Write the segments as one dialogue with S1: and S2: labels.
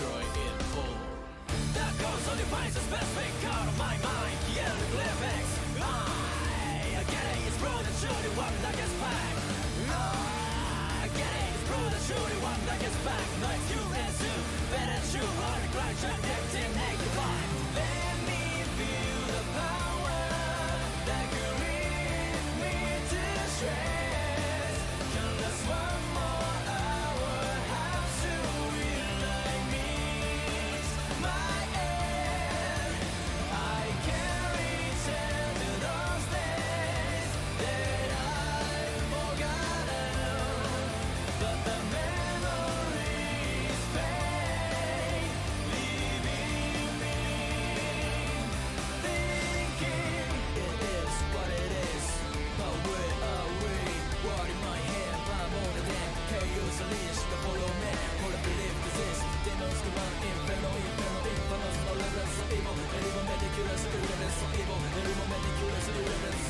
S1: destroy it all. That goes on defines a specific out of my mind. Hieroglyphics. I get it, it's bro that shooting one that gets back. I get it, it's bro that shooting one that gets back. No excuse and soon, better shoot on the grind, shut 1885. Let me feel the power that could rip me to shreds. Just one more hour, how soon will I meet my end? I can return to those days that I've forgotten, but the memories fade, leaving me thinking it is what it is. But where are we? What in my head? I'm older than chaos unleashed. The follow me, what I believe this is. Demons come out, inferno, infamous, no levels of evil. And even meticulous, irreverence of evil. And even meticulous, irreverence.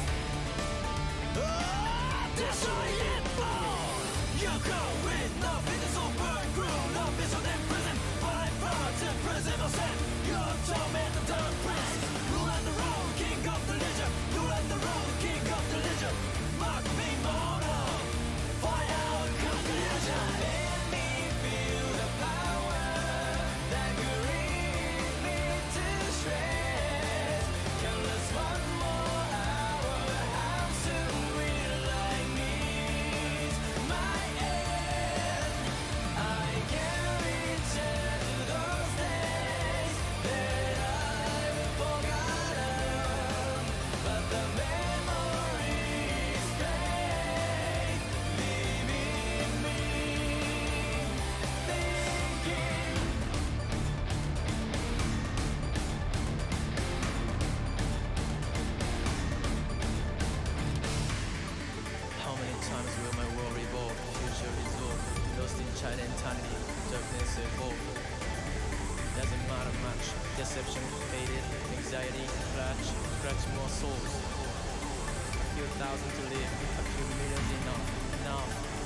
S1: Destroy it all! You go with no fitness or burn crew, no vision in prison. Fight for to prison myself. Your torment of dark prince. Rule and the road, king of the legion. Rule and the road, king of the legion. Mark me mortal. Fire conclusion. Let me feel the power that could rip me to shreds. Countless one more hour, how soon will I meet my end? I can return to those days that I've forgotten, but the memories fade, leaving me thinking. How many times will my world revolve? Future resolve, lost in China eternity, darkness evolve. Doesn't matter much, deception faded, anxiety scratch more souls. A few thousand to live, a few millions enough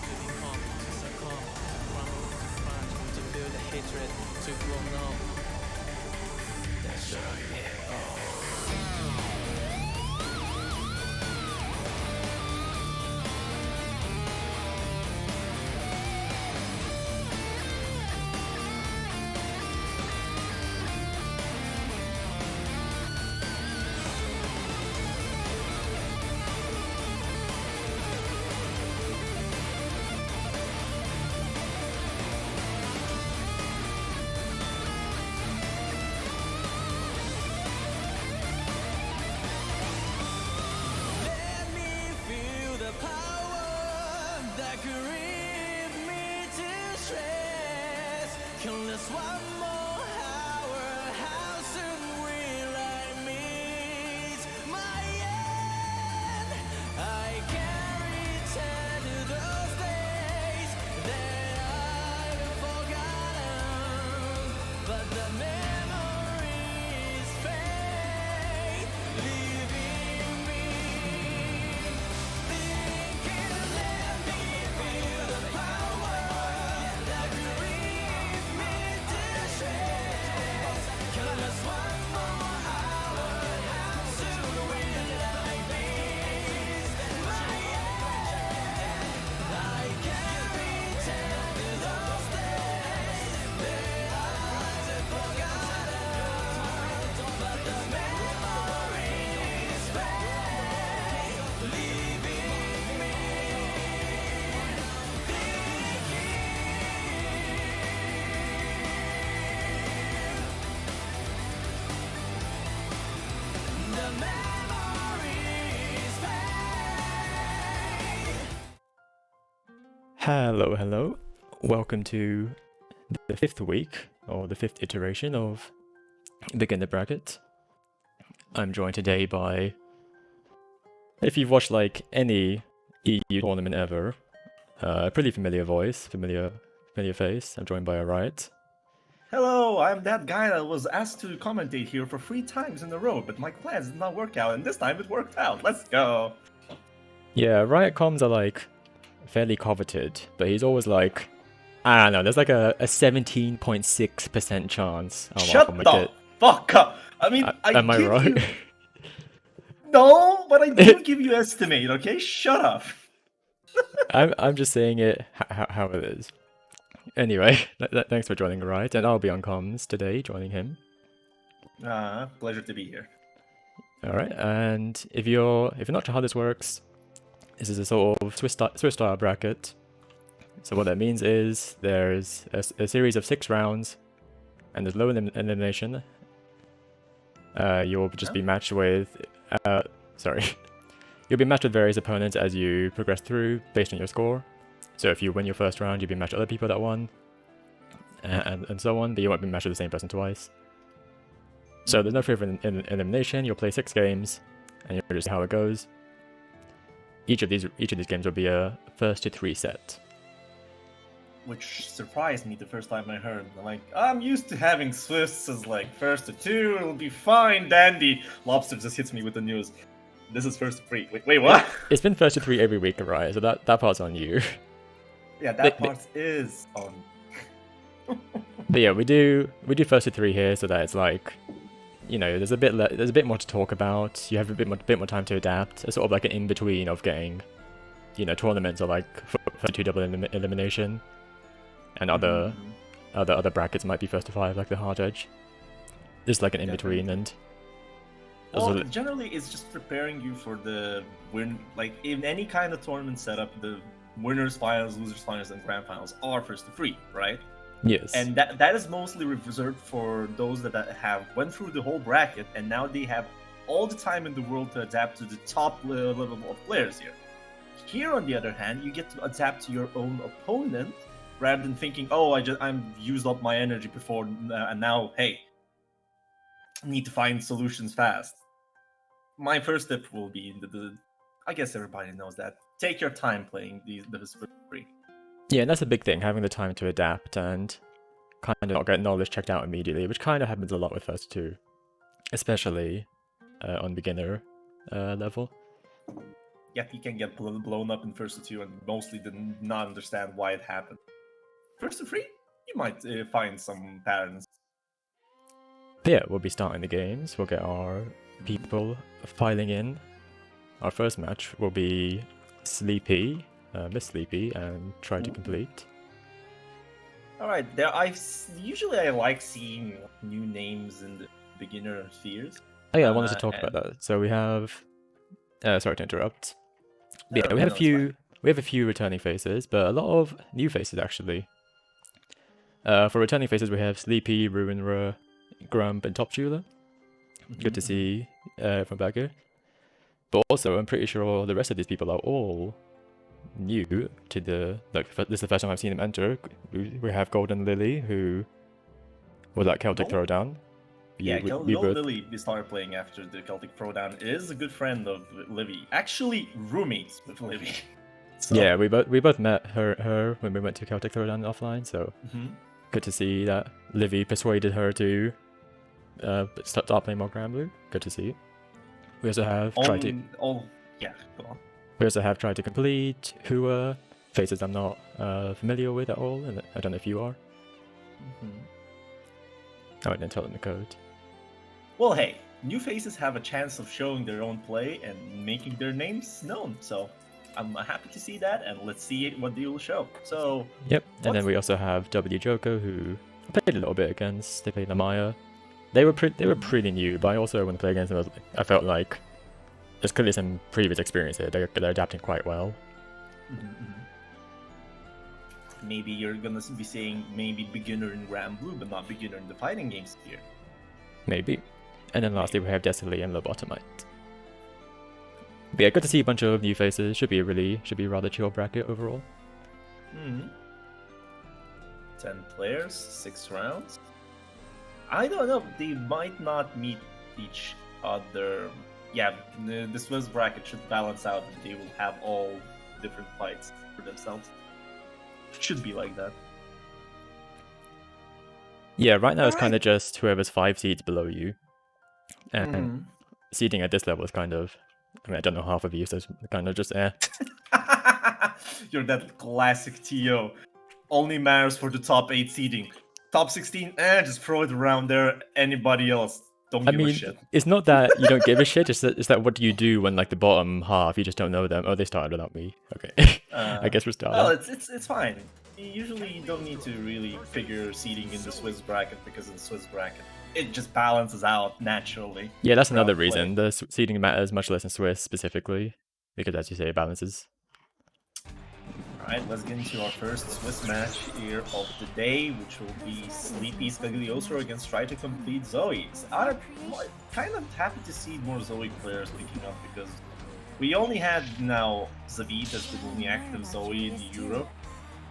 S1: to become, to succumb, to crumble, to crunch, to feel the hatred, to grow numb. Destroy it all. Let me feel the power that could rip me to shreds. Countless one more hour, how soon will I meet my end? I can return to those days that I've forgotten, but the memories fade, leaving me thinking. Let me feel the power that could rip me to shreds. Countless one more hour, how soon will I meet my end? I can return to those days that I've forgotten, but the memories fade, leaving me thinking. The memories fade.
S2: Hello. Welcome to the fifth week, or the fifth iteration of Beginner Bracket. I'm joined today by, if you've watched like any EU tournament ever, a pretty familiar voice, familiar face. I'm joined by a Riot.
S3: Hello, I'm that guy that was asked to commentate here for 3 times in a row, but my plans did not work out, and this time it worked out. Let's go.
S2: Yeah, Riot comms are like fairly coveted, but he's always like I don't know. There's like a 17.6% chance.
S3: Shut
S2: I'll make
S3: the
S2: it.
S3: fuck up! I mean, I
S2: Am I
S3: give
S2: right?
S3: you... No, but I do give you estimate, okay? Shut up!
S2: I'm just saying it how it is. Anyway, thanks for joining, right? And I'll be on comms today, joining him.
S3: Pleasure to be here.
S2: All right, and if you're not sure how this works, this is a sort of Swiss style bracket. So what that means is there's a series of 6 rounds, and there's low elimination. You'll just be matched with, you'll be matched with various opponents as you progress through based on your score. So if you win your first round, you'll be matched with other people that won, and so on. But you won't be matched with the same person twice. So there's no fear of elimination. You'll play 6 games, and you'll just see how it goes. Each of these games will be a 1st to 3 set.
S3: Which surprised me the first time I heard. Like, I'm used to having Swifts as like 1st to 2, it'll be fine, dandy. Lobster just hits me with the news. This is 1st to 3. Wait, what?
S2: It's been 1st to 3 every week, right? So that part's on you.
S3: Yeah, that part is on.
S2: But yeah, we do 1st to 3 here, so that it's like, you know, there's a bit more to talk about. You have a bit more time to adapt. It's sort of like an in between of getting, you know, tournaments or like 2 double elimination, and other brackets might be 1st to 5, like the hard edge. There's like an in between, and
S3: well, generally it's just preparing you for the win. Like in any kind of tournament setup, the winners finals, losers finals, and grand finals are 1st to 3, right?
S2: yes,
S3: And that is mostly reserved for those that have went through the whole bracket, and now they have all the time in the world to adapt to the top level of players here. Here, on the other hand, you get to adapt to your own opponent rather than thinking, "Oh, I'm used up my energy before, and now, hey, need to find solutions fast." My first tip will be I guess everybody knows that. Take your time playing the free.
S2: yeah, and that's a big thing, having the time to adapt and kind of not get knowledge checked out immediately, which kind of happens a lot with 1st to 2, especially on beginner level.
S3: Yeah, you can get blown up in 1st to 2 and mostly did not understand why it happened. 1st to 3, you might find some patterns.
S2: But yeah, we'll be starting the games. We'll get our people filing in. Our first match will be Sleepy, Miss Sleepy, and Try to Complete.
S3: All right, usually I like seeing new names in the beginner spheres.
S2: Oh yeah, I wanted to talk about that. So we have, sorry to interrupt. But yeah, we have a few returning faces, but a lot of new faces actually. For returning faces, we have Sleepy, Ruinra, Grump, and Top Jeweler. Good to see from back here. But also, I'm pretty sure the rest of these people are all new to the, like, this is the first time I've seen them enter. We have Golden Lily, who was at Celtic Throwdown.
S3: Yeah, Golden Lily we started playing after the Celtic Throwdown, is a good friend of Livy. Actually, roommates with Livy. So.
S2: Yeah, we both met her when we went to Celtic Throwdown offline, so good to see that Livy persuaded her to start playing more Grand Blue. Good to see. We also have Tried to Complete, Hua, faces I'm not familiar with at all, and I don't know if you are. I didn't tell them the code.
S3: Well, hey, new faces have a chance of showing their own play and making their names known, so I'm happy to see that, and let's see what they will show. So
S2: yep, and then we also have W Joko, who I played a little bit against. They played Lamaya. They were pretty new, but I also when I played against them, I felt like there's clearly some previous experience here. They're adapting quite well.
S3: Maybe you're gonna be saying maybe beginner in Grand Blue, but not beginner in the fighting games here.
S2: Maybe. And then lastly, we have Destiny and Lobotomite. But yeah, good to see a bunch of new faces. Should be a rather chill bracket overall.
S3: 10 players, 6 rounds. I don't know. They might not meet each other. Yeah, the Swiss bracket should balance out. They will have all different fights for themselves. Should be like that.
S2: Yeah, right now it's kind of just whoever's 5 seeds below you. And seeding at this level is kind of, I mean, I don't know half of you, so it's kind of just
S3: You're that classic TO. only matters for the top 8 seeding. Top 16, just throw it around there. Anybody else, don't
S2: I
S3: give a
S2: mean,
S3: shit.
S2: it's not that you don't give a shit. It's that what do you do when like the bottom half you just don't know them? Oh, they started without me. Okay, I guess we're starting.
S3: Well, it's fine. Usually you don't need to really figure seeding in the Swiss bracket, because in the Swiss bracket it just balances out naturally.
S2: Yeah, that's another
S3: throughout the play.
S2: reason. The seeding matters much less in Swiss specifically, because as you say, it balances.
S3: Alright, let's get into our first Swiss match here of the day, which will be Sleepy Scaglioso against Try to Complete Zoe. I'm kind of happy to see more Zoe players picking up, because we only had now Zavid as the only active Zoe in the Euro.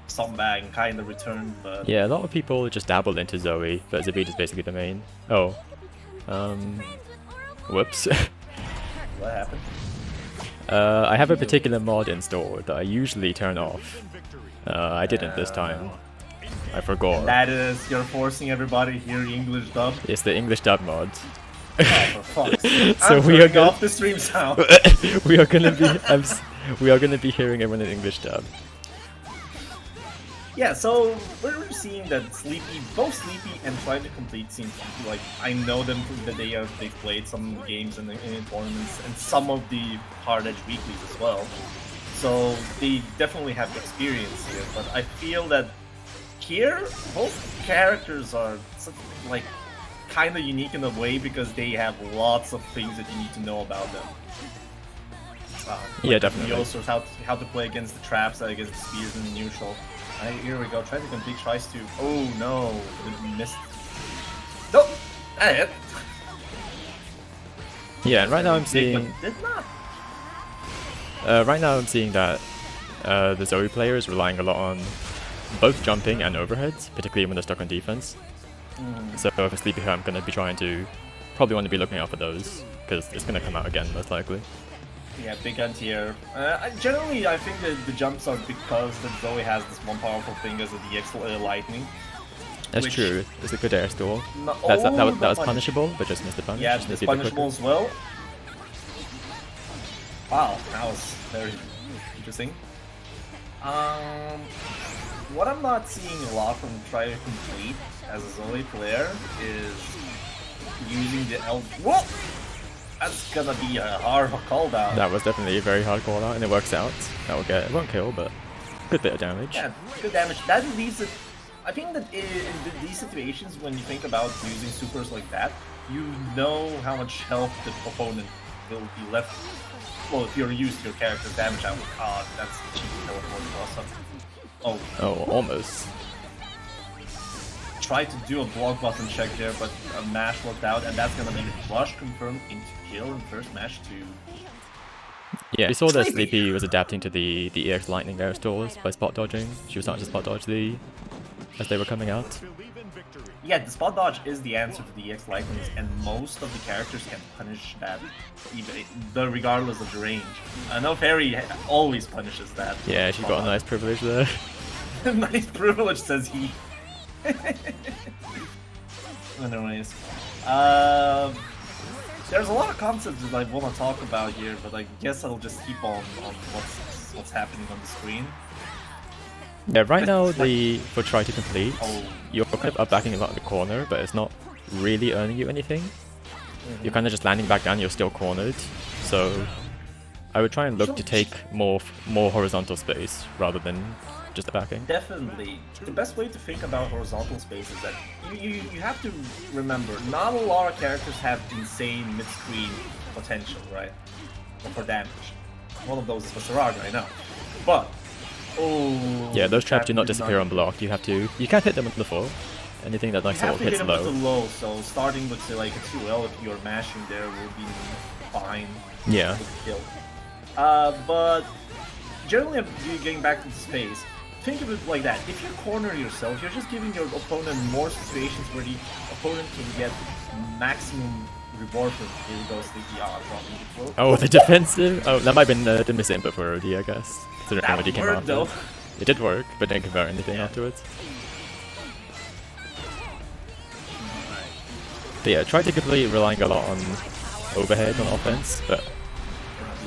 S3: Sombang kind of returned, but
S2: Yeah, a lot of people just dabble into Zoe, but Zavid is basically the main. Oh. Whoops.
S3: what happened?
S2: I have a particular mod installed that I usually turn off. I didn't this time. I forgot.
S3: That is, you're forcing everybody to hear English dub.
S2: It's the English dub mod.
S3: Oh, for fuck's sake.
S2: So
S3: I'm
S2: we are
S3: turning
S2: go-
S3: off the stream sound.
S2: we are gonna be we are gonna be hearing everyone in English dub.
S3: Yeah, so we're seeing that both Sleepy and Try to Complete seem to be like, I know them from the day they've played some games in tournaments and some of the Hard Edge weeklies as well. So they definitely have experience here, but I feel that here both characters are like kind of unique in a way, because they have lots of things that you need to know about them.
S2: Yeah, definitely.
S3: Also, how to play against the traps, against the spears in the neutral. Here we go. Try to complete. Tries to. Oh no! Missed. Nope. That hit.
S2: Yeah, and right now I'm seeing.
S3: Did not.
S2: Right now I'm seeing that the Zoe player is relying a lot on both jumping and overheads, particularly when they're stuck on defense. So if it's Sleepy, I'm gonna be trying to probably want to be looking out for those, because it's gonna come out again most likely.
S3: Yeah, big anti-air. Generally, I think that the jumps are because that Zoe has this one powerful thing as a DX Lightning.
S2: That's
S3: Which-
S2: true. It's a good air store.
S3: No,
S2: That was punishable, but just missed the punish.
S3: Yeah,
S2: just
S3: it's
S2: missed it a bit
S3: punishable as well. Wow, that was very interesting. What I'm not seeing a lot from Try to Complete as a Zoe player is using the L. Whoa! That's gonna be a hard call down.
S2: That was definitely a very hard call out, and it works out. That will get, it won't kill, but good bit of damage.
S3: Yeah, good damage. That leaves it. I think that in these situations, when you think about using supers like that, you know how much health the opponent will be left. Well, if you're used to your character's damage out. Ah, that's cheap teleport awesome.
S2: Oh, almost.
S3: Tried to do a block button check there, but a mash worked out, and that's gonna make it flush confirmed into kill in first match to.
S2: Yeah, we saw that
S3: Sleepy.
S2: Sleepy was adapting to the EX Lightning air stores by spot dodging. She was starting to spot dodge as they were coming out.
S3: Yeah, the spot dodge is the answer to the EX Lightnings, and most of the characters can punish that, even regardless of the range. I know Fairy always punishes that.
S2: Yeah, she's got a nice privilege there.
S3: Nice privilege, says he. Anyways, there's a lot of concepts that I want to talk about here, but I guess I'll just keep on what's happening on the screen.
S2: Yeah, right now for Try to Complete,
S3: Oh.
S2: you're kind of backing a lot in the corner, but it's not really earning you anything. You're kind of just landing back down, you're still cornered. So I would try and look to take more horizontal space rather than just the backing.
S3: Definitely. The best way to think about horizontal space is that you have to remember, not a lot of characters have insane mid-screen potential, right? For damage. One of those is Basaraga, I know. But, oh...
S2: Yeah, those traps do not
S3: did
S2: disappear on block. You can't hit them with the full. Anything that like
S3: You
S2: sort
S3: have
S2: of
S3: to hit
S2: hits
S3: him with
S2: low.
S3: the low, so starting with say, like a 2L if you're mashing there will be fine.
S2: Yeah.
S3: With the kill. But generally, you're getting back into space. Think of it like that. If you corner yourself, you're just giving your opponent more situations where the opponent can get maximum reward from the odds.
S2: Oh, the defensive? Oh, that might have been the missing input for OD, I guess. Considering
S3: That
S2: OD came
S3: worked,
S2: after.
S3: though.
S2: It did work, but didn't convert anything afterwards. But yeah, try to complete relying a lot on overhead on offense, but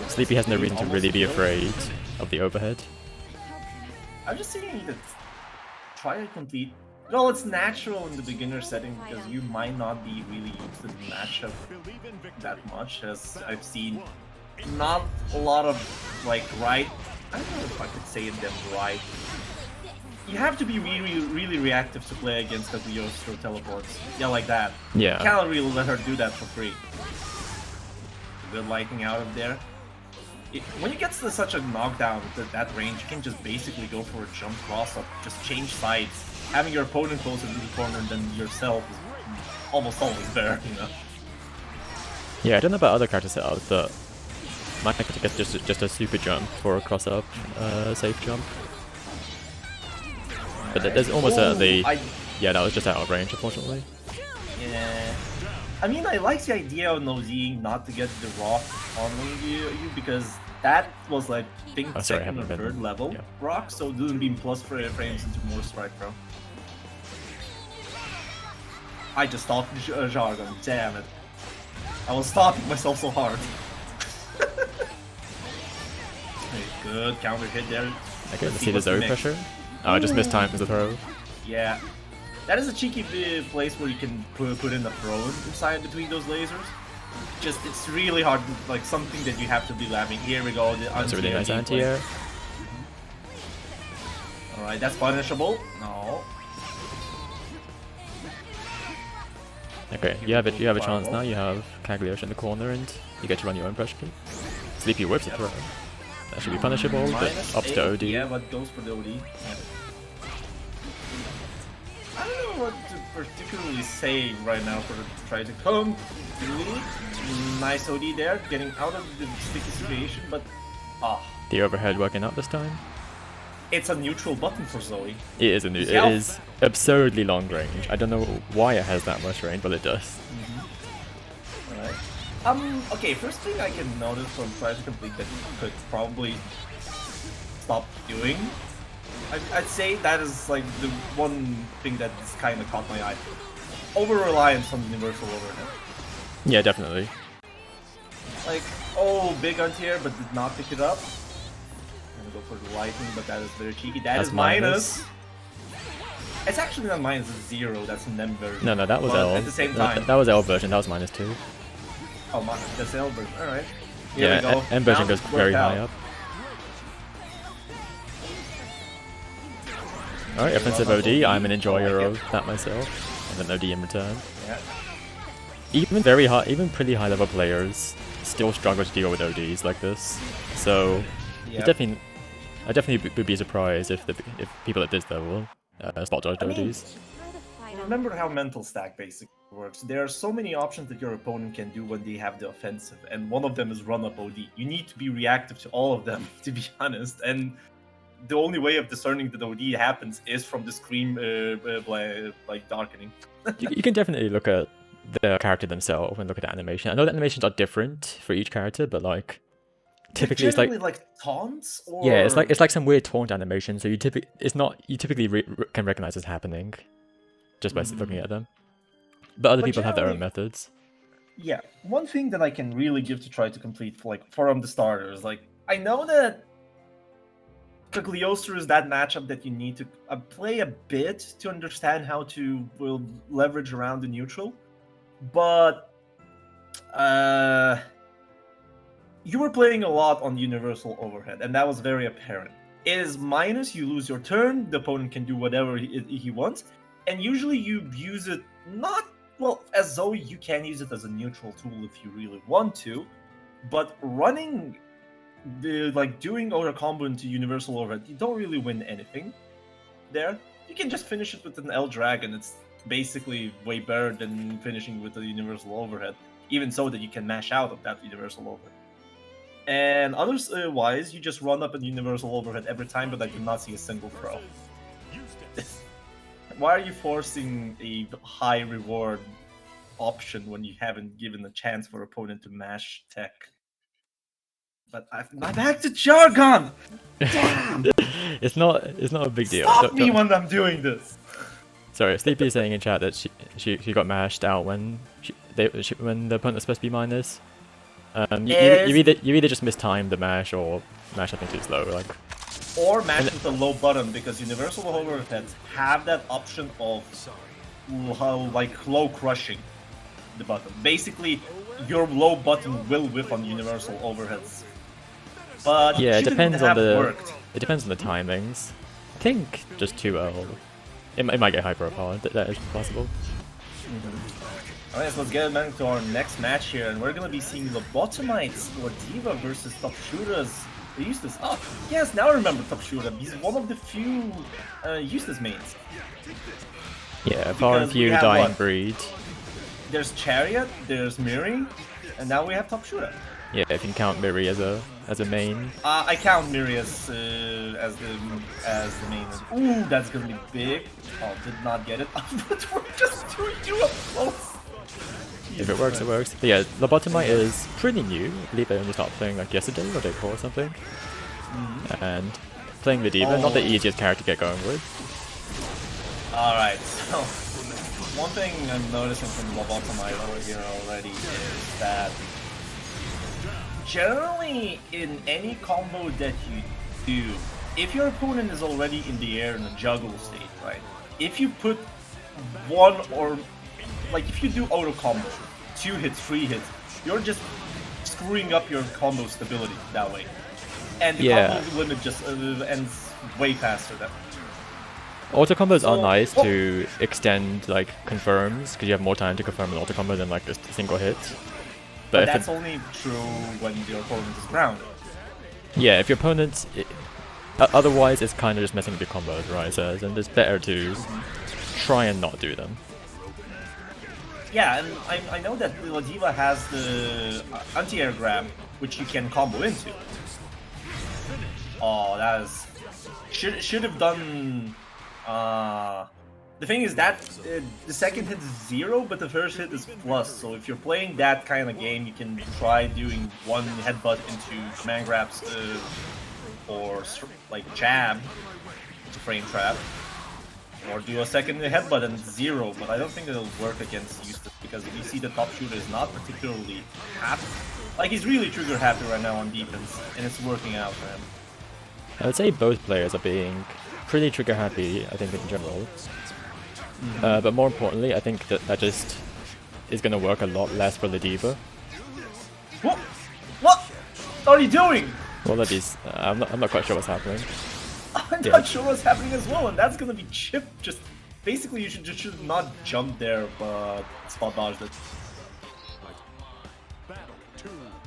S2: Sleepy has no reason to really be afraid of the overhead.
S3: I'm just saying that try to complete. Well, it's natural in the beginner setting because you might not be really used to the matchup that much, as I've seen not a lot of like right. I don't know if I could say them right. You have to be really reactive to play against Cagliostro teleports. Yeah, like that.
S2: Yeah.
S3: You can't really let her do that for free. Good lighting out of there. When you get to such a knockdown at that range, you can just basically go for a jump cross-up, just change sides. Having your opponent closer to the corner than yourself is almost always better, you know?
S2: Yeah, I don't know about other character setups, but my character gets just a super jump for a cross-up, safe jump. But there's almost certainly... Yeah, that was just out of range, unfortunately.
S3: Yeah. I mean, I like the idea of Nozeeing not to get the rock on you because that was like, I think, second or third level rock, so it doesn't beam plus frames into more strike throw. I just stopped Jargon, damn it. I was stopping myself so hard. Good counter hit there.
S2: Okay, let's see the Zoe pressure. Oh, I just missed time as a throw.
S3: Yeah. That is a cheeky place where you can put in the throw inside between those lasers. Just, it's really hard, like something that you have to be labbing. Here we go, the
S2: That's a really nice anti-air.
S3: Alright, that's punishable. No.
S2: Okay, you have a chance now. You have Cagliostro in the corner and you get to run your own pressure. Sleepy whips a throw. That should be punishable, but up to OD.
S3: Yeah, but goes for the OD. Yeah. I don't know what to particularly say right now for try to come. Nice OD there, getting out of the sticky situation, but
S2: the overhead working out this time.
S3: It's a neutral button for Zoe.
S2: It is it is absurdly long range. I don't know why it has that much range, but it does.
S3: Alright. Okay, first thing I can notice from trying to complete that you could probably stop doing. I'd say that is like the one thing that just kind of caught my eye. Over-reliance on universal overhead.
S2: Yeah, definitely.
S3: Like, big anti-air, but did not pick it up. I'm gonna go for the lightning, but that is very cheeky. That's minus. It's actually not minus, it's 0. That's an M version.
S2: No, that was
S3: but
S2: L.
S3: At the same time.
S2: That was L version, that was -2.
S3: Oh, that's L version. Alright.
S2: Yeah, M version goes very high up. Alright, offensive OD. I'm an enjoyer of that myself. And an OD in return.
S3: Yeah.
S2: Even pretty high level players still struggle to deal with ODs like this. So, I definitely would be surprised if people at this level spot dodged ODs.
S3: Remember how mental stack basically works. There are so many options that your opponent can do when they have the offensive, and one of them is run up OD. You need to be reactive to all of them, to be honest, and the only way of discerning that OD happens is from the scream like darkening.
S2: You can definitely look at the character themselves and look at the animation. I know the animations are different for each character, but like typically it's
S3: like taunts. Or...
S2: Yeah, it's like some weird taunt animation. So you typically can recognize it's happening just by looking at them. But other people have their own methods.
S3: Yeah, one thing that I can really give to try to complete from the starters, like I know that Cagliostro is that matchup that you need to play a bit to understand how to leverage around the neutral, but you were playing a lot on universal overhead, and that was very apparent. It is minus, you lose your turn, the opponent can do whatever he wants, and usually you use it as Zoe, you can use it as a neutral tool if you really want to, but running doing auto combo into universal overhead, you don't really win anything there. You can just finish it with an L Dragon. It's basically way better than finishing with the universal overhead, even so that you can mash out of that universal overhead. And otherwise, you just run up a universal overhead every time, but I do not see a single throw. Why are you forcing a high reward option when you haven't given a chance for opponent to mash tech? But I'm back to Jargon! Damn!
S2: It's not a big deal.
S3: Stop me when I'm doing this!
S2: Sorry, Sleepy is saying in chat that she got mashed out when when the opponent was supposed to be minus. You either just mistimed the mash or mash something too slow. Like
S3: or match with a low button, because universal overheads have that option of like low crushing the button. Basically, your low button will whiff on universal overheads. But
S2: Yeah, it
S3: shouldn't
S2: depends on
S3: have
S2: the
S3: worked.
S2: it depends on the timings. I think just 2L. It might get high profile. That is possible.
S3: Alright, so let's get back to our next match here, and we're gonna be seeing Lobotomites or Diva versus Top Shooters. Eustace. Oh, yes, now I remember Top Shooter. He's one of the few Eustace mains.
S2: Yeah, far and
S3: Because we
S2: few
S3: have
S2: dying
S3: what?
S2: breed.
S3: There's Chariot, there's Miri, and now we have Top Shooter.
S2: Yeah, if you can count Miri as a main.
S3: I count Miri as the main. Ooh, that's gonna be big. Oh, did not get it. But we're just too up close.
S2: If it works, it works. But yeah, Lobotomite is pretty new. I believe they only started playing like yesterday or day before or something. And playing the Diva, not the easiest character to get going with.
S3: Alright, so one thing I'm noticing from Lobotomite over here already is that generally in any combo that you do, if your opponent is already in the air in a juggle state, right? If you put one or like if you do auto combo, 2 hits, 3 hits, you're just screwing up your combo stability that way. And the
S2: Yeah.
S3: combo limit just ends way faster than.
S2: Auto combos are
S3: So-
S2: nice
S3: oh.
S2: to extend like confirms because you have more time to confirm an auto combo than like just a single hit.
S3: But
S2: if
S3: that's
S2: it-
S3: only true when your opponent is grounded.
S2: yeah, if your opponent, otherwise it's kind of just messing with your combos, right? So then it's better to try and not do them.
S3: Yeah, and I know that La Diva has the anti-air grab, which you can combo into. Oh, that is... Should have done... the thing is that the second hit is 0, but the first hit is plus. So if you're playing that kind of game, you can try doing one headbutt into command grabs or like jab to frame trap. Or do a second headbutt and it's 0, but I don't think it'll work against Eustace because you see the Top Shooter is not particularly happy. Like, he's really trigger happy right now on defense, and it's working out for him.
S2: I would say both players are being pretty trigger happy, I think in general. But more importantly, I think that just is going to work a lot less for the Diva.
S3: What? What are you doing?
S2: Well, that is, I'm not quite sure what's happening.
S3: I'm
S2: Yeah.
S3: not sure what's happening as well, and that's gonna be chipped. Just basically, you should not jump there, but spot dodge it.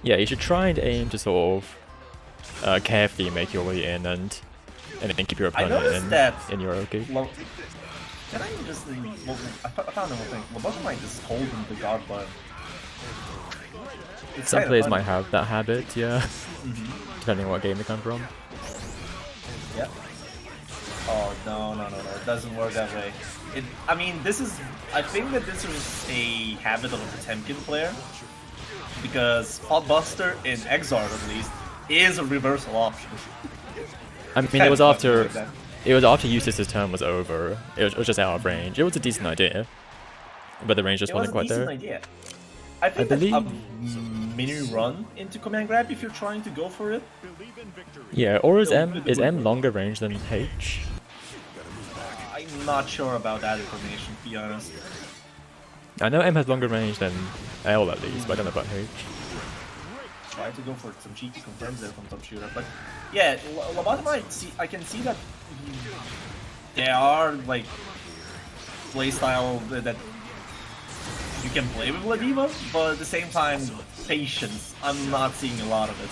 S2: Yeah, you should try and aim to sort of carefully make your way in and then keep your
S3: I
S2: opponent
S3: noticed that
S2: in your Oki.
S3: Can I just? Well, I found one thing. Lobotomite is holding the guard button. It's
S2: Some
S3: kinda
S2: players
S3: funny.
S2: might have that habit, yeah, depending on what game they come from.
S3: Yeah. Oh no! It doesn't work that way. I mean, this is. I think that this is a habit of a Potemkin player, because Potbuster in Exarch at least is a reversal option.
S2: I mean,
S3: Kinda
S2: it was
S3: funny
S2: after
S3: like that.
S2: Eustace's turn was over. It was just out of range. It was a decent idea, but the range just
S3: It was
S2: wasn't
S3: a
S2: quite
S3: decent
S2: there.
S3: idea. I think that a
S2: believe-
S3: mini run into command grab if you're trying to go for it.
S2: Yeah, or is
S3: It'll-
S2: M
S3: it'll
S2: is
S3: work.
S2: M longer range than H?
S3: I'm not sure about that information, to be honest.
S2: I know M has longer range than L at least, but I don't know about H.
S3: Try to go for some cheeky confirms there from Top Shooter, but yeah, Lobotomite, I can see that there are like playstyle that you can play with La Diva, but at the same time, patience. I'm not seeing a lot of it.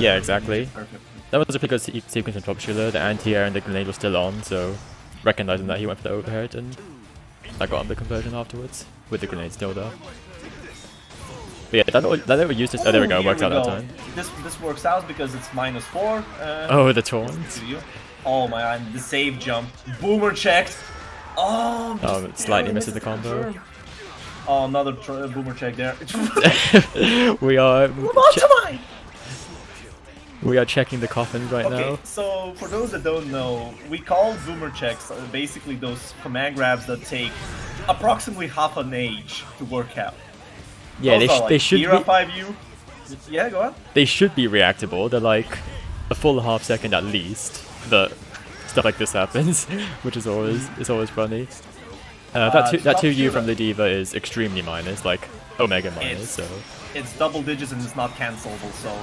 S2: Yeah, exactly.
S3: Perfect.
S2: That was a pretty good sequence from Top Shooter. The anti-air and the grenade was still on, so recognizing that, he went for the overhead, and I got him the conversion afterwards with the grenade still there. But yeah, that never used it. Oh, there we go.
S3: Here
S2: Worked out that
S3: go.
S2: time.
S3: This works out because it's -4.
S2: Oh, the taunt.
S3: To you. Oh my god, the save jump. Boomer checked. Oh,
S2: Oh,
S3: just
S2: it slightly
S3: barely
S2: misses the
S3: missed
S2: combo.
S3: confirm. Oh, another boomer check there.
S2: we are
S3: Lobotomite!
S2: we are checking the coffins right
S3: Okay,
S2: now.
S3: so for those that don't know, we call boomer checks basically those command grabs that take approximately half an age to work out.
S2: Yeah,
S3: Those are
S2: they
S3: like
S2: should
S3: Era
S2: be,
S3: 5U. Yeah, go on.
S2: they should be reactable. They're like a full half second at least that stuff like this happens, which is always funny. That 2U from the D.Va is extremely minus, like Omega minus. So
S3: It's double digits and it's not cancelable, so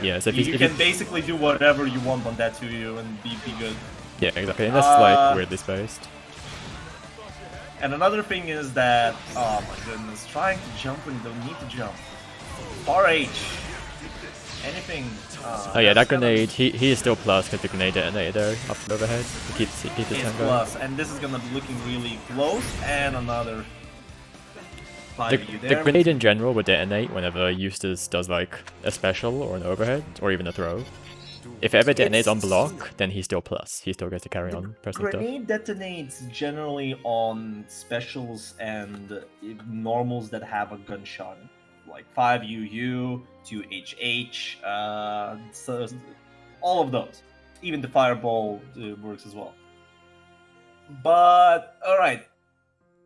S2: yeah, so
S3: you can basically do whatever you want on that 2U and be good.
S2: yeah, exactly, and that's like weirdly spaced.
S3: And another thing is that, oh my goodness, trying to jump when you don't need to jump. RH. Anything.
S2: Oh yeah, that grenade, he is still plus because the grenade detonated there up the overhead. He keeps his
S3: It's
S2: time going.
S3: plus, and this is gonna be looking really close, and another 5U
S2: The
S3: there.
S2: grenade in general would detonate whenever Eustace does like a special or an overhead or even a throw. If it ever detonates on block, then he's still plus. He still gets to carry on pressing stuff.
S3: Grenade detonates generally on specials and normals that have a gunshot, like 5UU, 2HH, so all of those. Even the fireball works as well. But alright,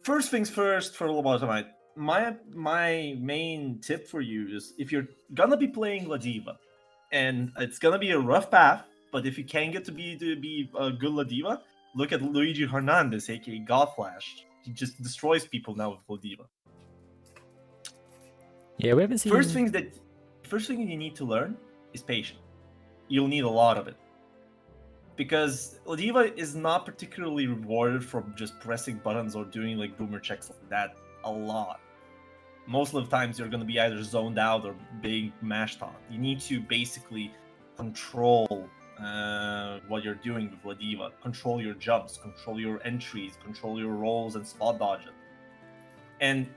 S3: first things first for Lobotomite. My main tip for you is if you're gonna be playing La D.Va, and it's gonna be a rough path, but if you can get to be a good La D.Va, look at Luigi Hernandez, aka Godflash. He just destroys people now with La D.Va.
S2: Yeah, we haven't seen.
S3: First thing you need to learn is patience. You'll need a lot of it. Because La D.Va is not particularly rewarded from just pressing buttons or doing like boomer checks like that a lot. Most of the times you're going to be either zoned out or being mashed on. You need to basically control what you're doing with La D.Va. Control your jumps, control your entries, control your rolls and spot dodges. And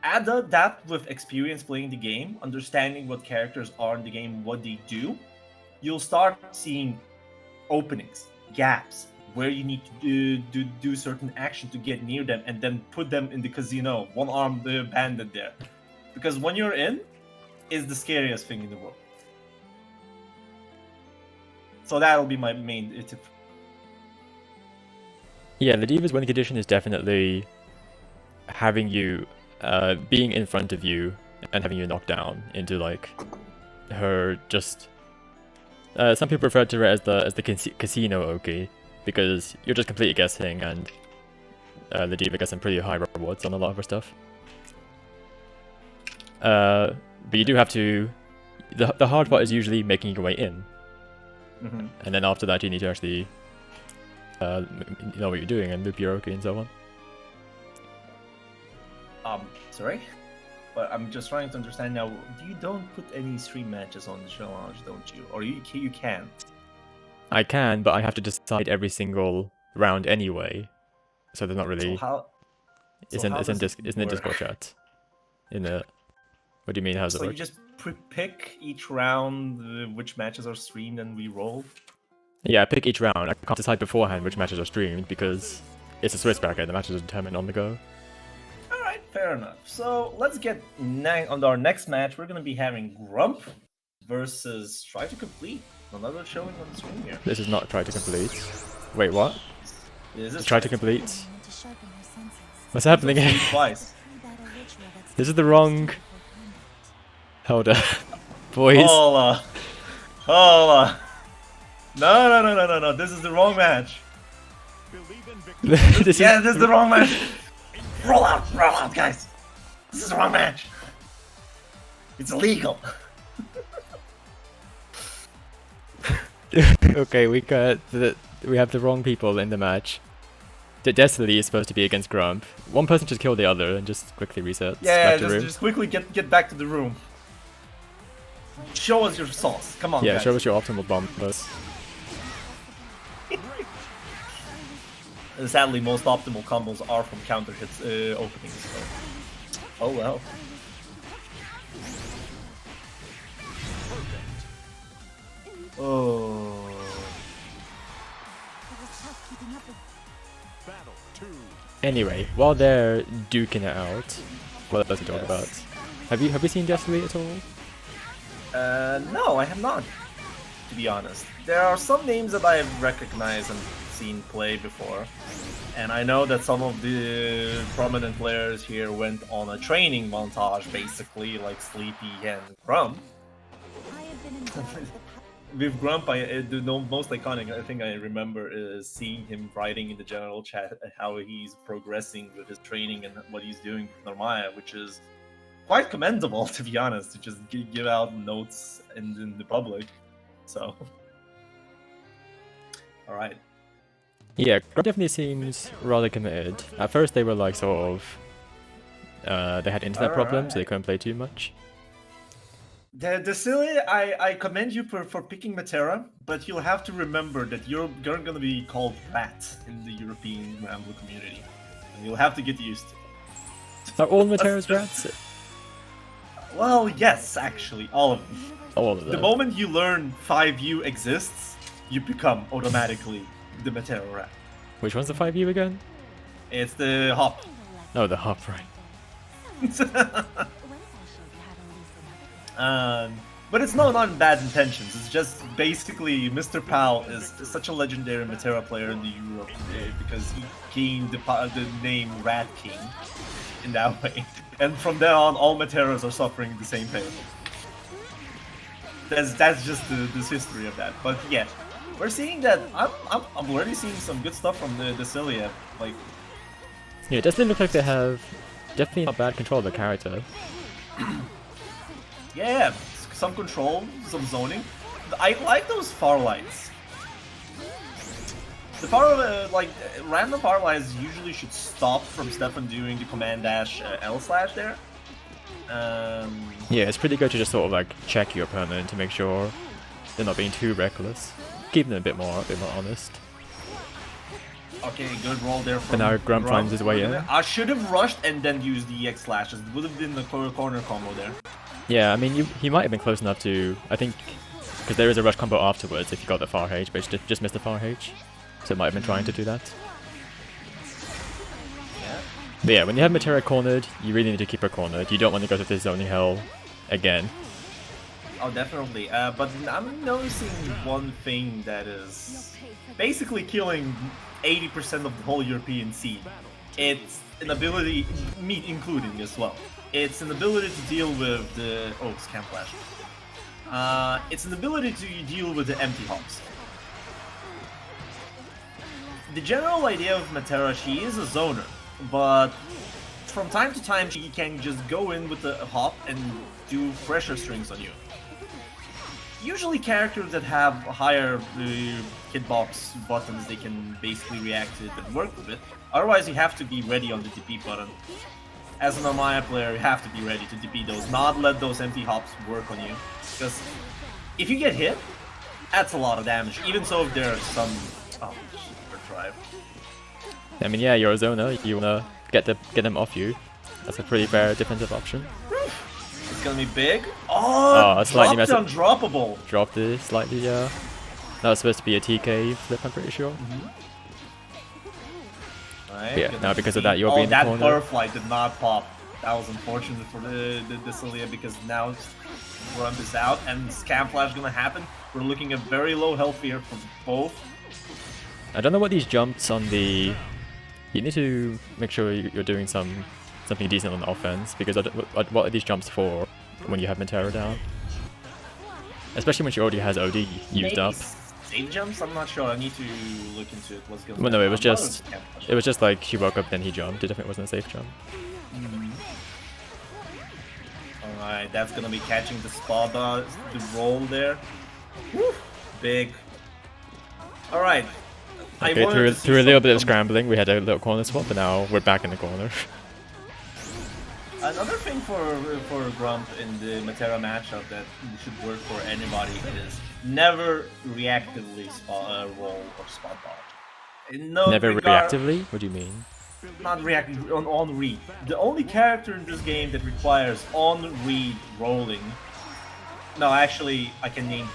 S3: add that with experience playing the game, understanding what characters are in the game, what they do, you'll start seeing openings, gaps, where you need to do certain action to get near them and then put them in the casino, one-armed bandit there. Because when you're in, is the scariest thing in the world. So that'll be my main tip.
S2: Yeah, the D.Va's winning condition is definitely having you being in front of you and having you knocked down into like her just. Some people refer to it as the casino Oki because you're just completely guessing, and the D.Va gets some pretty high rewards on a lot of her stuff. But you do have to. The hard part is usually making your way in, and then after that you need to actually know what you're doing and loop your Oki and so on.
S3: Sorry? But I'm just trying to understand now, you don't put any stream matches on the challenge, don't you? Or you can?
S2: I can, but I have to decide every single round anyway. So there's not really...
S3: So how...
S2: Isn't it Discord chat? What do you mean, how does it
S3: So
S2: work?
S3: you just pick each round which matches are streamed and we roll?
S2: Yeah, I pick each round. I can't decide beforehand which matches are streamed because it's a Swiss bracket, the matches are determined on the go.
S3: Alright, fair enough. So let's get on our next match. We're going to be having Grump versus Try to Complete. Another showing on the screen here.
S2: This is not Try to Complete. Wait, what?
S3: Is this
S2: Try to Complete? What's happening here?
S3: twice?
S2: This is the wrong... Hold up. Boys.
S3: Hold on. No. This is the wrong match.
S2: This
S3: This is the wrong match. Roll out, guys. This is the wrong match. It's illegal.
S2: Okay, we have the wrong people in the match. Destiny is supposed to be against Grump. One person just killed the other and just quickly resets back to room.
S3: Just quickly get back to the room. Show us your sauce. Come on,
S2: Yeah,
S3: guys.
S2: show us your optimal bomb first.
S3: Sadly, most optimal combos are from counter hits openings. So. Oh well. Oh.
S2: Anyway, while they're duking it out, what else to talk about? Have you seen Destiny at all?
S3: No, I have not. To be honest, there are some names that I have recognized and seen play before, and I know that some of the prominent players here went on a training montage, basically like Sleepy and Grump. with Grump, most iconic thing I remember is seeing him writing in the general chat how he's progressing with his training and what he's doing with Narmaya, which is quite commendable, to be honest, to just give out notes in the public. So, all right.
S2: Yeah, Grump definitely seems rather committed. At first, they were like sort of. They had internet problems, so they couldn't play too much.
S3: The silly, I commend you for picking Metera, but you'll have to remember that you're going to be called Rat in the European Ramble community. And you'll have to get used to it.
S2: Are all Metera's rats?
S3: Well, yes, actually, all of them.
S2: All of them.
S3: The moment you learn 5U exists, you become automatically the Metera Rat.
S2: Which one's the 5U again?
S3: It's the Hop.
S2: Oh, the Hop, right.
S3: But it's not in bad intentions. It's just basically Mr. Pal is such a legendary Metera player in the Europe because he gained the name Rat King in that way. And from there on, all Meteras are suffering the same pain. That's just this history of that. But yeah, we're seeing that. I'm already seeing some good stuff from the Cilia. Like,
S2: yeah, it doesn't look like they have definitely not bad control of the character.
S3: yeah, some control, some zoning. I like those far lights. The random far lights usually should stop from Stefan doing the command dash L slash there.
S2: Yeah, it's pretty good to just sort of like check your opponent to make sure they're not being too reckless, keeping them a bit more honest.
S3: Okay, good roll there from
S2: But now Grump finds his way in.
S3: I should have rushed and then used the EX slashes. It would have been the corner combo there.
S2: Yeah, I mean, he might have been close enough to, I think, because there is a rush combo afterwards if you got the far H, but just missed the far H. So it might have been trying to do that.
S3: Yeah.
S2: But yeah, when you have Metera cornered, you really need to keep her cornered. You don't want to go to this zoning hell again.
S3: Oh, definitely. But I'm noticing one thing that is basically killing 80% of the whole European scene. It's an ability, me including as well. It's an ability to deal with the... Oh, Scam Flash. It's an ability to deal with the empty hops. The general idea of Metera, she is a zoner, but from time to time she can just go in with a hop and do pressure strings on you. Usually characters that have higher hitbox buttons, they can basically react to it and work with it. Otherwise you have to be ready on the DP button. As an Narmaya player, you have to be ready to DP those, not let those empty hops work on you. Because if you get hit, that's a lot of damage, even so if there's some... Oh, drive.
S2: I mean, yeah, you're a zoner, you wanna get them off you. That's a pretty fair defensive option.
S3: It's gonna be big. Oh,
S2: slightly
S3: undroppable.
S2: Dropped it slightly, yeah. That was supposed to be a TK flip, I'm pretty sure.
S3: Right,
S2: yeah, now because of that, you're being in the corner.
S3: That butterfly did not pop. That was unfortunate for the Cilia because now Grump is out and Scam Flash gonna happen. We're looking at very low health here for both.
S2: I don't know what these jumps on the... You need to make sure you're doing something decent on the offense, because what are these jumps for when you have Metera down? Especially when she already has OD used
S3: Maybe
S2: up.
S3: Save jumps? I'm not sure. I need to look into it. What's going on?
S2: Well, no, it was just like she woke up, then he jumped. It definitely wasn't a safe jump.
S3: Alright, that's gonna be catching the spot, the roll there. Woo! Big. Alright.
S2: Okay, through a little bit of scrambling, we had a little corner swap, but now we're back in the corner.
S3: Another thing for Grump in the Metera matchup that should work for anybody is never reactively roll or spot dodge.
S2: Never reactively? What do you mean?
S3: Not reactive, on read. The only character in this game that requires on-read rolling... No, actually, I can name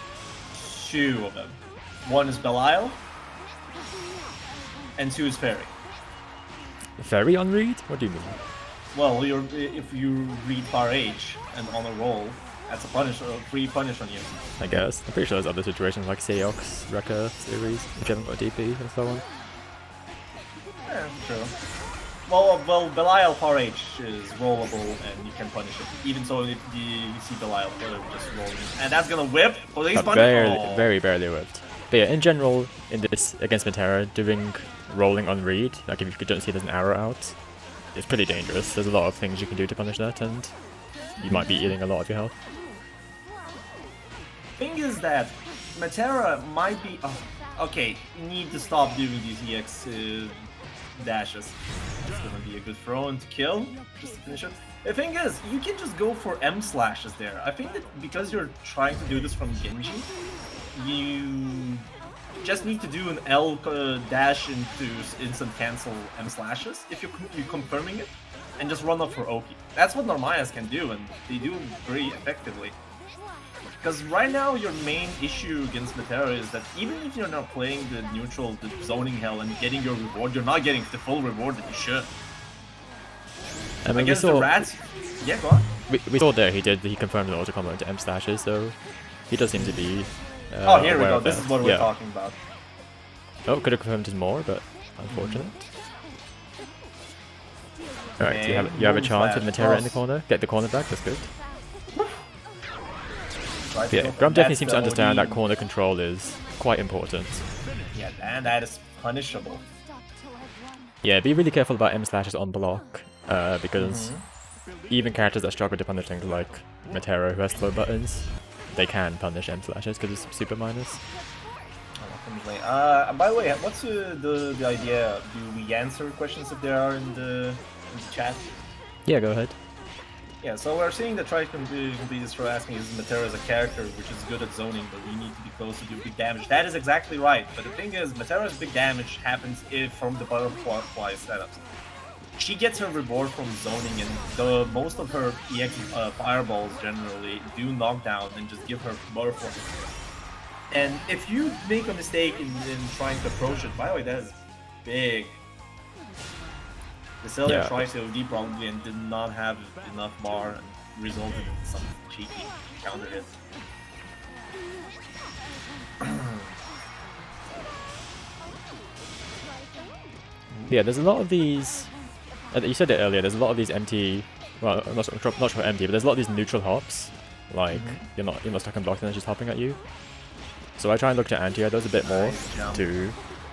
S3: two of them. One is Belial, and two is Fairy.
S2: Fairy on read? What do you mean?
S3: Well, if you read far H and on a roll, that's a free punish on you.
S2: I guess. I'm pretty sure there's other situations like Seox, Rekka series, if you haven't got DP and so on.
S3: Yeah, true. Well, Belial Power H is rollable and you can punish it. Even so, if you see Belial just rolling, and that's gonna whip. Oh, he's
S2: But very barely whipped. But yeah, in general, in this against Metera, doing rolling on read, like if you don't see there's an arrow out, it's pretty dangerous. There's a lot of things you can do to punish that, and you might be eating a lot of your health.
S3: Thing is that Metera might be. Oh, okay, you need to stop doing these EX dashes. It's gonna be a good throw and to kill, just to finish it. The thing is, you can just go for M slashes there. I think that because you're trying to do this from Genji, you just need to do an L dash into instant cancel M slashes if you're confirming it, and just run up for OP. That's what Narmayas can do, and they do very effectively. Because right now your main issue against Metera is that even if you're not playing the neutral, the zoning hell, and getting your reward, you're not getting the full reward that you should.
S2: I mean,
S3: Against the rats, yeah, go on.
S2: We saw there he confirmed an auto combo into M slashes, so he does seem to be.
S3: Oh, here we
S2: aware
S3: go.
S2: of
S3: This
S2: that.
S3: is what we're talking about.
S2: Oh, could have confirmed his more, but unfortunate. Alright, so you have a chance with Metera in the corner. Get the corner back, that's good. Yeah, Grump definitely seems to understand that corner control is quite important.
S3: Yeah, and that is punishable.
S2: Yeah, be really careful about M slashes on block, because even characters that struggle to punish things like Metera, who has slow buttons, they can punish M slashes because it's super minus.
S3: By the way, what's the idea? Do we answer questions if there are in the chat?
S2: Yeah, go ahead.
S3: Yeah, so we're seeing that Try to Complete this for asking is Metera as a character which is good at zoning, but you need to be close to do big damage. That is exactly right, but the thing is, Metera's big damage happens from the butterfly setups. She gets her reward from zoning, and most of her EX fireballs generally do knockdown and just give her butterfly. And if you make a mistake in trying to approach it, by the way, that is big. The Celia tried to OD probably and did not have enough bar and resulted in some cheeky counter hit.
S2: Yeah, there's a lot of these. You said it earlier. There's a lot of these empty. Well, I'm not sure empty, but there's a lot of these neutral hops. Like you're not stuck on blocks and then she's hopping at you. So I try and look to anti-air those a bit more to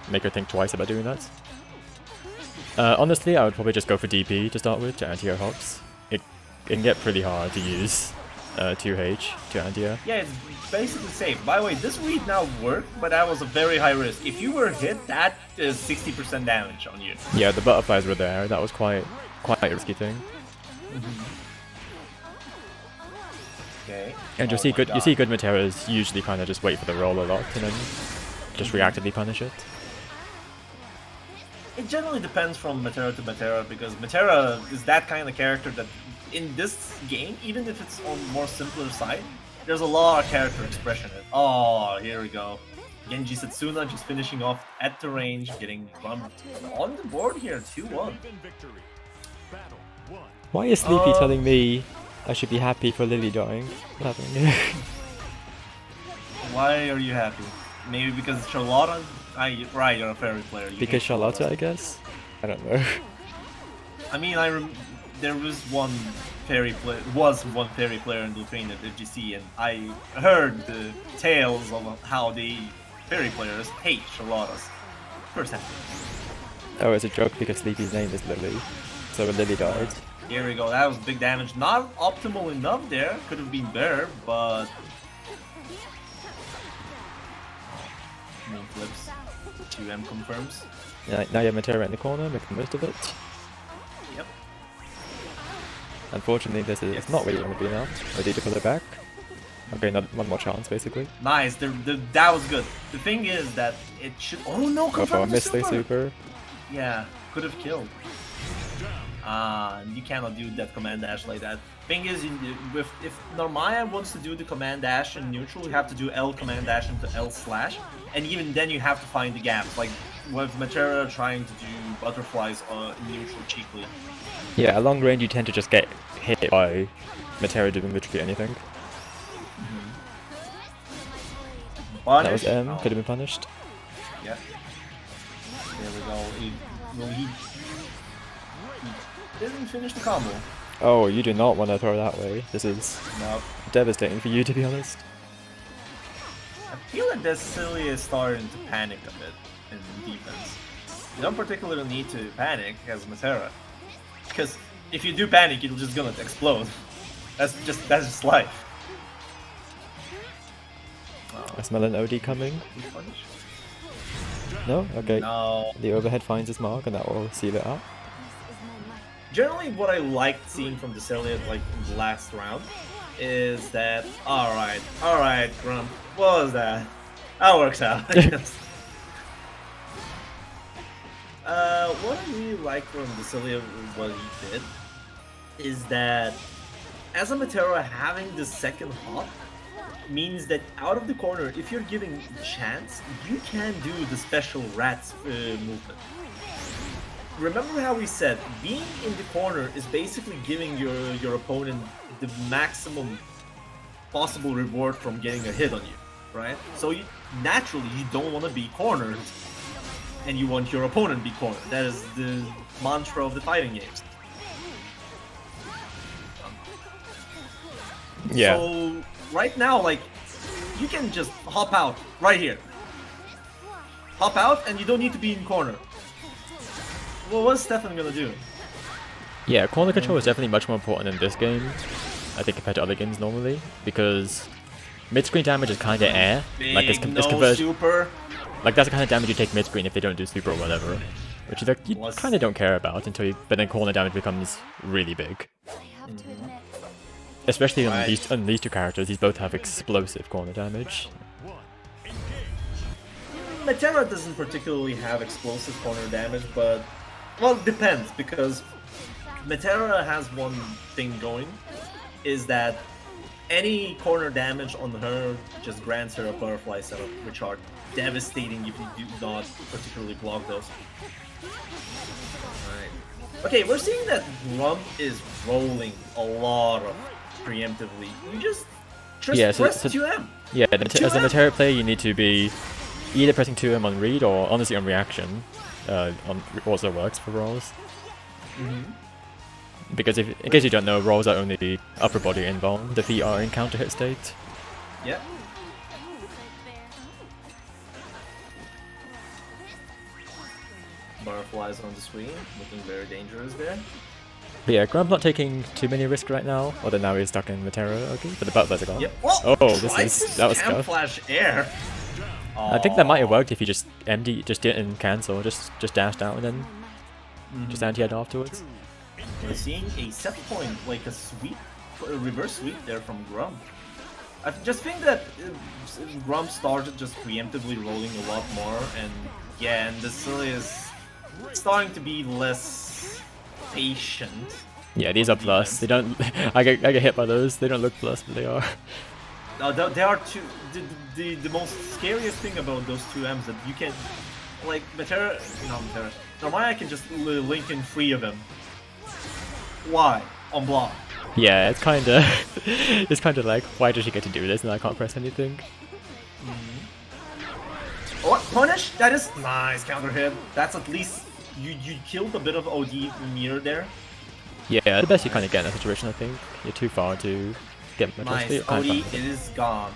S2: make her think twice about doing that. Honestly, I would probably just go for DP to start with, to anti-air hops. It can get pretty hard to use 2H to anti-air.
S3: Yeah, it's basically safe. By the way, this read now worked, but that was a very high risk. If you were hit, that is 60% damage on you.
S2: Yeah, the butterflies were there. That was quite a risky thing.
S3: Okay.
S2: And you see good Meteras usually kind of just wait for the roll a lot and then just reactively punish it.
S3: It generally depends from Metera to Metera, because Metera is that kind of character that in this game, even if it's on more simpler side, there's a lot of character expression in it. Oh, here we go. Genji Setsuna just finishing off at the range, getting bumped on the board here, 2-1.
S2: Why is Sleepy telling me I should be happy for Lily dying? Nothing.
S3: Why are you happy? Maybe because Charlotta? Right, you're a fairy player.
S2: Because Charlotta, I guess? I don't know.
S3: I mean, there was one fairy player in Lufrine at FGC, and I heard the tales of how the fairy players hate Charlottas. First hand.
S2: Oh, it's a joke because Sleepy's name is Lily. So when Lily died.
S3: Here we go, that was big damage. Not optimal enough there, could have been better, but... Moon flips. 2M confirms.
S2: Yeah, now you have Metera in the corner, making most of it.
S3: Yep.
S2: Unfortunately, this is not where you want to be now. Ready to pull it back. Okay, one more chance, basically.
S3: Nice, that was good. The thing is that it should... Oh no, confirm the
S2: missed the super.
S3: Yeah, could have killed. You cannot do that command dash like that. Thing is, if Narmaya wants to do the command dash in neutral, you have to do L command dash into L slash, and even then you have to find the gaps. Like with Metera trying to do butterflies in neutral cheaply.
S2: Yeah, at long range you tend to just get hit by Metera doing literally anything. That was M, could have been punished.
S3: Yeah. There we go. Didn't finish the combo.
S2: Oh, you do not want to throw that way. This is
S3: No.
S2: devastating for you, to be honest.
S3: I feel like Cecilia is starting to panic a bit in defense. You don't particularly need to panic as Matera, because if you do panic, you're just gonna explode. That's just life.
S2: I smell an OD coming.
S3: Good punish.
S2: No? Okay.
S3: No.
S2: The overhead finds its mark and that will seal it up.
S3: Generally, what I liked seeing from Cecilia, like in the last round, is that alright, Grump, what was that? That works out, I guess. What I really like from Cecilia, what he did, is that as a Matera, having the second hop means that out of the corner, if you're giving chance, you can do the special rats movement. Remember how we said being in the corner is basically giving your opponent the maximum possible reward from getting a hit on you, right? So naturally you don't want to be cornered, and you want your opponent to be cornered. That is the mantra of the fighting games.
S2: Yeah.
S3: So right now, like, you can just hop out right here. Hop out, and you don't need to be in corner. Well, what's Stefan gonna do?
S2: Yeah, corner control is definitely much more important in this game, I think, compared to other games normally, because mid-screen damage is kind of air. Like it's
S3: super.
S2: like that's the kind of damage you take mid-screen if they don't do super or whatever, which is like you kind of don't care about until but then corner damage becomes really big. Especially on these two characters, these both have explosive corner damage.
S3: Matera doesn't particularly have explosive corner damage, but well, it depends, because Matera has one thing going, is that any corner damage on her just grants her a butterfly setup, which are devastating if you do not particularly block those. Alright. Okay, we're seeing that Grump is rolling a lot of preemptively. You just press 2M.
S2: Yeah, as a Matera player, you need to be either pressing 2M on read or honestly on reaction. Also works for rolls. Because in case you don't know, rolls are only the upper body invuln. The feet are in counter hit state.
S3: Yep. Butterflies on the screen, looking very dangerous there.
S2: But yeah, Grump not taking too many risks right now, although now he's stuck in Matera, okay, but the butterflies are gone.
S3: Yep. Whoa,
S2: oh, that was scuff.
S3: Flash air.
S2: I think that might have worked if you just didn't cancel, just dashed out and then just anti-head afterwards.
S3: We're seeing a set point, like a reverse sweep there from Grump. I just think that Grump started just preemptively rolling a lot more, and yeah, and the Cecilia is starting to be less patient.
S2: Yeah, these are plus. They don't. I get hit by those. They don't look plus, but they are.
S3: No, they are two. The most scariest thing about those 2Ms that you can, like Matera, Narmaya can just link in 3 of them. Why? On block.
S2: Yeah, it's kind of like, why does she get to do this and I can't press anything?
S3: Oh, punish? That is nice counter hit. That's at least you killed a bit of OD mirror there.
S2: Yeah, the best you kind of get in that situation, I think. You're too far to get much.
S3: Nice, OD, it is gone.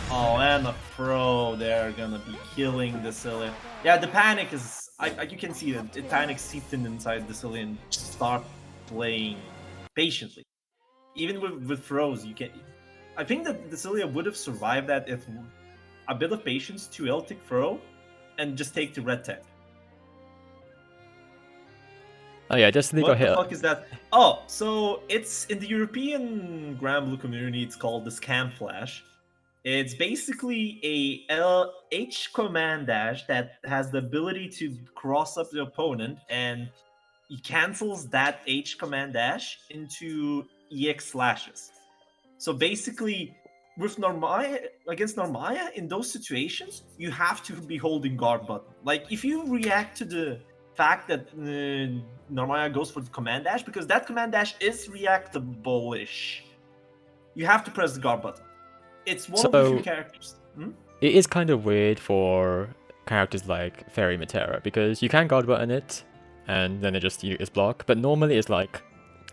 S3: Oh, and the throw, they're gonna be killing the Cecilia. Yeah, the panic is, you can see that the panic seeped in inside the Cecilia and start playing patiently. Even with throws, you can. I think that the Cecilia would have survived that if a bit of patience, 2L tick throw, and just take the red tech.
S2: Oh yeah, Destiny got hit.
S3: What the fuck is that? Oh, so it's in the European Granblue community, it's called the Scam Flash. It's basically a H command dash that has the ability to cross up the opponent, and he cancels that H command dash into EX slashes. So basically, with Narmaya, against Narmaya, in those situations, you have to be holding guard button. Like, if you react to the fact that Narmaya goes for the command dash, because that command dash is reactable-ish, you have to press the guard button. It's one of the few characters.
S2: It is kind of weird for characters like Fairy Matera, because you can guard button it, and then it just is block. But normally it's like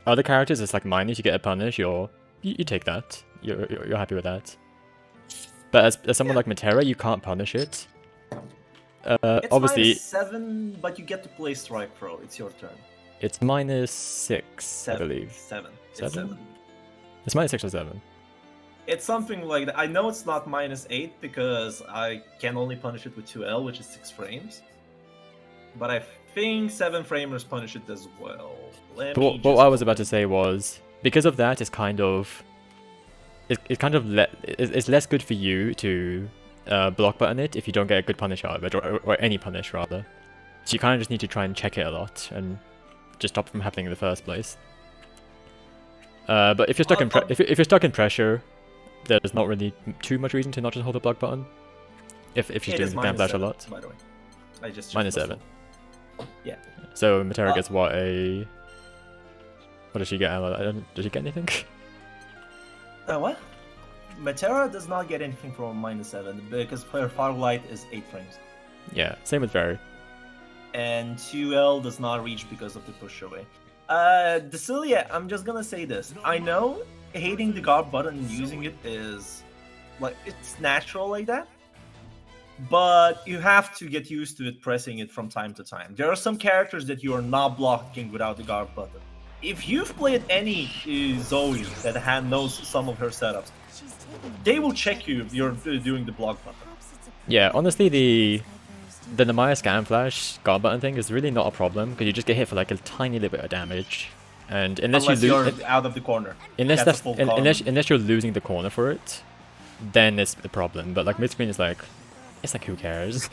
S2: other characters, it's like minus, you get a punish, you take that. You're happy with that. But as someone like Metera, you can't punish it.
S3: It's
S2: Obviously,
S3: -7, but you get to play Strike Pro. It's your turn.
S2: it's -6, I believe.
S3: 7. It's
S2: Seven?
S3: 7.
S2: It's -6 or 7.
S3: It's something like that. I know it's not -8 because I can only punish it with 2L, which is 6 frames. But I think 7 framers punish it as well.
S2: But what I was about to say was, because of that, it's kind of... It's less good for you to block button it if you don't get a good punish out of it, or any punish rather. So you kind of just need to try and check it a lot and just stop it from happening in the first place. But if you're stuck if you're stuck in pressure, there's not really too much reason to not just hold the block button. If she's doing the Cam Flash a lot.
S3: By the way, I just
S2: -7.
S3: Yeah.
S2: So Metera gets what, a... What does she get? Does she get anything?
S3: What? Metera does not get anything from -7 because her Firelight is 8 frames.
S2: Yeah, same with Very.
S3: And 2L does not reach because of the push away. Decilia, I'm just gonna say this. I know hating the guard button and using it is like it's natural like that. But you have to get used to it pressing it from time to time. There are some characters that you are not blocking without the guard button. If you've played any Zoe that knows some of her setups, they will check you if you're doing the block button.
S2: Yeah, honestly, the Namiya Scan Flash guard button thing is really not a problem because you just get hit for like a tiny little bit of damage, and unless
S3: you're out of the corner,
S2: unless you're losing the corner for it, then it's a problem. But like mid screen is like, it's like who cares?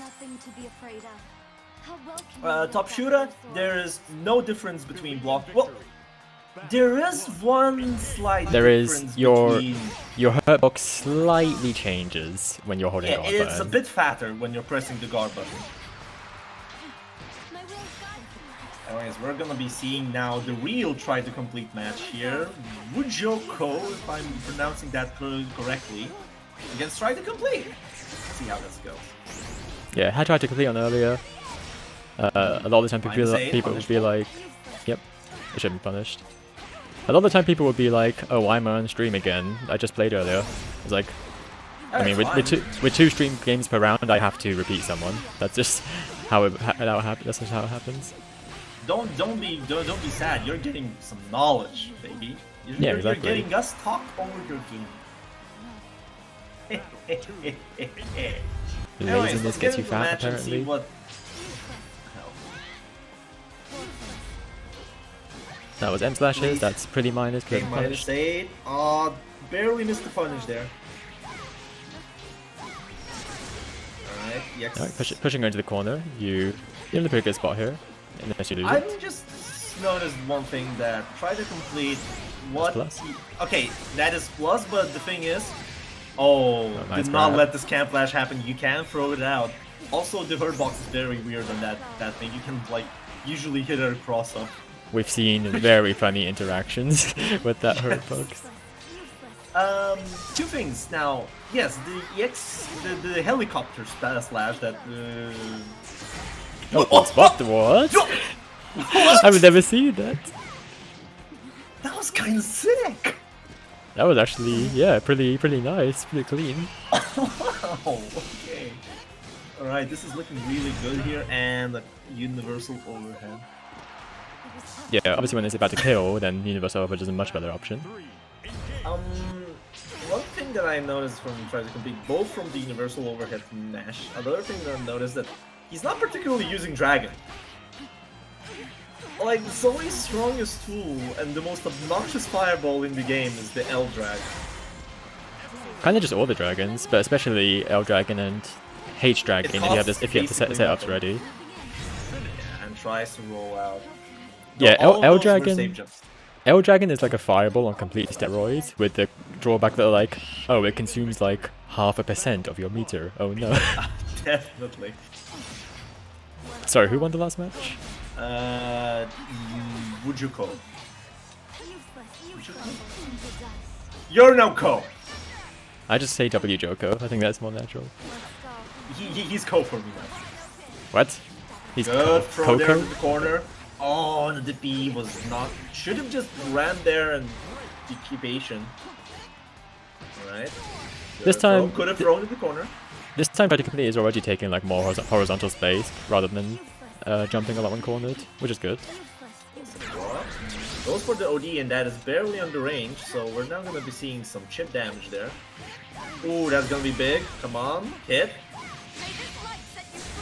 S4: Nothing to be afraid of. How well can
S3: Top shooter, there is no difference between block. Well, there is one slight difference between...
S2: your hurt box slightly changes when you're holding guard button.
S3: It's a bit fatter when you're pressing the guard button. Anyways, we're gonna be seeing now the real try to complete match here. Wujoko, if I'm pronouncing that correctly, against try to complete. Let's see how this goes.
S2: Yeah, had tried to complete on earlier. A lot of the time people would be like, yep, it should be punished. A lot of the time people would be like, oh, I'm on stream again. I just played earlier. It's like, I mean, with two stream games per round, I have to repeat someone. That's just how it happens. That's just how it happens.
S3: Don't be sad. You're getting some knowledge, baby.
S2: Yeah, exactly.
S3: You're getting us talk over your game.
S2: Laziness gets you fat, apparently. That was M slashes. That's pretty minus.
S3: Okay, -8. Barely missed the punish there. Alright, yes.
S2: Alright, pushing her into the corner. You're in a pretty good spot here. Unless you lose
S3: I've
S2: it.
S3: just noticed one thing that try to complete what.
S2: Plus?
S3: Okay, that is plus, but the thing is, nice did not
S2: grab.
S3: let this Cam Flash happen. You can throw it out. Also, the hurt box is very weird on that thing. You can like usually hit her cross up.
S2: We've seen very funny interactions with that hurt box.
S3: Two things. Now, yes, the helicopter slash that.
S2: What? I've never seen that.
S3: That was kind of sick.
S2: That was actually, yeah, pretty nice, pretty clean.
S3: Wow. Okay. All right, this is looking really good here, and a universal overhead.
S2: Yeah, obviously when it's about to kill, then universal overhead is a much better option.
S3: One thing that I noticed from trying to complete both from the universal overhead from Nash, another thing that I noticed that he's not particularly using Dragon. Like, Zoe's strongest tool and the most obnoxious fireball in the game is the L Dragon.
S2: Kind of just all the dragons, but especially L Dragon and H Dragon if you have the setups ready.
S3: Yeah, and tries to roll out.
S2: Yeah, L
S3: Dragon.
S2: L Dragon is like a fireball on complete steroids with the drawback that like, oh, it consumes like 0.5% of your meter. Oh no.
S3: Definitely.
S2: Sorry, who won the last match?
S3: Wujoko. You're no Ko.
S2: I just say W Joko. I think that's more natural.
S3: He's Ko for me now.
S2: What? He's
S3: Good throw there
S2: Coco.
S3: to the corner. Oh, and the DP was not. Should have just ran there and keep patient. Alright.
S2: This time-
S3: could have thrown in the corner.
S2: This time Fighting Company is already taking like more horizontal space rather than jumping a lot when cornered, which is good.
S3: Goes for the OD, and that is barely under range, so we're now gonna be seeing some chip damage there. Ooh, that's gonna be big. Come on, hit.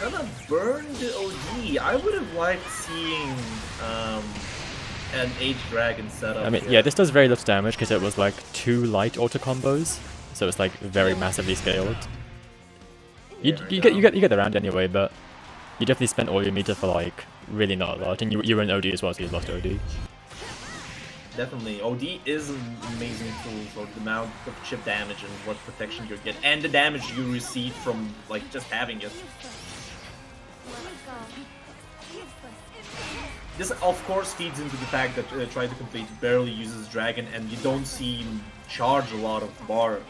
S3: Gonna burn the OD. I would have liked seeing an Age Dragon setup.
S2: I mean,
S3: here.
S2: yeah, this does very little damage because it was like 2 light auto combos, so it's like very massively scaled. You get the round anyway, but you definitely spent all your meter for like really not a lot, and you were in OD as well, so you lost OD.
S3: Definitely, OD is an amazing tool for the amount of chip damage and what protection you get, and the damage you receive from like just having it. This of course feeds into the fact that Try to Complete barely uses Dragon, and you don't see him charge a lot of bar.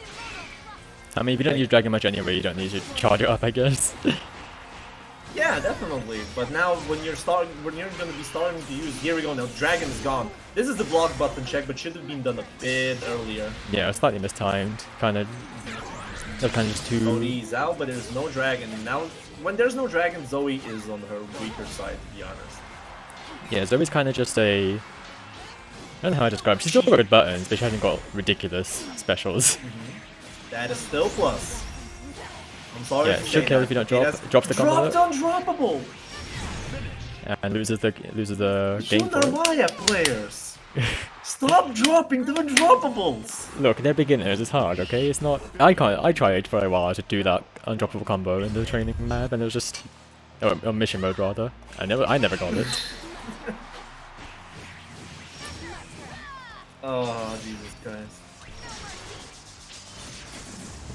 S2: I mean, if you don't use Dragon much anyway, you don't need to charge it up, I guess.
S3: Yeah, definitely. But now when you're gonna be starting to use, here we go now. Dragon is gone. This is the block button check, but should have been done a bit earlier.
S2: Yeah, slightly mistimed. Kind of just too.
S3: Zoe's out, but there's no dragon. Now, when there's no dragon, Zoe is on her weaker side, to be honest.
S2: Yeah, Zoe's kind of just a. I don't know how I describe it. She's still got good buttons, but she hasn't got ridiculous specials.
S3: That is still plus. I'm sorry
S2: Yeah,
S3: to
S2: should
S3: say
S2: kill
S3: that.
S2: if you don't
S3: It
S2: drop.
S3: has
S2: Drops the combo.
S3: dropped undroppable.
S2: And loses the game
S3: You
S2: point.
S3: Narwhal players. Stop dropping the undroppables.
S2: Look, they're beginners. It's hard, okay? It's not. I tried for a while to do that undroppable combo in the training lab, and it was just. Oh, mission mode rather. I never got it.
S3: Oh, Jesus Christ.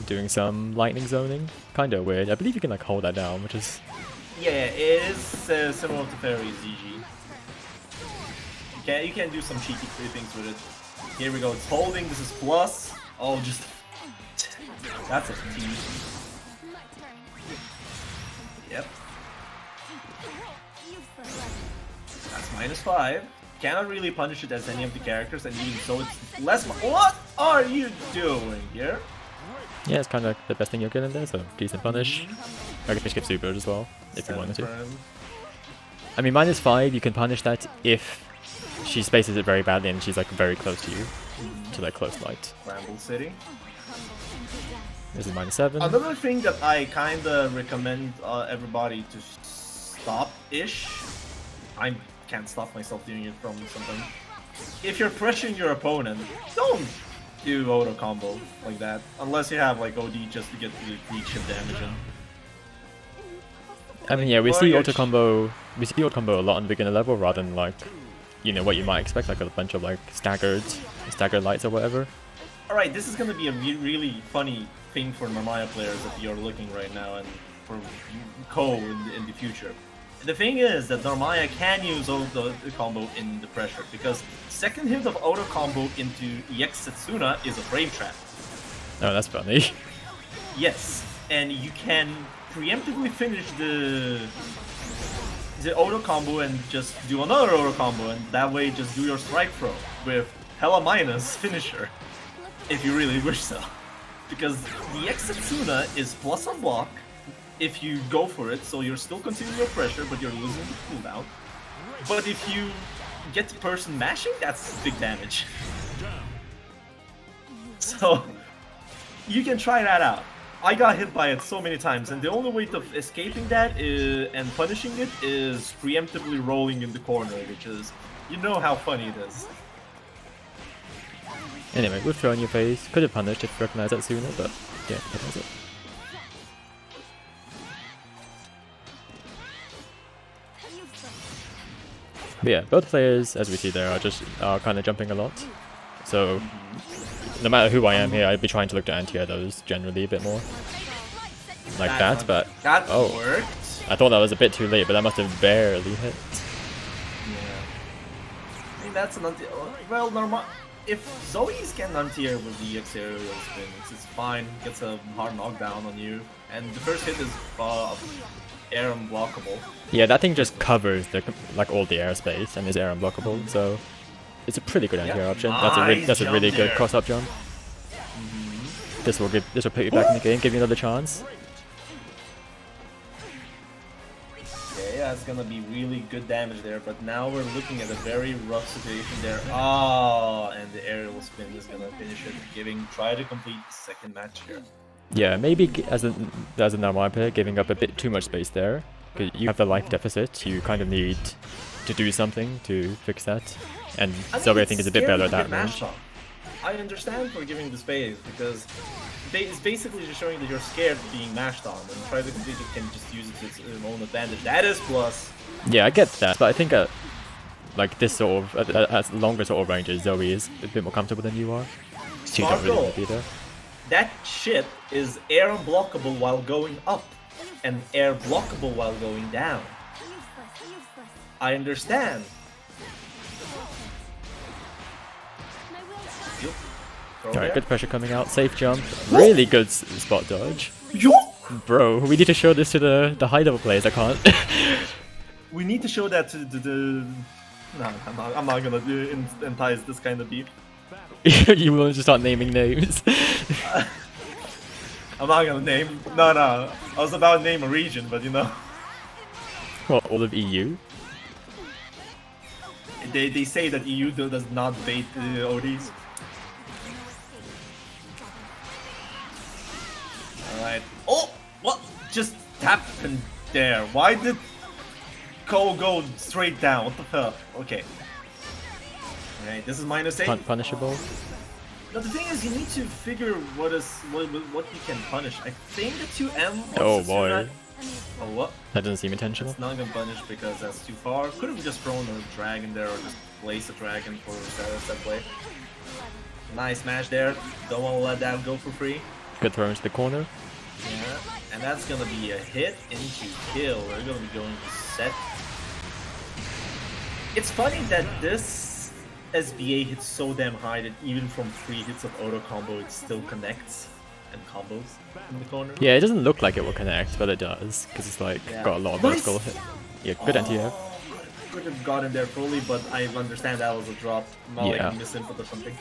S2: Doing some lightning zoning, kind of weird. I believe you can like hold that down, which is.
S3: Yeah, it is similar to Fairy ZG. You can do some cheeky things with it. Here we go. It's holding. This is plus. Oh, just. That's a T. Yep. That's -5. Cannot really punish it as any of the characters, and even so, it's less. What are you doing here?
S2: Yeah, it's kind of the best thing you're getting there, so decent punish. I can skip super as well, if you wanted to. I mean, -5, you can punish that if she spaces it very badly and she's like very close to you, to like close light.
S3: Ramble City.
S2: This is -7.
S3: Another thing that I kinda recommend everybody to stop-ish. I can't stop myself doing it from something. If you're pressuring your opponent, don't do auto combo like that, unless you have like OD just to get the free chip damage in.
S2: I mean, yeah, we
S3: Or
S2: see
S3: your
S2: auto combo a lot on the beginner level rather than like, you know, what you might expect, like a bunch of like staggered lights or whatever.
S3: Alright, this is gonna be a really funny thing for Narmaya players that you're looking right now, and for Ko in the future. The thing is that Narmaya can use auto combo in the pressure, because second hit of auto combo into EX Setsuna is a frame trap.
S2: Oh, that's funny.
S3: Yes, and you can preemptively finish the auto combo and just do another auto combo, and that way just do your strike throw with hella minus finisher, if you really wish so. Because the EX Setsuna is plus on block if you go for it, so you're still continuing your pressure, but you're losing the cooldown. But if you get the person mashing, that's big damage. So, you can try that out. I got hit by it so many times, and the only way of escaping that and punishing it is preemptively rolling in the corner, which is, you know how funny it is.
S2: Anyway, with throw in your face, could have punished if you recognized that sooner, but yeah, that was it. But yeah, both players, as we see there, are kind of jumping a lot. So, no matter who I am here, I'd be trying to look to anti-air those generally a bit more. Like that, but...
S3: That
S2: oh,
S3: worked.
S2: I thought that was a bit too late, but that must have barely hit.
S3: Yeah. I mean, that's an anti... Well, normal... If Zoe's can anti-air with the EX aerial spins, it's fine. Gets a hard knockdown on you. And the first hit is air unblockable.
S2: Yeah, that thing just covers the like all the airspace and is air unblockable, so it's a pretty good anti-air option.
S3: Nice
S2: That's a really
S3: jump
S2: good
S3: there.
S2: cross-up jump. This will put you back in the game, give you another chance.
S3: Yeah, it's gonna be really good damage there, but now we're looking at a very rough situation there. Oh, and the aerial spin is gonna finish it, try to complete the second match here.
S2: Yeah, maybe as a normal player, giving up a bit too much space there. 'Cause you have the life deficit, you kind of need to do something to fix that. And Zoe, I think, is a bit better at that range.
S3: I understand for giving the space because it's basically just showing that you're scared of being mashed on, and try to complete it can just use it to its own advantage. That is plus.
S2: Yeah, I get that, but I think like this sort of at longer sort of ranges, Zoe is a bit more comfortable than you are. She don't really want to be there.
S3: That shit is air unblockable while going up, and air blockable while going down. I understand.
S2: Alright, good pressure coming out, safe jump, really good spot dodge.
S3: Yo!
S2: Bro, we need to show this to the high level players, I can't.
S3: We need to show that to the. No, I'm not gonna entice this kind of beef.
S2: You will just start naming names.
S3: I'm not gonna name. No. I was about to name a region, but you know.
S2: What, all of EU?
S3: They say that EU does not bait ODs. Alright. Oh! What? Just happened there. Why did Ko go straight down? What the fuck? Okay. Alright, this is -8.
S2: Punishable.
S3: Now the thing is, you need to figure what you can punish. I think the 2M.
S2: Oh boy.
S3: Oh what?
S2: That doesn't seem intentional.
S3: It's not gonna punish because that's too far. Could have just thrown a dragon there or just placed a dragon for that play. Nice smash there. Don't want to let that go for free.
S2: Good throw into the corner.
S3: Yeah, and that's gonna be a hit into kill. We're gonna be going to set. It's funny that this SBA hits so damn high that even from 3 hits of auto combo, it still connects and combos in the corner.
S2: Yeah, it doesn't look like it will connect, but it does, because it's like
S3: Yeah.
S2: got a lot of
S3: Nice.
S2: vertical hit. Yeah, good anti-air.
S3: Could have gotten there fully, but I understand that was a drop, not
S2: Yeah.
S3: like misinput or something.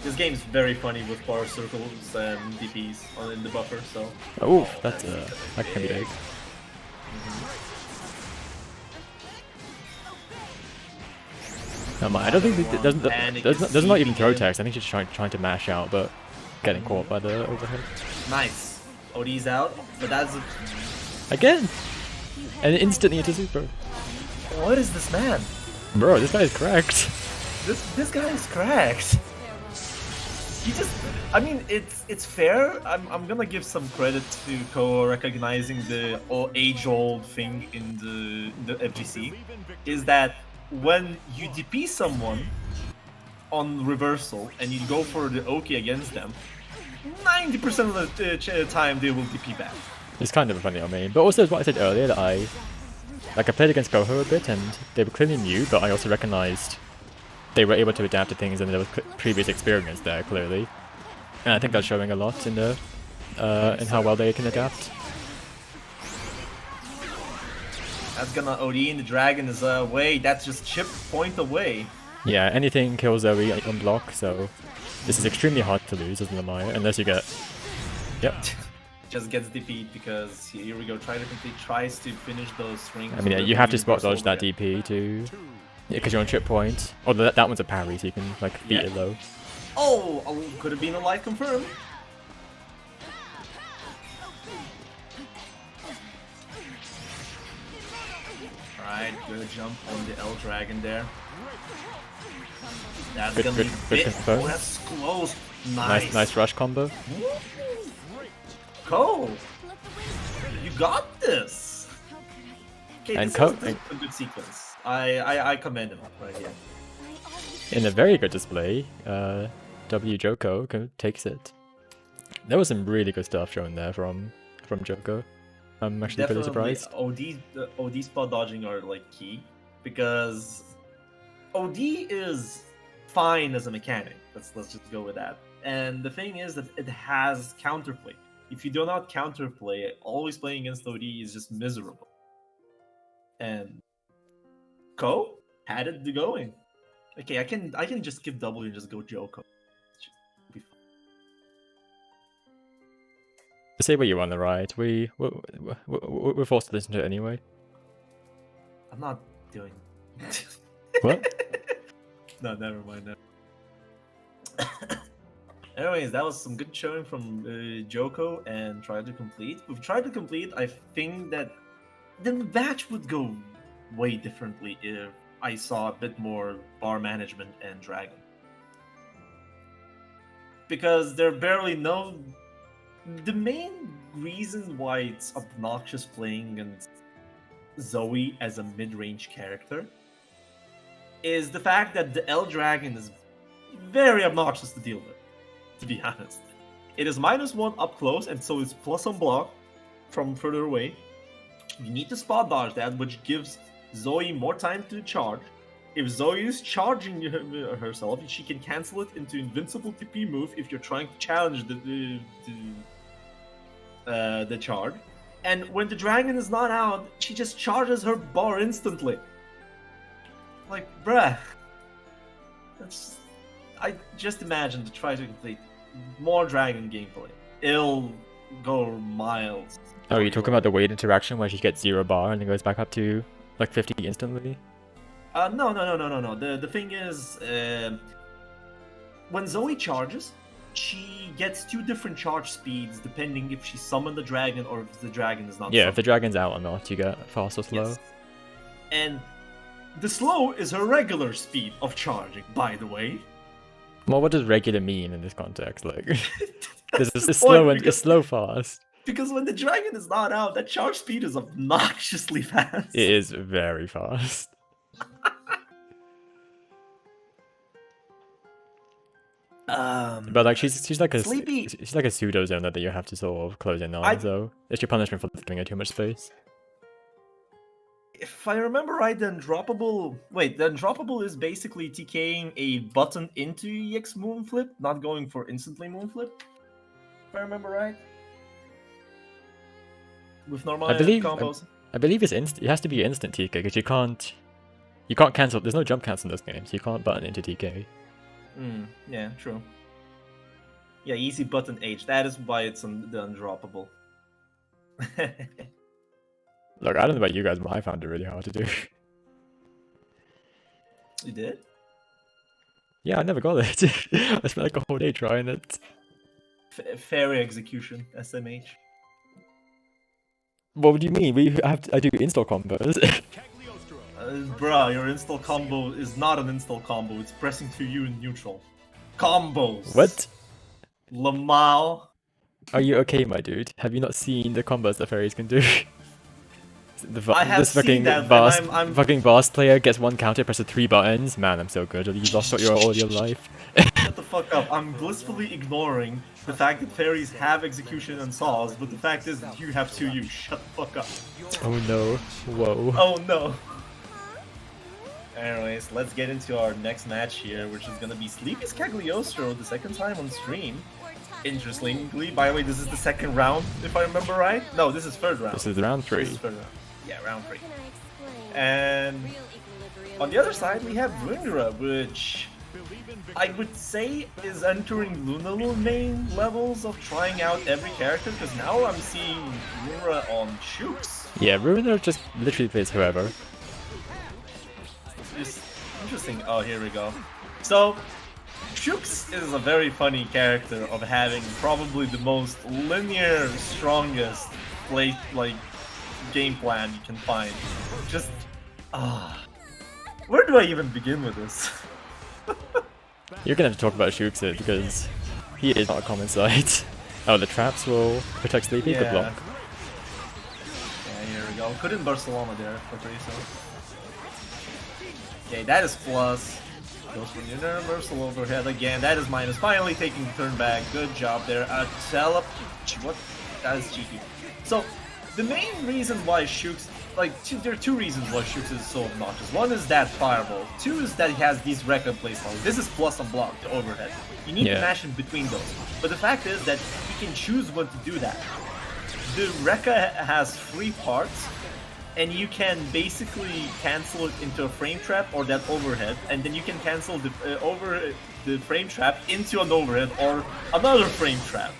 S3: This game's very funny with power circles and DPs in the buffer, so.
S2: Oh, that can be big. I don't think there's not even throw text. I think she's trying to mash out, but getting caught by the overhead.
S3: Nice. OD's out, but that's.
S2: Again! And instantly into super.
S3: What is this man?
S2: Bro, this guy is cracked.
S3: This guy is cracked. He just, I mean, it's fair. I'm gonna give some credit to Ko recognizing the age-old thing in the FGC, is that when you DP someone on reversal and you go for the Oki against them, 90% of the time they will DP back.
S2: It's kind of a funny on me, but also what I said earlier that I played against Goho a bit and they were clearly new, but I also recognized they were able to adapt to things and there was previous experience there clearly, and I think that's showing a lot in the in how well they can adapt.
S3: That's gonna OD and the dragon is away. That's just chip point away.
S2: Yeah, anything kills Zoe on block, so this is extremely hard to lose as Lamaya unless you get. Yep.
S3: Just gets defeat because here we go. Try to complete. Tries to finish those strings.
S2: I mean, yeah, you have to spot dodge that DP to. Yeah, because you're on trip point. Or that one's a parry, so you can like beat it low.
S3: Oh, could have been a live confirm. Alright, good jump on the L Dragon there. That's
S2: Good-
S3: gonna
S2: good-
S3: be
S2: good
S3: bit.
S2: confirm.
S3: Oh, that's close.
S2: Nice rush combo.
S3: Ko, you got this. Okay,
S2: And
S3: this
S2: Ko-
S3: is a good sequence. I commend him right here.
S2: In a very good display, Joko takes it. There was some really good stuff shown there from Joko. I'm actually pretty surprised.
S3: The OD spot dodging are like key because OD is fine as a mechanic. Let's just go with that. And the thing is that it has counterplay. If you do not counterplay, always playing against OD is just miserable. And Ko had it going. Okay, I can just skip W and just go Joko.
S2: Say what you want, right? We're forced to listen to it anyway.
S3: I'm not doing.
S2: What?
S3: No, never mind. Never. Anyways, that was some good showing from Joko and Try to Complete. With Try to Complete, I think that the match would go way differently if I saw a bit more bar management and Dragon. Because there barely no... The main reason why it's obnoxious playing against Zoe as a mid-range character is the fact that the L Dragon is very obnoxious to deal with, to be honest. It is -1 up close, and so it's plus on block from further away. You need to spot dodge that, which gives Zoe more time to charge. If Zoe is charging herself, she can cancel it into invincible TP move if you're trying to challenge the charge. And when the dragon is not out, she just charges her bar instantly. Like, bruh. I just imagine to Try to Complete more dragon gameplay. It'll go miles.
S2: Oh, you're talking about the weight interaction where she gets 0 bar and then goes back up to like 50 instantly?
S3: No. The thing is, when Zoe charges, she gets 2 different charge speeds depending if she summoned the dragon or if the dragon is not
S2: Yeah,
S3: summoned.
S2: if the dragon's out or not, you get fast or slow.
S3: Yes. And the slow is her regular speed of charging, by the way.
S2: Well, what does regular mean in this context? Like, this
S3: the
S2: is slow
S3: point,
S2: and it's slow fast.
S3: Because when the dragon is not out, that charge speed is obnoxiously fast.
S2: It is very fast. But like she's like a
S3: Sleepy.
S2: she's like a pseudo zoner that you have to sort of close in on. So it's your punishment for giving her too much space.
S3: If I remember right, the undroppable... Wait, the undroppable is basically TKing a button into EX Moonflip, not going for instantly Moonflip. If I remember right. With normal combos.
S2: I believe it's it has to be instant TK because you can't cancel. There's no jump cancel in those games. You can't button into TK.
S3: Yeah, true. Yeah, easy button H. That is why it's the undroppable.
S2: Look, I don't know about you guys, but I found it really hard to do.
S3: You did?
S2: Yeah, I never got it. I spent like a whole day trying it.
S3: Fairy execution, SMH.
S2: What do you mean? I do install combos.
S3: Bruh, your install combo is not an install combo. It's pressing to you in neutral. Combos.
S2: What?
S3: Lamau.
S2: Are you okay, my dude? Have you not seen the combos that fairies can do?
S3: I have
S2: this
S3: seen
S2: fucking
S3: that,
S2: vast,
S3: I'm...
S2: fucking vast player gets 1 counter, presses 3 buttons. Man, I'm so good. You lost all your life.
S3: Shut the fuck up. I'm blissfully ignoring the fact that fairies have execution and saws, but the fact is that you have 2 use. Shut the fuck up.
S2: Oh no. Whoa.
S3: Oh no. Anyways, let's get into our next match here, which is gonna be Sleepy's Cagliostro, the second time on stream. Interestingly, by the way, this is the 2nd round, if I remember right. No, this is 3rd round.
S2: This is round 3.
S3: This is 3rd round. Yeah, round 3. And on the other side, we have Rundra, which I would say is entering Lunala main levels of trying out every character, because now I'm seeing Rundra on Shooks.
S2: Yeah, Ruiner just literally plays whoever.
S3: It's interesting. Oh, here we go. So, Shooks is a very funny character of having probably the most linear, strongest game plan you can find. Just where do I even begin with this?
S2: You're gonna have to talk about Shooks because he is not a common sight. Oh, the traps will protect Sleepy. Good block.
S3: Yeah, here we go. Couldn't Barcelona there for 3, so. Okay, that is plus. Goes for universal overhead again. That is minus. Finally taking the turn back. Good job there. What? That is cheeky. So, the main reason why Shooks, there are 2 reasons why Shooks is so obnoxious. One is that fireball. 2 is that he has these record playstyles. This is plus on block, the overhead. You need to mash in between those. But the fact is that he can choose when to do that. The Rekka has 3 parts, and you can basically cancel it into a frame trap or that overhead, and then you can cancel the frame trap into an overhead or another frame trap.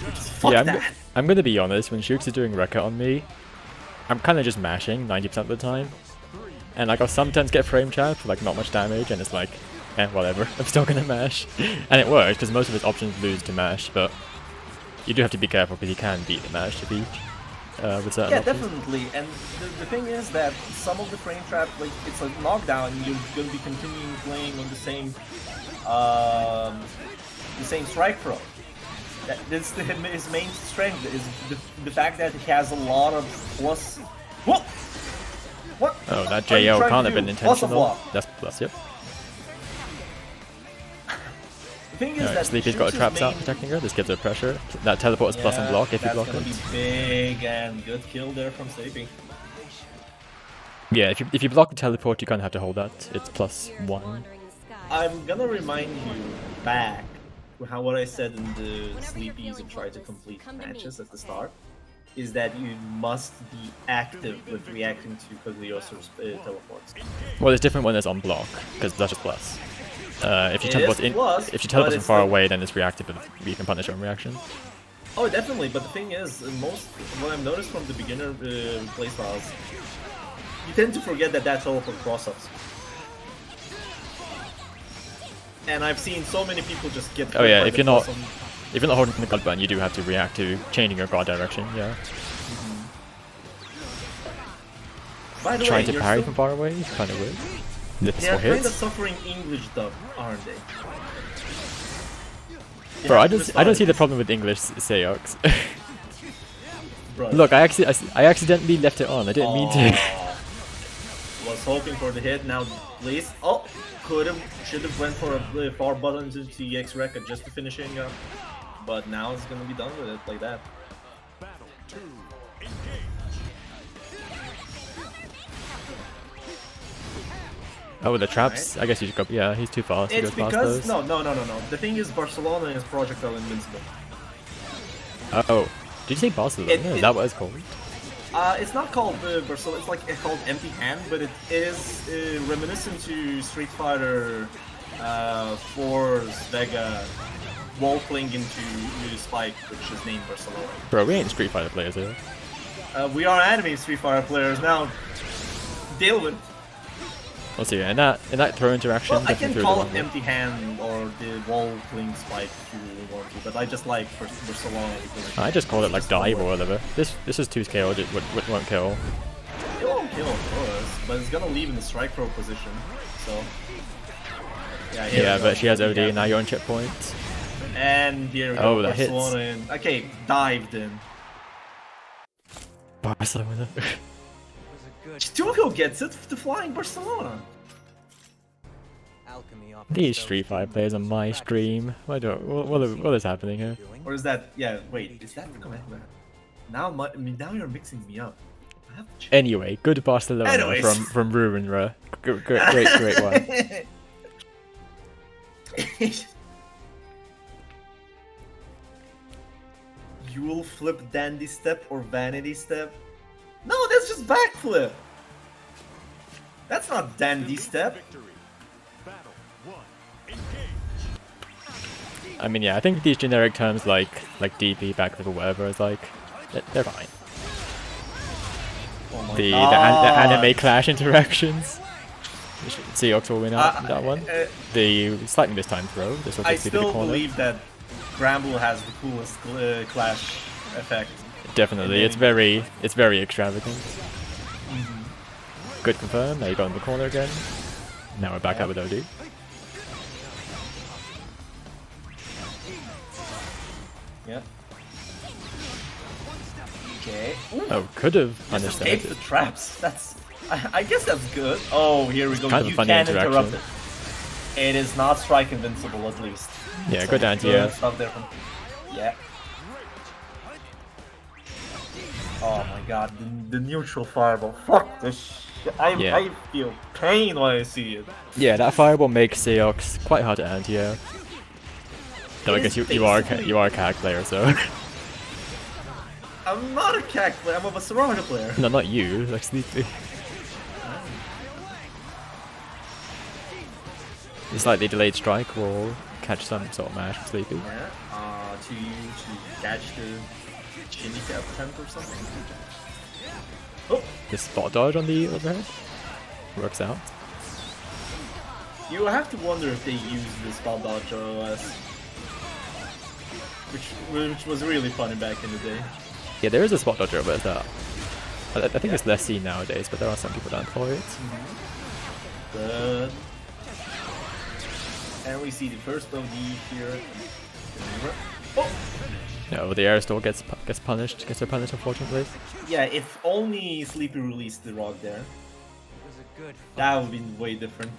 S3: Which is fuck
S2: Yeah,
S3: that.
S2: I'm gonna be honest, when Shooks are doing Rekka on me, I'm kinda just mashing 90% of the time. And like I'll sometimes get frame trap for like not much damage, and it's like, whatever, I'm still gonna mash. And it works, because most of his options lose to mash, but you do have to be careful, because he can beat the mash if he, with certain
S3: Yeah,
S2: options.
S3: definitely. And the thing is that some of the frame trap, like, it's a knockdown, and you're gonna be continuing playing on the same strike throw. This his main strength is the fact that he has a lot of plus. Whoa! What?
S2: Oh, that
S3: are you
S2: JL
S3: trying
S2: can't
S3: to
S2: have been
S3: do? Plus a
S2: intentional.
S3: block.
S2: That's plus, yep.
S3: The thing is
S2: Alright,
S3: that
S2: Sleepy's got a
S3: Shooks'
S2: trap out
S3: main-
S2: protecting her. This gives her pressure. That teleport is plus and block if you block
S3: that's
S2: it.
S3: gonna be big and good kill there from Sleepy.
S2: Yeah, if you block the teleport, you kind of have to hold that. It's plus 1.
S3: I'm gonna remind you back to what I said in the Sleepies and try to complete matches at the start, is that you must be active with reacting to Cagliostro's teleports.
S2: Well, it's different when it's on block, because that's just plus. If you
S3: It
S2: teleport
S3: is plus,
S2: if you
S3: but
S2: teleport from
S3: it's
S2: far
S3: still-
S2: away, then it's reactive, but you can punish your own reaction.
S3: Oh, definitely, but the thing is, what I've noticed from the beginner playstyles, you tend to forget that teleport cross-ups. And I've seen so many people just get
S2: Oh yeah,
S3: by
S2: if
S3: the
S2: you're not
S3: cross-up.
S2: if you're not holding the guard button, you do have to react to changing your guard direction. Yeah,
S3: By the
S2: trying
S3: way,
S2: to
S3: you're
S2: parry
S3: still-
S2: from far away is kind of weird. This
S3: They're
S2: will
S3: kind of
S2: hit.
S3: suffering English dub, aren't they? You
S2: Bro,
S3: have
S2: I
S3: to
S2: don't see the
S3: respond.
S2: problem with English Seox.
S3: Bro.
S2: Look, I accidentally left it on. I didn't mean to.
S3: Was hoping for the hit, now please. Oh, should have went for a far button to EX Rekka just to finishing up. But now it's gonna be done with it like that.
S2: Oh, the traps. I guess you should go. Yeah, he's too fast. He
S3: It's
S2: goes past
S3: because
S2: those.
S3: no. The thing is, Barcelona is projectile invincible.
S2: Oh, did you say Barcelona? Is that what it's called?
S3: It's not called Barcelona. It's called Empty Hand, but it is reminiscent to Street Fighter 4's Vega wall playing into Spike, which is named Barcelona.
S2: Bro, we ain't Street Fighter players here.
S3: We are anime Street Fighter players now. Deal with.
S2: We'll see. In that throw interaction,
S3: Well, I
S2: definitely
S3: can
S2: threw
S3: call
S2: the
S3: it
S2: one way.
S3: Empty Hand or the wall playing Spike if you really want to, but I just like Barcelona because
S2: I just call it like
S3: just one
S2: dive or
S3: word.
S2: whatever. This is too scaled. It won't kill.
S3: It won't kill, of course, but it's gonna leave in the strike throw position. So yeah, here
S2: Yeah,
S3: we go.
S2: but she has OD.
S3: Yeah.
S2: Now you're on checkpoint.
S3: And here we
S2: Oh,
S3: go.
S2: that hits.
S3: Barcelona in. Okay, dived in.
S2: Barcelona.
S3: Studio gets it. The flying Barcelona.
S2: These Street Fighter players on my stream. What is happening here?
S3: Or is that? Yeah. Wait. Is that the commander? Now you're mixing me up. I have to check.
S2: Anyway, good Barcelona
S3: Anyways.
S2: from Ruinra. Great one.
S3: You will flip dandy step or vanity step? No, that's just backflip. That's not dandy step.
S2: I mean, yeah, I think these generic terms like DP, backflip, or whatever is like they're fine.
S3: Oh my
S2: The
S3: God.
S2: anime clash interactions. Seox will win out that one. The slightly mistimed throw. This will
S3: I
S2: just be the
S3: still
S2: corner.
S3: believe that Gramble has the coolest clash effect.
S2: Definitely, it's very extravagant. Good confirm. Now you got in the corner again. Now we're back out with OD.
S3: Yeah. Okay. Ooh,
S2: Oh, could have
S3: just
S2: punished
S3: escaped the
S2: that.
S3: traps. That's. I guess that's good. Oh, here we go.
S2: kind of a
S3: You
S2: funny
S3: can
S2: interaction.
S3: interrupt it. It is not strike invincible, at least.
S2: Yeah,
S3: So
S2: good anti-air.
S3: stuff there from. Yeah. Oh my God, the neutral fireball. Fuck this shit.
S2: Yeah.
S3: I feel pain when I see it.
S2: Yeah, that fireball makes Seox quite hard to anti-air. No, I guess you are a CAG player, so
S3: I'm not a CAC player, I'm a Veronica player.
S2: no, not you, like Sleepy. It's like the delayed strike will catch some sort of mash from Sleepy.
S3: Yeah, to catch the Jimmy tap attempt or something. Oh,
S2: The spot dodge on the overhead works out.
S3: you have to wonder if they use the spell dodge OS, which was really funny back in the day.
S2: Yeah, there is a spot dodge over that. I think it's less seen nowadays, but there are some people that employ it.
S3: Good. And we see the first OD here. Oh!
S2: No, the air still gets punished, gets punished unfortunately.
S3: Yeah, if only Sleepy released the rod there. That would be way different.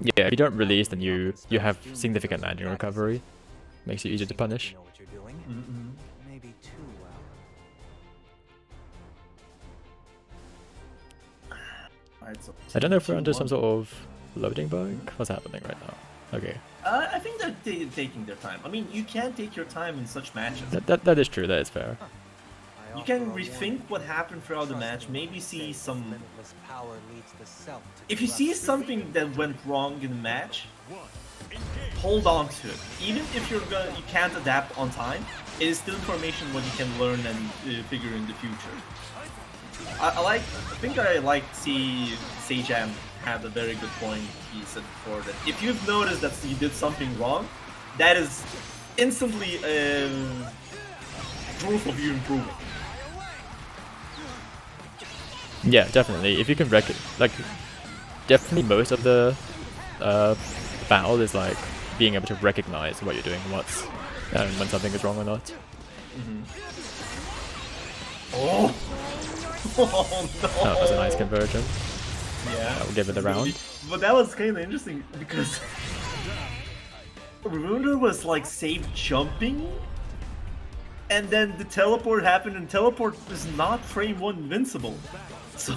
S2: Yeah, if you don't release, then you have significant landing recovery. Makes you easier to punish.
S5: Know what you're doing? Maybe too well.
S3: Alright, so
S2: I don't know if we're under some sort of loading bug. What's happening right now? Okay,
S3: I think they're taking their time. I mean, you can take your time in such matches.
S2: that is true. That is fair.
S3: You can rethink what happened throughout the match, maybe see some...
S5: Limitless power leads the self to
S3: If you see
S5: corrupt.
S3: something that went wrong in the match, hold on to it. Even if you can't adapt on time, it is still information what you can learn and figure in the future. I think I like see Sejam had a very good point he said before that if you've noticed that you did something wrong, that is instantly proof of you improving.
S2: Yeah, definitely. If you can definitely most of the battle is like being able to recognize what you're doing, and when something is wrong or not.
S3: Oh! Oh no!
S2: That was a nice conversion.
S3: Yeah.
S2: I'll give it a round.
S3: But that was kind of interesting because Runer was like safe jumping, and then the teleport happened, and teleport is not frame 1 invincible. So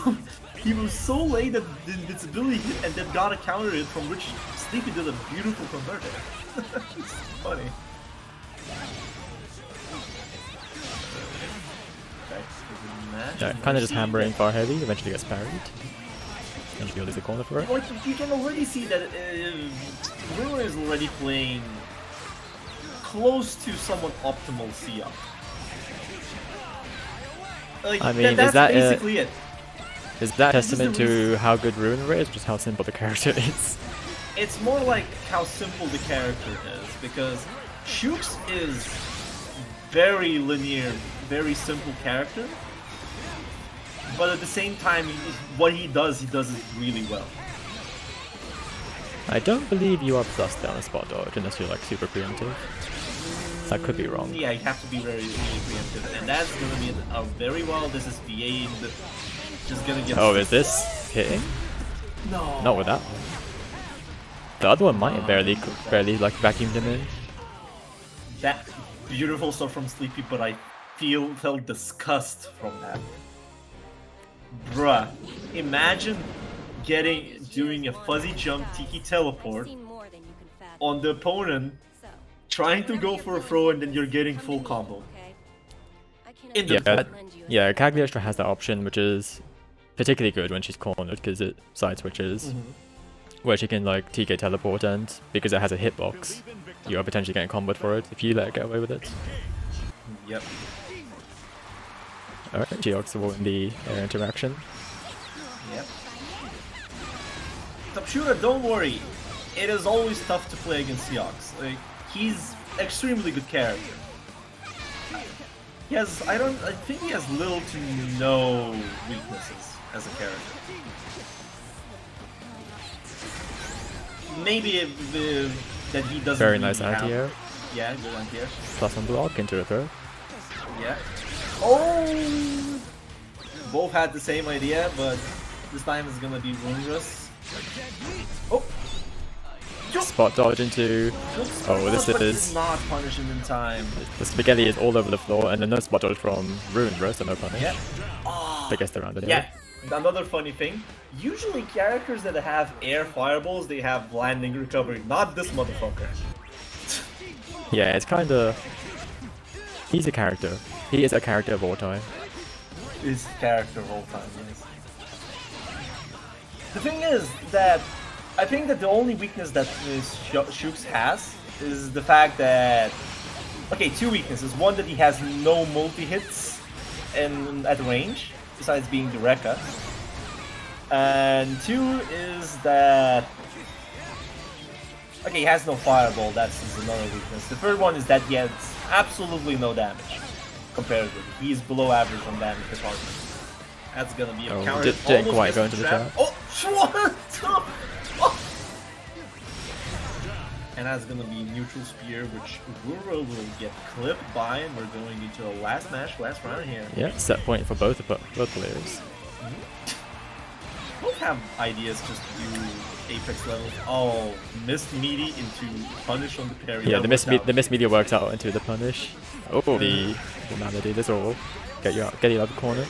S3: he was so late that the invincibility hit and then got a counter hit from which Sleepy did a beautiful converter. It's funny.
S2: Yeah, kind of just hammering far heavy, eventually gets parried. And you lose the corner for it.
S3: Like, you can already see that Runer is already playing close to somewhat optimal Sia. Like,
S2: I mean,
S3: that's
S2: is that
S3: basically it.
S2: Is that
S3: This is the
S2: testament to how good Ruiner is, or just how simple the character is?
S3: It's more like how simple the character is, because Shooks is very linear, very simple character, but at the same time, what he does it really well.
S2: I don't believe you are plus down a spot dodge unless you're like super preemptive. I could be wrong.
S3: Yeah, you have to be very preemptive, and that's gonna be a very well. This is VA, just gonna get.
S2: Oh, is this hitting?
S3: No.
S2: Not with that one. The other one might have barely like vacuumed him in.
S3: That beautiful stuff from Sleepy, but I felt disgust from that. Bruh, imagine doing a fuzzy jump Tiki teleport
S4: Seen more than you can fathom.
S3: on the opponent,
S4: So,
S3: trying to go for a throw, and then you're getting full combo.
S4: okay? I cannot
S3: In the
S4: lend you a
S2: Yeah, Cagliostro has that option, which is particularly good when she's cornered because it side switches, where she can like TK teleport, and because it has a hitbox, you are potentially getting comboed for it if you let it get away with it.
S3: Yep.
S2: Alright, Geox will win the air interaction.
S3: Yep. Top Shooter, don't worry. It is always tough to play against Seox. Like, he's extremely good character. He has, I think he has little to no weaknesses as a character. Maybe that he doesn't.
S2: Very
S3: really
S2: nice
S3: have-
S2: anti-air.
S3: Yeah, good anti-air.
S2: Plus one block into a throw.
S3: Yeah. Oh! Both had the same idea, but this time it's gonna be Runrus. Oh!
S2: Spot dodge into... Oh, this
S3: But
S2: is...
S3: did not punish him in time.
S2: The spaghetti is all over the floor, and then no spot dodge from Ruined Roast, and no punish.
S3: Yeah.
S2: I guess they're around it.
S3: Yeah. Another funny thing, usually characters that have air fireballs, they have landing recovery, not this motherfucker.
S2: Yeah, it's kind of. He's a character. He is a character of all time.
S3: His character of all time, yes. The thing is that I think that the only weakness that Shooks has is the fact that, okay, two weaknesses. One, that he has no multi-hits at range, besides being the Rekka. And two is that, okay, he has no fireball, that's another weakness. The third one is that he has absolutely no damage, comparatively. He is below average on damage department. That's gonna be a counter.
S2: Didn't quite go into the trap.
S3: Oh, what? Oh. And that's gonna be neutral spear, which Guru will get clipped by, and we're going into a last round here.
S2: Yeah, set point for both players.
S3: Both have ideas just to do Apex levels. Oh, missed meaty into punish on the parry.
S2: Yeah,
S3: That
S2: the miss
S3: worked
S2: media works out into the punish. Oh, the Malady, this all get you out of the corner.
S3: out.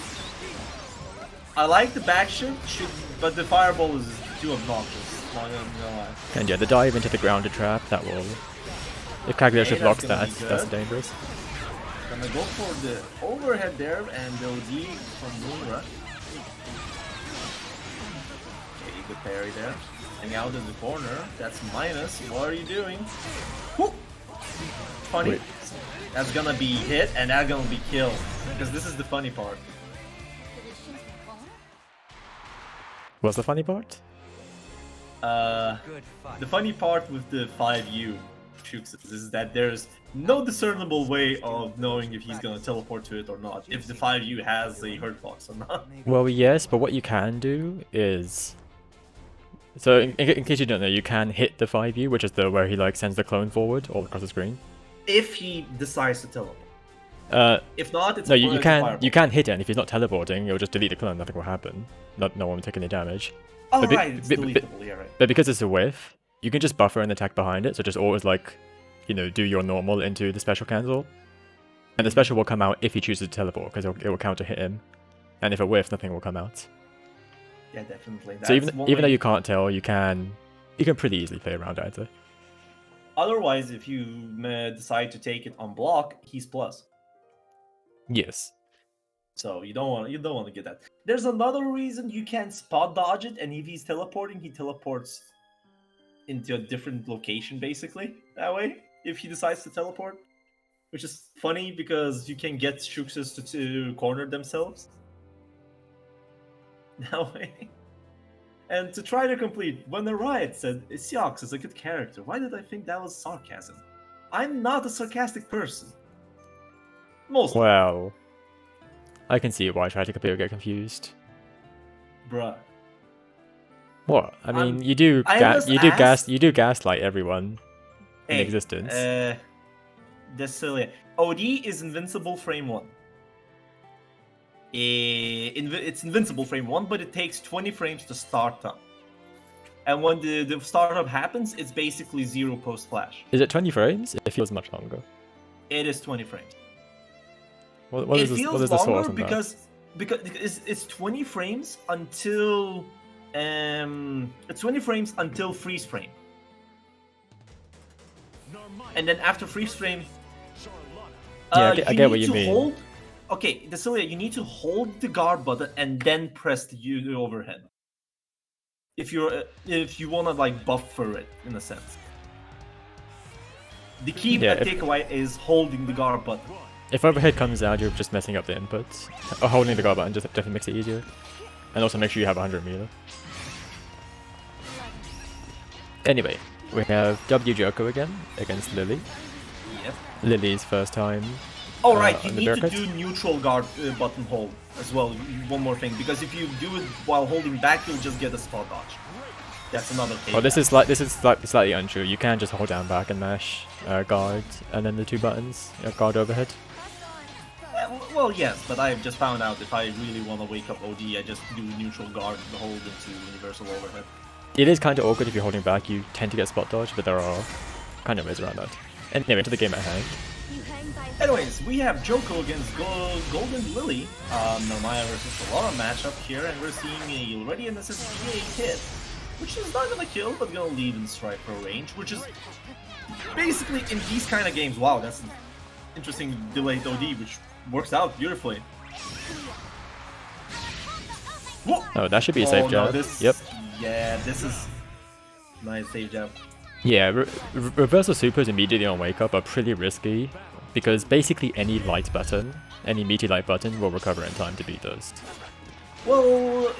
S3: I like the back shift, but the fireball is too obnoxious. Not gonna lie.
S2: And yeah, the dive into the grounded trap, that will. If Kaguya
S3: Okay,
S2: blocks
S3: that's
S2: that,
S3: gonna be
S2: that's
S3: good.
S2: dangerous.
S3: Gonna go for the overhead there and the OD from Moonra. Okay, good parry there. Hang out in the corner. That's minus. What are you doing? Whoop! Funny.
S2: Wait.
S3: That's gonna be hit and that's gonna be killed. Because this is the funny part.
S2: What's the funny part?
S5: Good fight.
S3: The funny part with the 5U Shooks is that there's no discernible way of knowing if he's gonna teleport to it or not. If the 5U has a hurt box or not.
S2: Well, yes, but what you can do is. So, in case you don't know, you can hit the 5U, which is the where he like sends the clone forward all across the screen.
S3: If he decides to teleport. If not, it's
S2: No,
S3: a
S2: you
S3: fireball.
S2: can hit it, and if he's not teleporting, it'll just delete the clone. Nothing will happen. No one will take any damage.
S3: Oh,
S2: But be-
S3: right, it's
S2: be-
S3: deletable, yeah, right.
S2: But because it's a whiff, you can just buffer and attack behind it. So just always like, do your normal into the special cancel, and the special will come out if he chooses to teleport because it will counter hit him, and if it whiff, nothing will come out.
S3: Yeah, definitely.
S2: So
S3: That's one
S2: even though
S3: way.
S2: you can't tell, you can pretty easily play around it. I'd say.
S3: Otherwise, if you decide to take it on block, he's plus.
S2: Yes.
S3: So you don't want to get that. There's another reason you can't spot dodge it, and if he's teleporting, he teleports into a different location, basically. That way, if he decides to teleport, which is funny because you can get Shookses to corner themselves. That way. And to try to complete, when the Riot said Siox is a good character, why did I think that was sarcasm? I'm not a sarcastic person. Mostly.
S2: Well, I can see why try to completely get confused.
S3: Bruh.
S2: What? I mean,
S3: I'm-
S2: you do
S3: I was asked-
S2: you do gaslight everyone in
S3: Hey,
S2: existence.
S3: Desilia. OD is invincible frame 1. It's invincible frame 1, but it takes 20 frames to start up. And when the startup happens, it's basically 0 post flash.
S2: Is it 20 frames? It feels much longer.
S3: It is 20 frames.
S2: What
S3: It
S2: is
S3: feels
S2: the source
S3: longer
S2: on that?
S3: because it's 20 frames until it's 20 frames until freeze frame. And then after freeze frame,
S2: Yeah, I get what
S3: need
S2: you
S3: to
S2: mean.
S3: Hold, okay, Desilia, you need to hold the guard button and then press the overhead. If you wanna like buffer it in a sense. The key
S2: Yeah, if-
S3: takeaway is holding the guard button.
S2: If overhead comes out, you're just messing up the inputs. Holding the guard button just definitely makes it easier. And also make sure you have 100 meter. Anyway, we have W Joko again against Lily.
S3: Yep.
S2: Lily's first time.
S3: Oh right, you
S2: on the
S3: need to
S2: Bearcat?
S3: do neutral guard button hold as well. One more thing, because if you do it while holding back, you'll just get a spot dodge. That's another case.
S2: Well, this is slightly untrue. You can just hold down back and mash guard, and then the two buttons, guard overhead.
S3: Well, yes, but I've just found out if I really want to wake up OD, I just do neutral guard and hold into universal overhead.
S2: It is kind of awkward if you're holding back. You tend to get spot dodge, but there are kind of ways around that. Anyway, to the game at hand.
S3: Anyways, we have Joko against Golden Lily. Narmaya versus Solara matchup here, and we're seeing already an SSGA hit. which is not gonna kill, but gonna leave in striker range, which is basically in these kind of games. Wow, that's an interesting delayed OD, which works out beautifully. Whoa!
S2: Oh, that should be a safe
S3: no,
S2: jab.
S3: this,
S2: Yep.
S3: Yeah, this is nice safe jab.
S2: Yeah, reversal supers immediately on wake up are pretty risky because basically any light button, any meaty light button will recover in time to beat Dust.
S3: Well,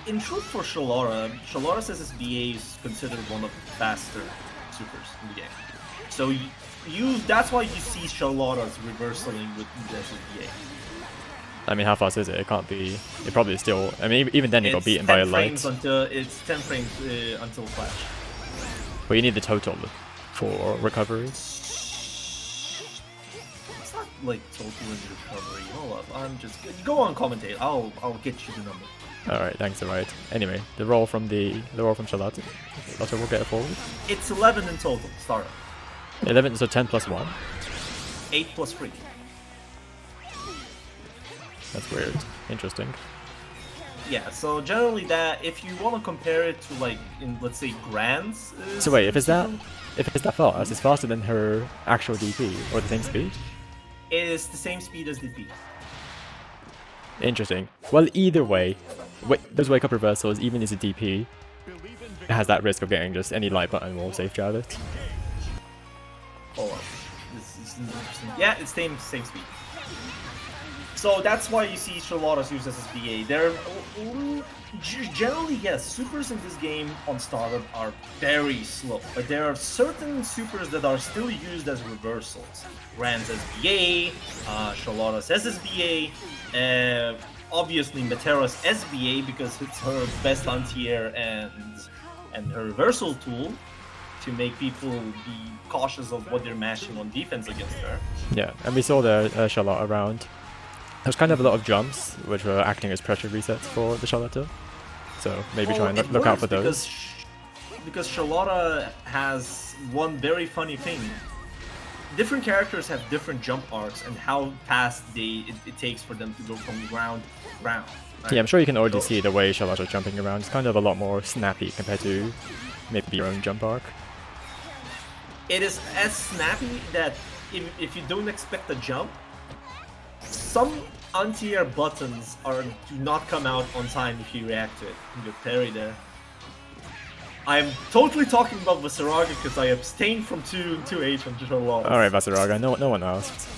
S3: in truth for Shalara's SSBA is considered one of the faster supers in the game. So that's why you see Shalara's reversaling with the SSBA.
S2: I mean, how fast is it? It can't be. It probably still. I mean, even then it got beaten by a light.
S3: It's 10 frames until flash.
S2: But you need the total for recovery.
S3: It's not like total in recovery. Hold up, I'm just go on commentate. I'll get you the number.
S2: All right, thanks. All right. Anyway, the roll from Charlotte. Lotte will get it forward.
S3: It's 11 in total. Startup.
S2: 11, so 10 plus 1.
S3: 8 plus 3.
S2: That's weird. Interesting.
S3: Yeah, so generally that, if you want to compare it to like, in let's say grands...
S2: So wait, if it's that fast, it's faster than her actual DP, or the same speed?
S3: It is the same speed as DP.
S2: Interesting. Well, either way, those wake up reversals, even as a DP, it has that risk of getting just any light button will safe jab it.
S3: Hold on. This is interesting. Yeah, it's same speed. So that's why you see Charlotta's use SSBA. They're generally, yes, supers in this game on startup are very slow, but there are certain supers that are still used as reversals. Rand's SBA, Charlotta's SSBA, obviously Metera's SBA because it's her best anti-air and her reversal tool to make people be cautious of what they're mashing on defense against her.
S2: Yeah, and we saw the Charlotte around. There's kind of a lot of jumps, which were acting as pressure resets for the Charlotte. So maybe try and look out for those.
S3: Because Charlotte has one very funny thing. Different characters have different jump arcs and how fast it takes for them to go from ground to ground. Right?
S2: Yeah, I'm sure you can already see the way Charlotte is jumping around. It's kind of a lot more snappy compared to maybe your own jump arc.
S3: It is as snappy that if you don't expect a jump, some anti-air buttons do not come out on time if you react to it. You parry there. I'm totally talking about Vasaraga because I abstained from 2H on Charlotte.
S2: Alright, Vasaraga, no one asked.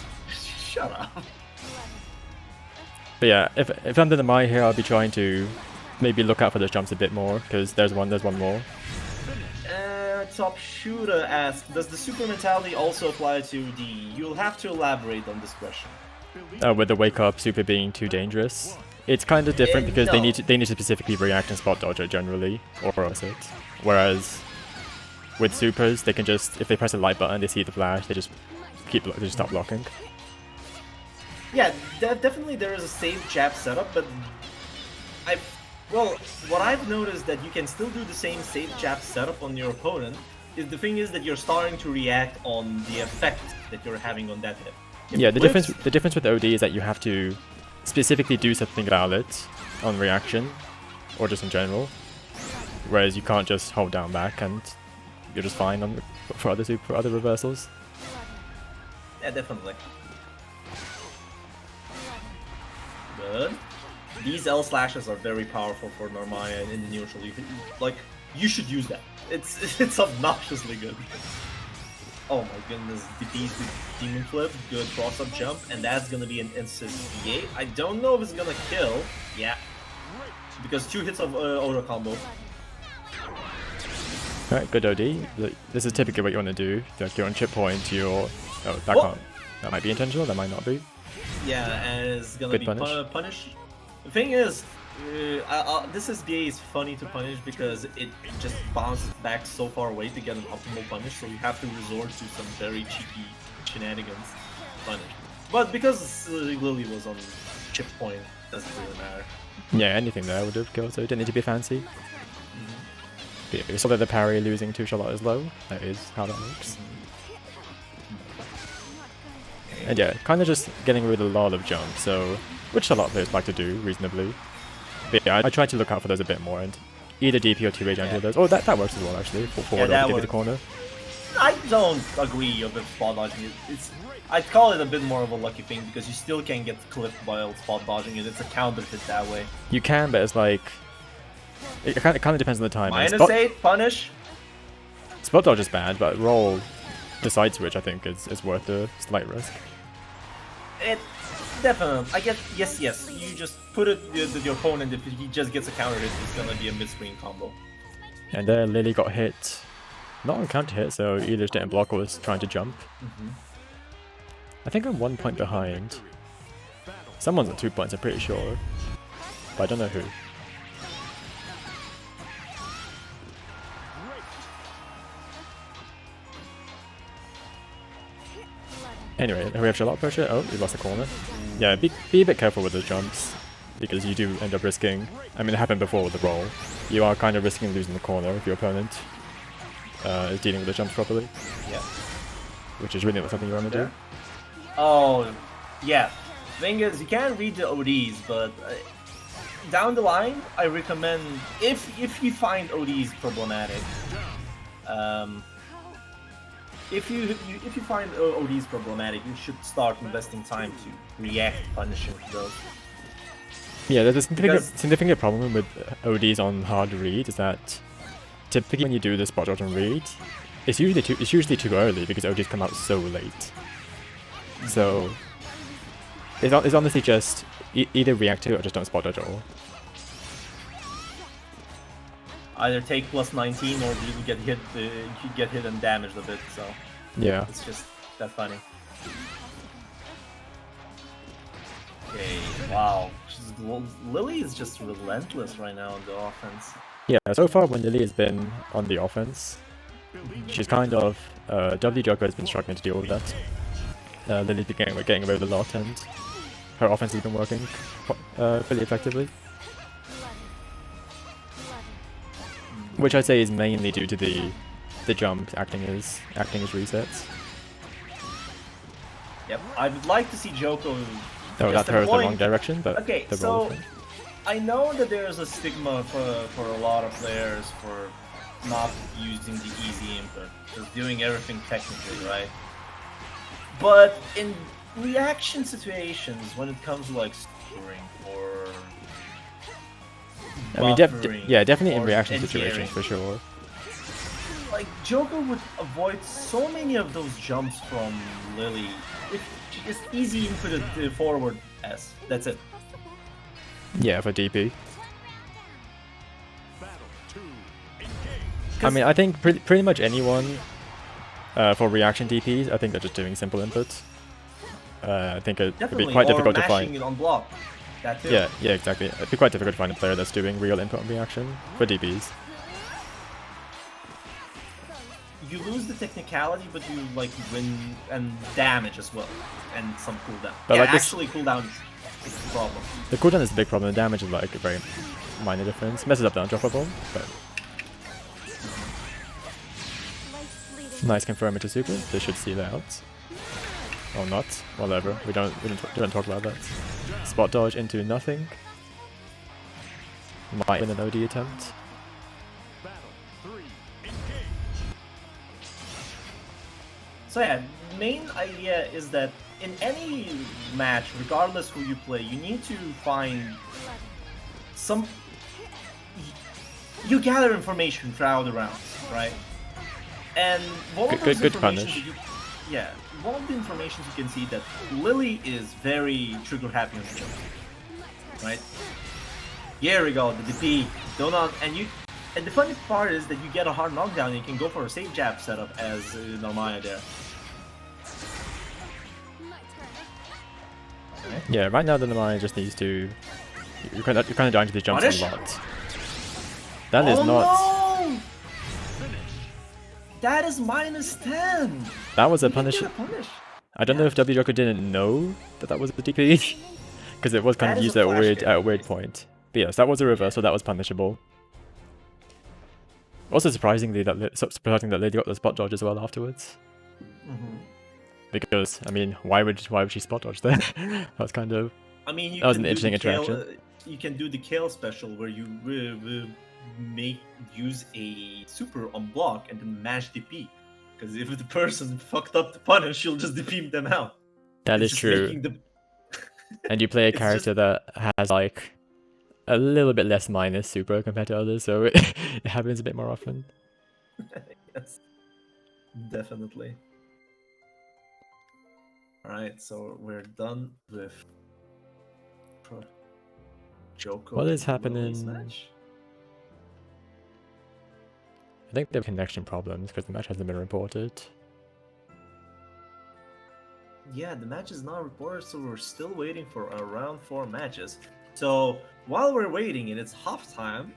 S3: Shut up.
S2: But yeah, if I'm in my here, I'll be trying to maybe look out for those jumps a bit more because there's one more.
S3: Top Shooter asks, does the super mentality also apply to D? You'll have to elaborate on this question.
S2: With the wake up super being too dangerous. It's kind of different because
S3: no.
S2: they need to specifically react and spot dodge it generally, or cross it. Whereas with supers, they can just, if they press a light button, they see the flash, they just stop blocking.
S3: Yeah, definitely there is a safe jab setup, but what I've noticed that you can still do the same safe jab setup on your opponent. The thing is that you're starting to react on the effect that you're having on that hit.
S2: Yeah, the difference with OD is that you have to specifically do something about it on reaction, or just in general. Whereas you can't just hold down back and you're just fine for other reversals.
S3: Yeah, definitely. Good. These L slashes are very powerful for Narmaya and in the neutral. You should use that. It's obnoxiously good. Oh my goodness, DPs with Demon Flip, good cross-up jump, and that's gonna be an instant V8. I don't know if it's gonna kill. Yeah. Because 2 hits of auto combo.
S2: Alright, good OD. This is typically what you want to do. Like you're on chip point, Oh, that might be intentional, that might not be.
S3: Yeah, and it's gonna
S2: Good
S3: be
S2: punish.
S3: punished. The thing is, this SBA is funny to punish because it just bounces back so far away to get an optimal punish, so you have to resort to some very cheeky shenanigans to punish. But because Lily was on chip point, doesn't really matter.
S2: Yeah, anything there would have killed, so it didn't need to be fancy. But yeah, we saw that the parry losing to Charlotte is low. That is how that works. And yeah, kind of just getting rid of a lot of jumps, so which a lot of players like to do reasonably. But yeah, I try to look out for those a bit more and either DP or 2 rage onto those. Oh, that works as well actually. Forward
S3: that
S2: over DP the
S3: works.
S2: corner.
S3: I don't agree with spot dodging it. I'd call it a bit more of a lucky thing because you still can get clipped while spot dodging it. It's a counter hit that way.
S2: You can, but it's like it kind of depends on the time.
S3: -8 punish.
S2: Spot dodge is bad, but roll the side switch I think is worth the slight risk.
S3: It definitely. I guess yes. You just put it the opponent. If he just gets a counter hit, it's gonna be a mid-screen combo.
S2: And there Lily got hit, not on counter hit, so either just didn't block or was trying to jump. I think I'm 1 point behind. Someone's at 2 points, I'm pretty sure, but I don't know who. Anyway, we have Charlotte pressure. Oh, we lost the corner. Yeah, be a bit careful with those jumps, because you do end up risking. I mean, it happened before with the roll. You are kind of risking losing the corner if your opponent is dealing with the jumps properly.
S3: Yeah.
S2: Which is really not something you want to do.
S3: Oh, yeah. Thing is, you can't read the ODs, but down the line, I recommend if you find ODs problematic. If you find ODs problematic, you should start investing time to react punishing those.
S2: Yeah, there's a significant problem with ODs on hard read is that typically when you do the spot dodge on read, it's usually too early because ODs come out so late. So it's honestly just either react to it or just don't spot dodge at all.
S3: Either take +19 or you get hit and damaged a bit. So
S2: yeah,
S3: it's just that funny. Okay, wow. Lily is just relentless right now on the offense.
S2: Yeah, so far when Lily has been on the offense, she's kind of W Joker has been struggling to deal with that. Lily's been getting away with a lot, and her offense has been working pretty effectively. Which I'd say is mainly due to the jump acting as resets.
S3: Yep, I would like to see Joko.
S2: Oh, that throws the wrong direction, but
S3: okay,
S2: the
S3: so
S2: roll thing.
S3: I know that there's a stigma for a lot of players for not using the easy input, just doing everything technically, right? But in reaction situations, when it comes to like scoring or
S2: I mean, definitely in
S3: or
S2: reaction
S3: engineering,
S2: situations for sure.
S3: like Joko would avoid so many of those jumps from Lily if she just easy input the forward S. That's it.
S2: Yeah, for DP. I mean, I think pretty much anyone for reaction DPs, I think they're just doing simple inputs. I think it'd be quite difficult to find.
S3: It on block. That too.
S2: Yeah, exactly. It'd be quite difficult to find a player that's doing real input and reaction for DPs.
S3: You lose the technicality, but you like win and damage as well, and some cooldown.
S2: But
S3: yeah,
S2: like
S3: actually, cooldown is the problem.
S2: The cooldown is a big problem. The damage is like a very minor difference. Messes up the undroppable, but nice confirm into super. They should see that out. Or not. Whatever. We don't talk about that. Spot dodge into nothing. Might win an OD attempt.
S3: So yeah, main idea is that in any match, regardless who you play, you need to find some. You gather information throughout the rounds, right? And one of those
S2: good punish.
S3: One of the informations you can see that Lily is very trigger happy on the jump, right? Here we go, the DP. And the funny part is that you get a hard knockdown and you can go for a safe jab setup as Narmaya there. Okay.
S2: Yeah, right now the Narmaya just needs to. You're kind of dying to these jumps
S3: Punish?
S2: a lot. That is not.
S3: No! That is -10.
S2: That was a
S3: You didn't
S2: punish.
S3: get a punish.
S2: I don't know if W Joker didn't know that was a DP, because it was kind
S3: That
S2: of
S3: is
S2: used
S3: a
S2: at
S3: flash
S2: a
S3: hit.
S2: weird point. But yes, that was a reversal. That was punishable. Also surprisingly that Lady got the spot dodge as well afterwards.
S3: Mhm.
S2: Because I mean, why would she spot dodge there? That's kind of
S3: I mean,
S2: that was an
S3: can do
S2: interesting
S3: the kill,
S2: interaction.
S3: you can do the kill special where you use a super on block and then mash DP. Because if the person fucked up the punish, she'll just DP them out.
S2: That
S3: It's
S2: is
S3: just
S2: true.
S3: making the-
S2: And you play a
S3: It's
S2: character that has like a little bit less minus super compared to others, so it, it happens a bit more often.
S3: Yes, definitely. Alright, so we're done with Joko.
S2: What is
S3: and Lily's
S2: happening?
S3: match.
S2: I think they have connection problems because the match hasn't been reported.
S3: Yeah, the match is not reported, so we're still waiting for round 4 matches. So while we're waiting and it's halftime,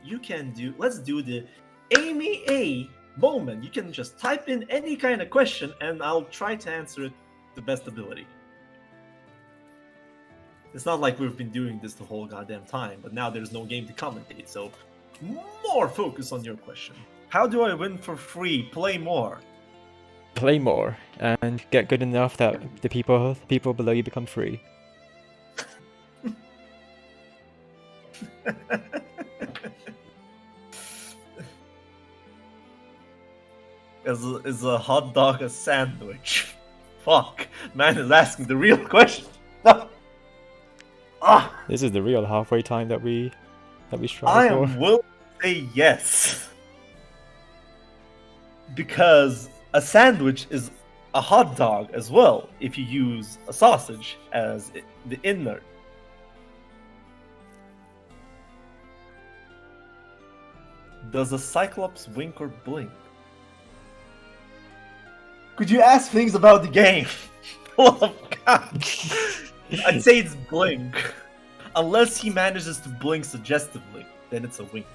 S3: let's do the Amy A moment. You can just type in any kind of question and I'll try to answer it the best ability. It's not like we've been doing this the whole goddamn time, but now there's no game to commentate, so more focus on your question. How do I win for free? Play more.
S2: Play more and get good enough that the people below you become free.
S3: Is a hot dog a sandwich? Fuck, man is asking the real question. Ah,
S2: This is the real halfway time that we
S3: I
S2: strive for.
S3: am will say yes, because a sandwich is a hot dog as well if you use a sausage as the inner. Does a Cyclops wink or blink? Could you ask things about the game? Oh god. I'd say it's blink. Unless he manages to blink suggestively, then it's a wink.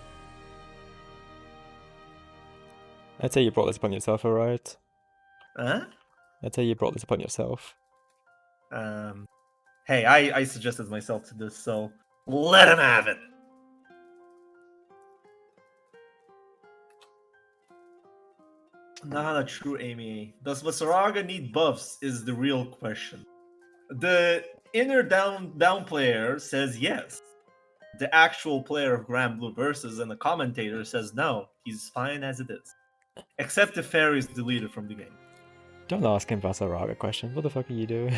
S2: I'd say you brought this upon yourself, alright?
S3: Huh?
S2: I'd say you brought this upon yourself.
S3: Hey, I suggested myself to this, so let him have it. Not a true Amy. Does Vasaraga need buffs? Is the real question. The inner down player says yes. The actual player of Grand Blue Versus and the commentator says no. He's fine as it is. Except the fairy is deleted from the game.
S2: Don't ask him Vasaraga questions. What the fuck are you doing?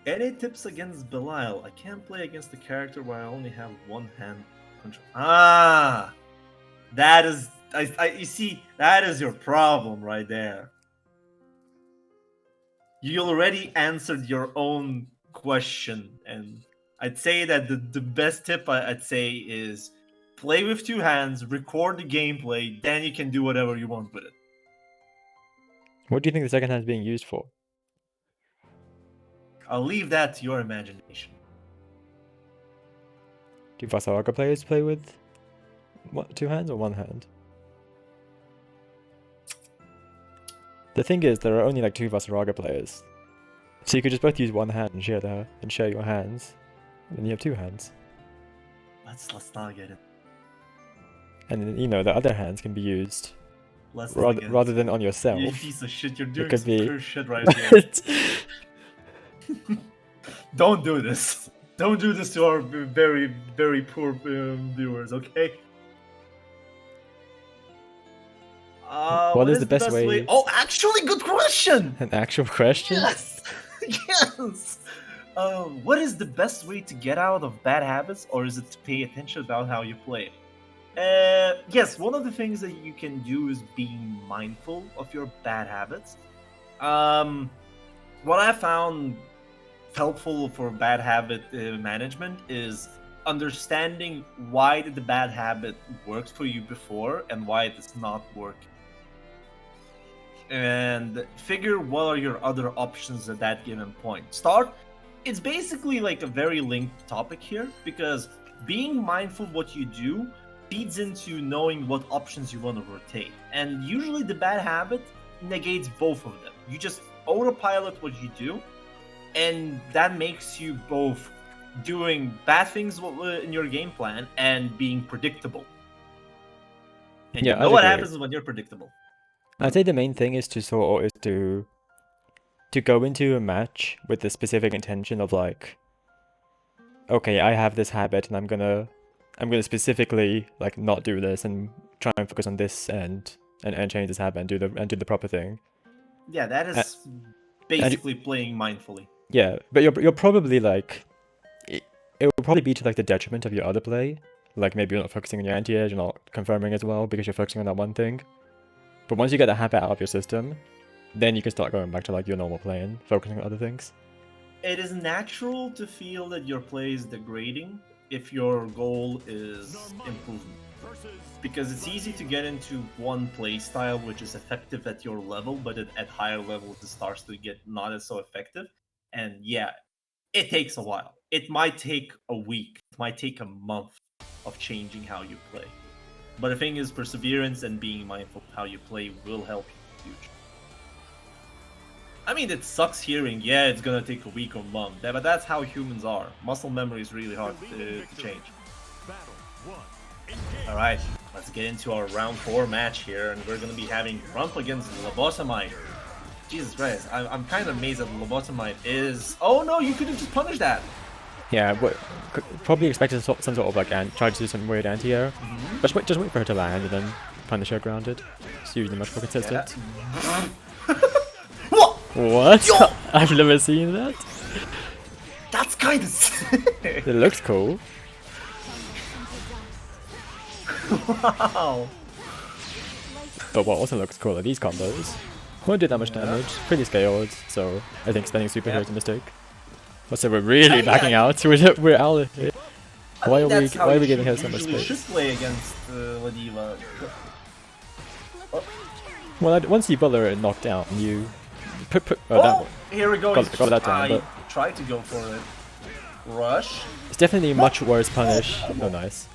S3: Any tips against Belial? I can't play against the character where I only have one hand control. Ah! That is... you see, that is your problem right there. You already answered your own question, and I'd say that the best tip I'd say is play with 2 hands, record the gameplay, then you can do whatever you want with it.
S2: What do you think the second hand is being used for?
S3: I'll leave that to your imagination.
S2: Do Vasaraga players play with 2 hands or 1 hand? The thing is, there are only like 2 Vasaraga players, so you could just both use 1 hand and share your hands, and then you have 2 hands.
S3: Let's not get it.
S2: And then, you know, the other hands can be used
S3: Let's not get it.
S2: rather than on yourself.
S3: You piece of shit, you're doing
S2: could
S3: some
S2: be-
S3: pure shit right here. Don't do this. Don't do this to our very, very poor viewers, okay?
S2: What is the best way-
S3: Oh, actually, good question!
S2: An actual question?
S3: Yes! Yes! What is the best way to get out of bad habits, or is it to pay attention about how you play? Yes, one of the things that you can do is being mindful of your bad habits. What I found helpful for bad habit management is understanding why did the bad habit work for you before and why it does not work. And figure what are your other options at that given point. It's basically like a very linked topic here, because being mindful of what you do feeds into knowing what options you want to rotate. And usually the bad habit negates both of them. You just autopilot what you do, and that makes you both doing bad things in your game plan and being predictable. And
S2: Yeah,
S3: you know
S2: I'd
S3: what
S2: agree.
S3: happens when you're predictable.
S2: I'd say the main thing is to go into a match with the specific intention of like okay, I have this habit and I'm gonna specifically like not do this and try and focus on this and change this habit and do the proper thing.
S3: Yeah, that is basically playing mindfully.
S2: Yeah, but you're probably like it will probably be to like the detriment of your other play. Like maybe you're not focusing on your anti-edge, you're not confirming as well because you're focusing on that one thing. But once you get the habit out of your system, then you can start going back to like your normal play and focusing on other things.
S3: It is natural to feel that your play is degrading if your goal is improvement. Because it's easy to get into one play style which is effective at your level, but at higher levels it starts to get not as so effective. And yeah, it takes a while. It might take a week, it might take a month of changing how you play. But the thing is, perseverance and being mindful of how you play will help you in the future. I mean, it sucks hearing, yeah, it's gonna take a week or month, but that's how humans are. Muscle memory is really hard to change. Alright, let's get into our round 4 match here, and we're gonna be having Grump against Lobotomite. Jesus Christ, I'm kind of amazed that Lobotomite is... Oh no, you could have just punished that!
S2: Yeah, but probably expected some sort of like try to do some weird anti-air. Just wait for her to land and then punish her grounded. It's usually much more consistent.
S3: Yeah. What?
S2: What?
S3: Yo!
S2: I've never seen that.
S3: That's kind of sick!
S2: It looks cool.
S3: Wow!
S2: But what also looks cool are these combos. Won't do that much damage, pretty scaled, so I think spending super here is a mistake. Also, we're really backing out. We're out of here. Why are we giving her so much
S3: You
S2: space?
S3: should play against Ladiva.
S2: Well, once you butler and knock down, you put that
S3: Oh,
S2: one.
S3: here we go.
S2: Got that down,
S3: I
S2: but
S3: tried to go for it. Rush.
S2: it's definitely much worse punish. Oh, nice.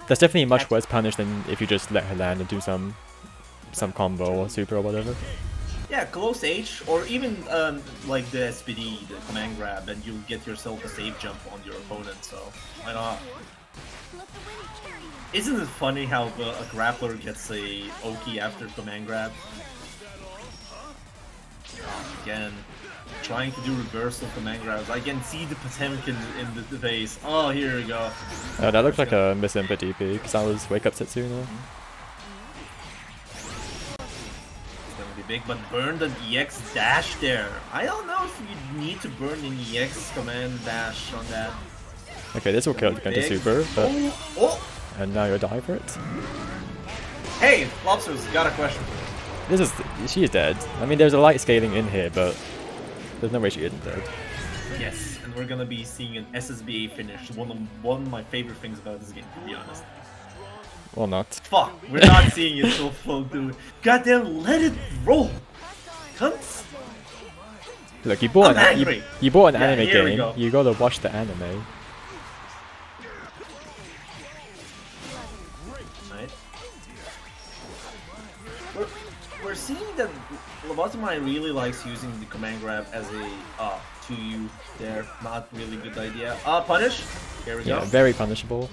S2: That's definitely much worse punish than if you just let her land and do some combo or super or whatever.
S3: Yeah, close H, or even like the SPD, the command grab, and you'll get yourself a safe jump on your opponent, so why not? Isn't it funny how a grappler gets a Oki after command grab? Again, trying to do reversal command grabs. I can see the Potemkin in the face. Oh, here we go.
S2: Oh, that looked like a miss input DP, because that was Wake Up Setsuna.
S3: Big, but burn the EX dash there. I don't know if you need to burn an EX command dash on that.
S2: Okay, this will kill the Genta Super, but and now you'll die for it.
S3: Hey, Lobsters, got a question.
S2: She is dead. I mean, there's a light scaling in here, but there's no way she isn't dead.
S3: Yes, and we're gonna be seeing an SSBA finish. One of my favorite things about this game, to be honest.
S2: Or not.
S3: Fuck, we're not seeing it so full, dude. Goddamn, let it roll. Cunts.
S2: Look, you bought
S3: I'm
S2: an
S3: angry.
S2: you bought an
S3: Yeah,
S2: anime
S3: here we
S2: game.
S3: go.
S2: You gotta watch the anime.
S3: Right. We're seeing that Lobotomite really likes using the command grab as a 2U there. Not really good idea. Punish. Here we
S2: Yeah,
S3: go.
S2: very punishable.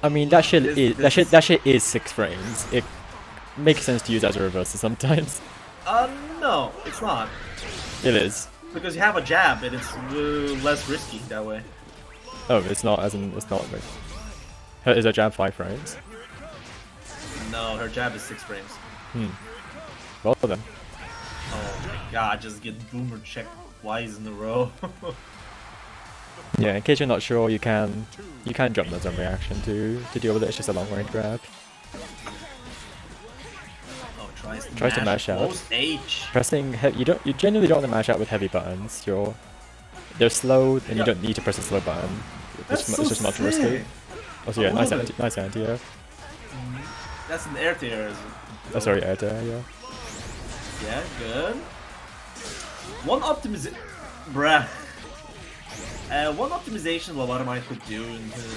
S2: I mean, that shit is 6 frames. It makes sense to use as a reversal sometimes.
S3: No, it's not.
S2: It is.
S3: Because you have a jab and it's less risky that way.
S2: Oh, it's not. As in, it's not. Like, is her jab 5 frames?
S3: No, her jab is 6 frames.
S2: Well then.
S3: Oh my god, just get boomer checked twice in a row.
S2: Yeah, in case you're not sure, you can jump that on reaction to deal with it. It's just a long range grab.
S3: Oh,
S2: Tries to mash out.
S3: Close H.
S2: Pressing you generally don't want to mash out with heavy buttons. They're slow and you don't need to press a slow button. It's just much risky.
S3: sick.
S2: Also, yeah,
S3: I
S2: nice
S3: love it.
S2: nice anti-air.
S3: That's an air tier.
S2: Oh, sorry, air to air, yeah.
S3: Yeah, good. One optimization, bruh. One optimization Lobotomite could do in his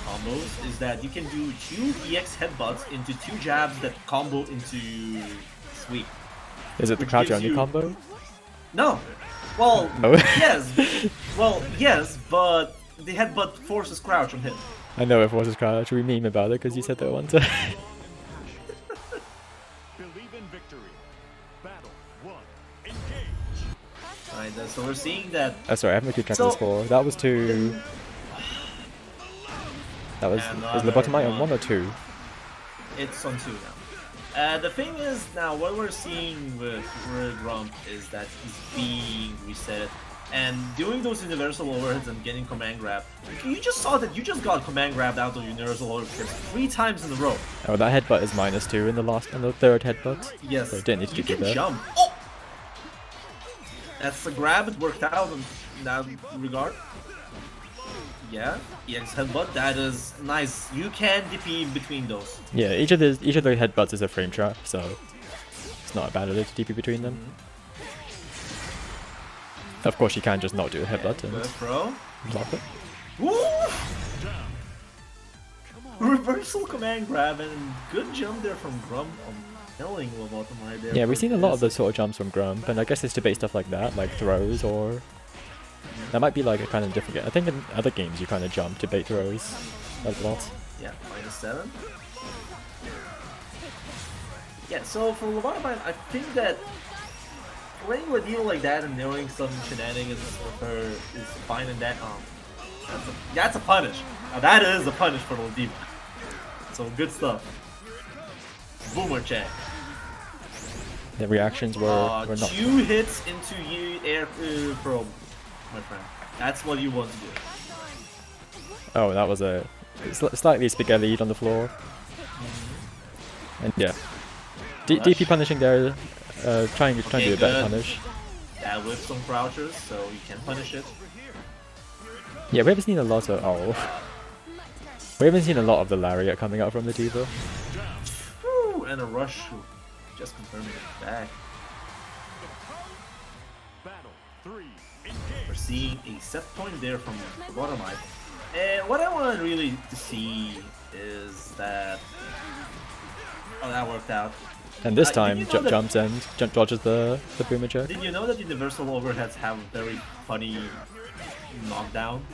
S3: combos is that you can do 2 EX headbutts into 2 jabs that combo into sweep.
S2: Is it the
S3: Which
S2: crouch
S3: gives
S2: only
S3: you-
S2: combo?
S3: No. Well,
S2: No.
S3: yes. Well, yes, but the headbutt forces crouch on him.
S2: I know it was crouch. We meme about it because you said that one time.
S5: Believe in victory. Battle 1. Engage.
S3: Right. Alright, so we're seeing that.
S2: Oh, sorry, I haven't keep track
S3: So-
S2: of the score. That was 2. That was
S3: Another
S2: Lobotomite on
S3: one.
S2: 1 or 2?
S3: It's on 2 now. The thing is, now what we're seeing with Grump is that he's being reset and doing those universal overheads and getting command grab. You just saw that you just got command grabbed out of universal overheads 3 times in a row.
S2: Oh, that headbutt is -2 in the third headbutt.
S3: Yes.
S2: So it didn't need to
S3: you
S2: do
S3: can
S2: that.
S3: jump. Oh! That's the grab. It worked out in that regard. Yeah. EX headbutt. That is nice. You can DP between those.
S2: Yeah, each of the headbutts is a frame trap, so it's not a bad idea to DP between them. Of course, you can just not do a headbutt and
S3: Good throw.
S2: block it.
S3: Woo! Reversal command grab and good jump there from Grump on killing Lobotomite there.
S2: Yeah,
S3: for
S2: we've seen a lot of
S3: this.
S2: those sort of jumps from Grump, and I guess it's debate stuff like that, like throws, or that might be like a kind of different. I think in other games you kind of jump to bait throws a lot.
S3: Yeah, -7. Yeah, so for Lobotomite, I think that playing with you like that and knowing some shenanigans with her is fine in that. That's a punish. Now that is a punish for Ladiva. So good stuff. Boomer check.
S2: The reactions were not.
S3: 2 hits into you air probe, my friend. That's what you want to do.
S2: Oh, that was a slightly spaghetti on the floor. And yeah, DP punishing there, trying to do a better
S3: good.
S2: punish.
S3: That with some crouchers, so you can punish it.
S2: Yeah, we haven't seen a lot of we haven't seen a lot of the lariat coming out from the Diva.
S3: Woo, and a rush. Just confirming it back. We're seeing a set point there from Lobotomite. And what I want really to see is that... Oh, that worked out.
S2: And this
S3: Did
S2: time,
S3: you know that-
S2: jumps and dodges the boomer check.
S3: Did you know that universal overheads have a very funny knockdown?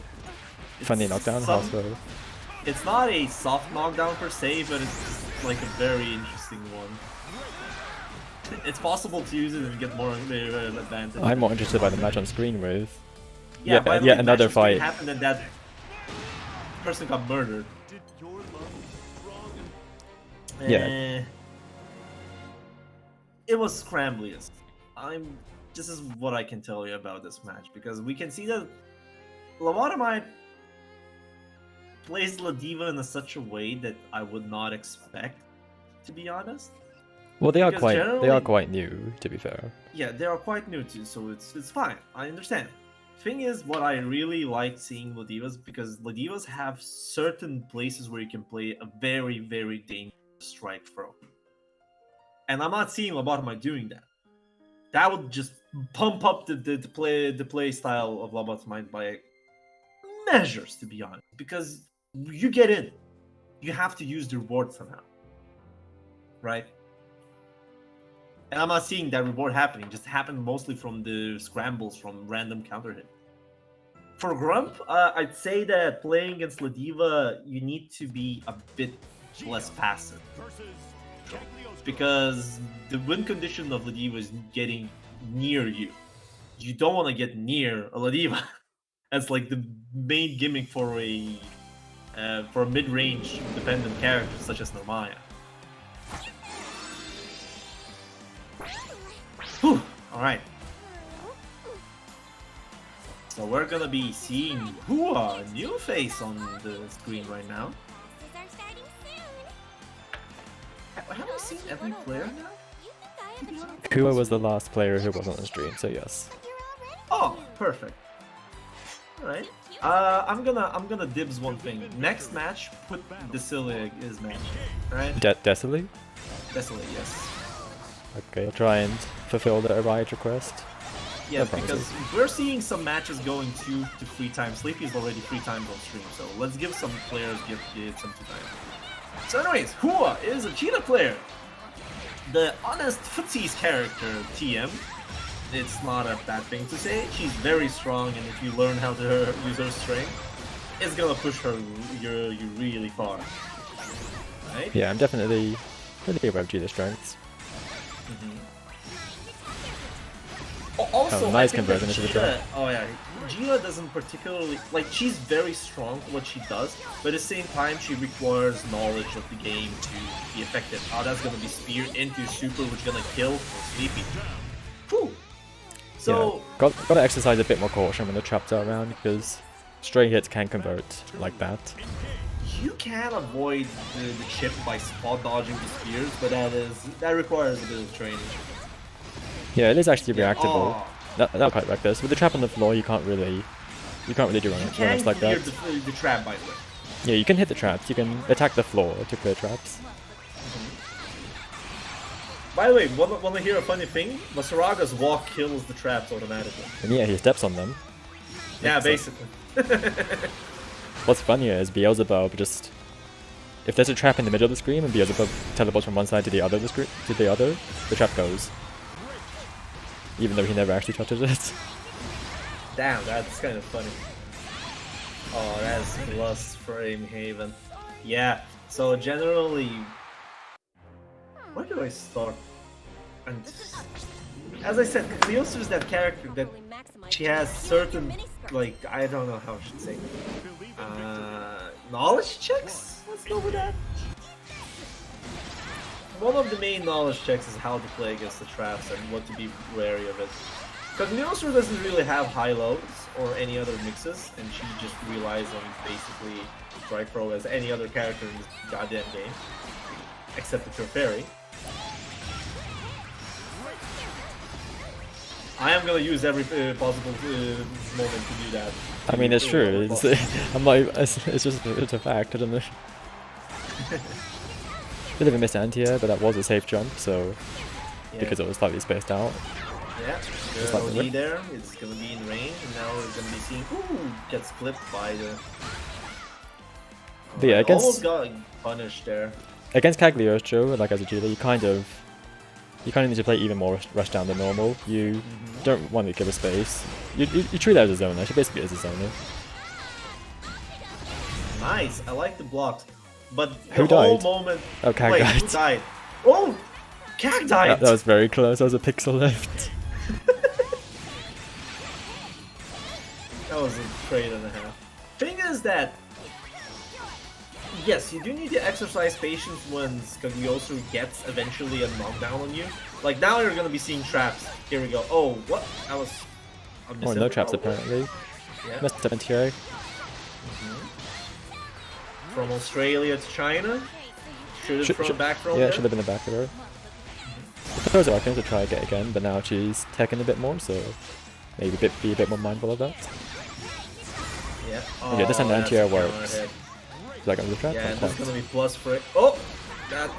S2: Funny
S3: It's
S2: knockdown,
S3: some-
S2: also.
S3: It's not a soft knockdown per se, but it's like a very interesting one. It's possible to use it and get more advantage.
S2: I'm more interested by the match on screen with.
S3: Yeah, by the way,
S2: another
S3: matches can
S2: fight.
S3: Happened and that person got murdered.
S2: Yeah.
S3: It was scrambliest. This is what I can tell you about this match because we can see that Lobotomite plays Ladiva in such a way that I would not expect, to be honest.
S2: Well, they are
S3: Because
S2: quite
S3: generally-
S2: quite new, to be fair.
S3: Yeah, they are quite new too, so it's fine. I understand. Thing is, what I really like seeing Ladivas because Ladivas have certain places where you can play a very, very dangerous strike throw. And I'm not seeing Lobotomite doing that. That would just pump up the play style of Lobotomite by measures, to be honest. Because you get in, you have to use the reward somehow, right? And I'm not seeing that reward happening. It just happened mostly from the scrambles from random counter hit. For Grump, I'd say that playing against Ladiva, you need to be a bit less passive. Because the win condition of Ladiva is getting near you. You don't want to get near a Ladiva. That's like the main gimmick for a mid-range dependent character such as Normaya. Whew, alright. So we're gonna be seeing Hua, a new face on the screen right now. Have we seen every player now?
S2: Kua was the last player who wasn't on stream, so yes.
S3: Oh, perfect. Alright. I'm gonna dibs one thing. Next match, put Desilia his match. Right?
S2: Desolate?
S3: Desilia, yes.
S2: Okay, I'll try and fulfill the Riot request.
S3: Yeah,
S2: No promises.
S3: because we're seeing some matches going 2 to 3 times. Sleepy is already 3 times on stream, so let's give some players give some 2 times. So anyways, Hua is a cheetah player. The honest footsies character, TM. It's not a bad thing to say. She's very strong, and if you learn how to use her strength, it's gonna push her you really far. Right?
S2: Yeah, I'm definitely aware of Cheetah strengths.
S3: Also,
S2: Oh, nice
S3: I think that
S2: conversion into the
S3: Gila,
S2: trap.
S3: oh yeah, Gila doesn't particularly like. She's very strong for what she does, but at the same time, she requires knowledge of the game to be effective. Oh, that's gonna be spear into super, which is gonna kill Sleepy. Whew. So
S2: Yeah, gotta exercise a bit more caution when the traps are around because stray hits can convert like that.
S3: you can avoid the chip by spot dodging the spears, but that requires a bit of training.
S2: Yeah, it is actually
S3: Yeah,
S2: reactable.
S3: oh.
S2: That'll quite wreck this. With the trap on the floor, you can't really do
S3: You
S2: run
S3: can
S2: ups like
S3: clear
S2: that.
S3: the trap, by the way.
S2: Yeah, you can hit the traps. You can attack the floor to clear traps.
S3: By the way, wanna hear a funny thing? Masuraga's walk kills the traps automatically.
S2: And yeah, he steps on them.
S3: Yeah,
S2: So-
S3: basically.
S2: What's funnier is Beelzebub just... If there's a trap in the middle of the screen and Beelzebub teleports from one side to the other, the trap goes. Even though he never actually touches it.
S3: Damn, that's kind of funny. Oh, that's plus frame haven. Yeah, so generally... Where do I start? And as I said, Cleoster is that character that she has certain, like, I don't know how I should say, knowledge checks? Let's go with that. One of the main knowledge checks is how to play against the traps and what to be wary of it. Cognosur doesn't really have high lows or any other mixes, and she just relies on basically Tricro as any other character in this goddamn game, except the Pure Fairy. I am gonna use every possible moment to do that.
S2: I mean, it's true. It's, I'm like, it's a fact. I don't know. Bit of a miss anti-air, but that was a safe jump, so
S3: Yeah.
S2: because it was slightly spaced out.
S3: Yeah,
S2: Just
S3: good
S2: like the
S3: OD
S2: whip.
S3: there. It's gonna be in range, and now we're gonna be seeing. Ooh, gets clipped by the.
S2: But yeah,
S3: almost
S2: against
S3: got punished there.
S2: Cagliostro, like as a Gila, you kind of need to play even more rush down than normal. You don't want to give a space. You treat her as a zoner. She basically is a zoner.
S3: Nice, I like the blocks, but
S2: Who
S3: the whole
S2: died?
S3: moment.
S2: Oh, Cag
S3: Wait,
S2: died.
S3: who died? Oh, Cag died.
S2: That was very close. That was a pixel left.
S3: That was a trade and a half. Thing is that, yes, you do need to exercise patience when Cagliostro gets eventually a knockdown on you. Like now you're gonna be seeing traps. Here we go. Oh, what? I was.
S2: Oh, no traps apparently.
S3: Yeah.
S2: Missed 70.
S3: From Australia to China. Should have thrown back throw
S2: Yeah,
S3: there.
S2: should have been a back row. I suppose I can to try again, again, but now she's teching a bit more, so maybe be a bit more mindful of that.
S3: Yeah.
S2: Okay, this
S3: Oh, that's
S2: anti-air
S3: a counter
S2: works.
S3: hit.
S2: Is that going to be the trap?
S3: Yeah,
S2: Not
S3: and this is
S2: quite.
S3: gonna be plus for it. Oh, that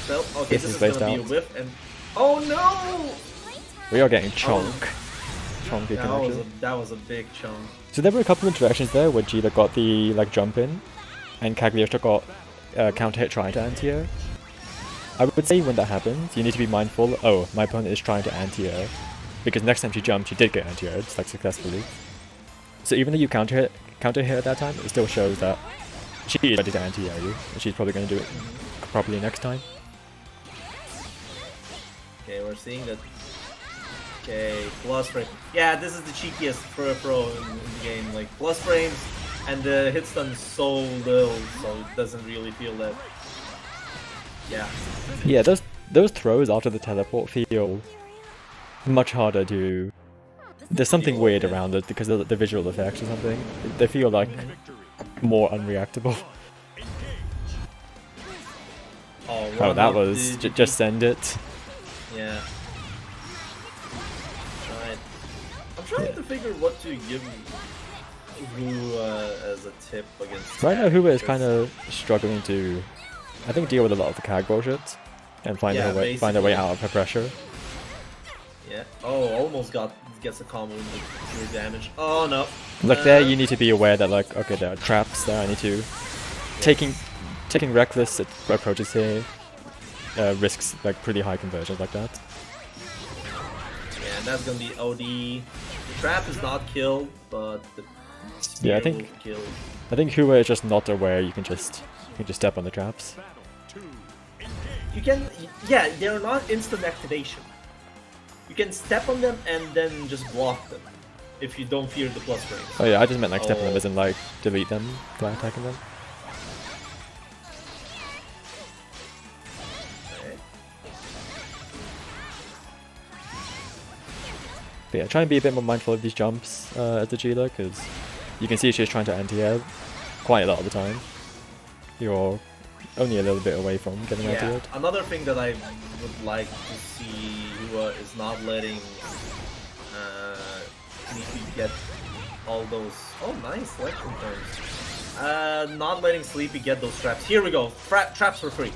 S3: fell. Okay,
S2: This
S3: this
S2: is
S3: is
S2: based
S3: gonna be a
S2: out.
S3: whiff and. Oh no!
S2: We are getting chonk. Chonky
S3: That was
S2: connection.
S3: that was a big chunk.
S2: So there were a couple of interactions there where Gila got the like jump in, and Cagliostro got counter hit trying to anti-air. I would say when that happens, you need to be mindful. Oh, my opponent is trying to anti-air, because next time she jumped, she did get anti-aired, like successfully. So even though you counter hit at that time, it still shows that she is ready to anti-air you, and she's probably going to do it properly next time.
S3: Okay, we're seeing that. Okay, plus frame. Yeah, this is the cheekiest for a pro in the game. Like plus frames, and the hit stun is so little, so it doesn't really feel that. Yeah.
S2: Yeah, those throws after the teleport feel much harder to. There's something weird around it because of the visual effects or something. They feel like more unreactable.
S3: Oh,
S2: Oh,
S3: run
S2: that
S3: up
S2: was
S3: the-
S2: just send it.
S3: Yeah. Right. I'm trying to figure what to give who as a tip against.
S2: Right now,
S3: Cag,
S2: Hua is
S3: because-
S2: kind of struggling to, I think, deal with a lot of the Cag bullshit and find
S3: Yeah,
S2: her way
S3: basically.
S2: out of her pressure.
S3: Yeah. Oh, almost gets a combo with pure damage. Oh no.
S2: Like there, you need to be aware that like, okay, there are traps there. I need to taking reckless approaches here risks like pretty high conversions like that.
S3: Yeah, and that's gonna be OD. The trap is not killed, but the
S2: Yeah, I
S3: spear
S2: think-
S3: will kill.
S2: I think Hua is just not aware. You can just step on the traps.
S3: You can. Yeah, they're not instant activation. You can step on them and then just block them if you don't fear the plus frames.
S2: Oh yeah, I just meant like stepping them
S3: Oh.
S2: as in like delete them by attacking them.
S3: Right.
S2: But yeah, try and be a bit more mindful of these jumps as the Gila, because you can see she's trying to anti-air quite a lot of the time. You're only a little bit away from getting
S3: Yeah,
S2: anti-aired.
S3: another thing that I would like to see is not letting Sleepy get all those. Oh, nice selection terms. Not letting Sleepy get those traps. Here we go. Traps for free.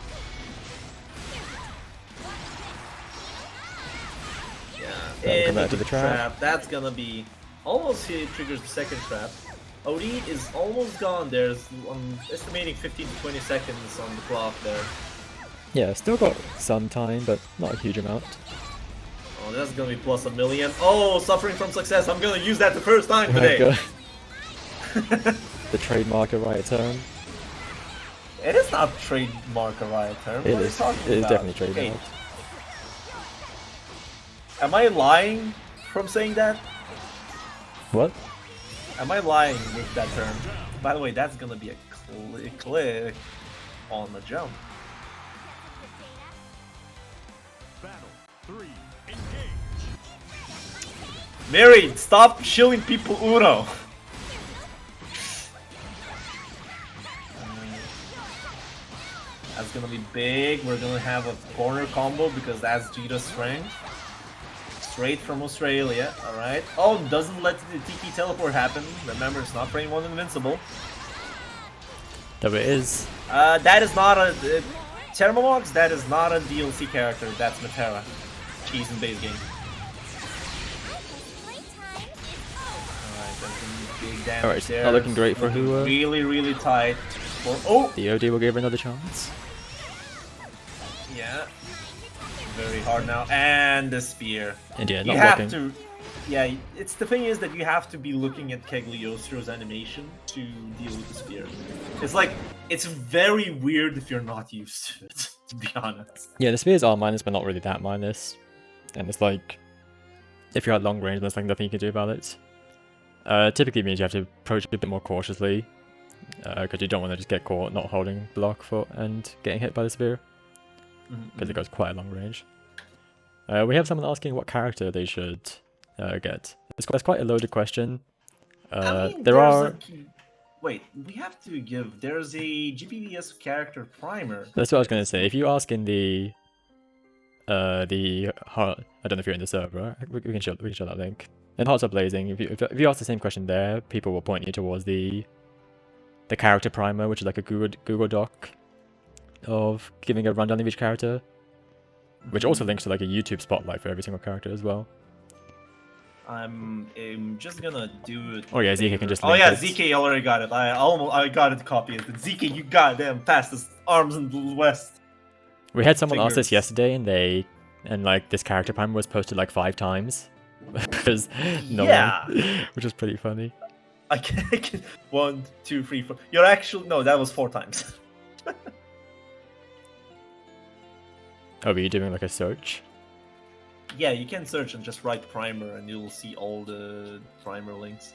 S3: Yeah,
S2: That'll
S3: and
S2: come out to
S3: the
S2: the trap.
S3: That's gonna be almost. He triggers the second trap. OD is almost gone. There's estimating 15 to 20 seconds on the clock there.
S2: Yeah, still got some time, but not a huge amount.
S3: Oh, that's gonna be plus 1,000,000. Oh, suffering from success. I'm gonna use that the first time
S2: Oh my
S3: today.
S2: God. The trademark of Riot term.
S3: It is not trademark a riot term.
S2: It
S3: What are you
S2: is.
S3: talking
S2: It is
S3: about?
S2: definitely
S3: Hey,
S2: trademarked.
S3: am I lying from saying that?
S2: What?
S3: Am I lying with that term? By the way, that's gonna be a click on the jump.
S1: Battle 3, engage.
S3: Mary, stop shilling people Uno. That's gonna be big. We're gonna have a corner combo because that's Jita's strength. Straight from Australia, alright. Oh, doesn't let the Tiki teleport happen. Remember, it's not frame 1 invincible.
S2: Though it is.
S3: That is not a... Thermomox, that is not a DLC character. That's Matera. She's in base game. Alright, that's gonna be big damage
S2: Alright,
S3: there.
S2: not looking great for
S3: Looking
S2: Hua.
S3: Really, really tight. Oh!
S2: The OD will give her another chance.
S3: Yeah. Very hard now. And the spear.
S2: And yeah,
S3: You
S2: not
S3: have
S2: blocking.
S3: to... Yeah, it's the thing is that you have to be looking at Cagliostro's animation to deal with the spear. It's like, it's very weird if you're not used to it, to be honest.
S2: Yeah, the spears are minus, but not really that minus. And it's like, if you're at long range, there's like nothing you can do about it. Typically means you have to approach it a bit more cautiously, because you don't want to just get caught not holding block for and getting hit by the spear, because it goes quite a long range. We have someone asking what character they should get. That's quite a loaded question.
S3: I mean,
S2: There
S3: there's
S2: are...
S3: Wait, we have to give... There's a GPVS character primer.
S2: That's what I was going to say. If you ask in the... I don't know if you're in the server, we can show that link. In Hearts of Blazing, if you ask the same question there, people will point you towards the character primer, which is like a Google Doc of giving a rundown of each character, which also links to like a YouTube spotlight for every single character as well.
S3: I'm just gonna do it.
S2: Oh yeah, ZK can just
S3: Oh
S2: link
S3: yeah,
S2: it.
S3: ZK already got it. I got it copied. ZK, you goddamn fastest arms in the West.
S2: We had someone ask this
S3: Fingers.
S2: yesterday, and like this character primer was posted like 5 times because no
S3: Yeah.
S2: one, which was pretty funny.
S3: I can 1, 2, 3, 4. You're actually no, that was 4 times.
S2: Oh, were you doing like a search?
S3: Yeah, you can search and just write primer, and you'll see all the primer links.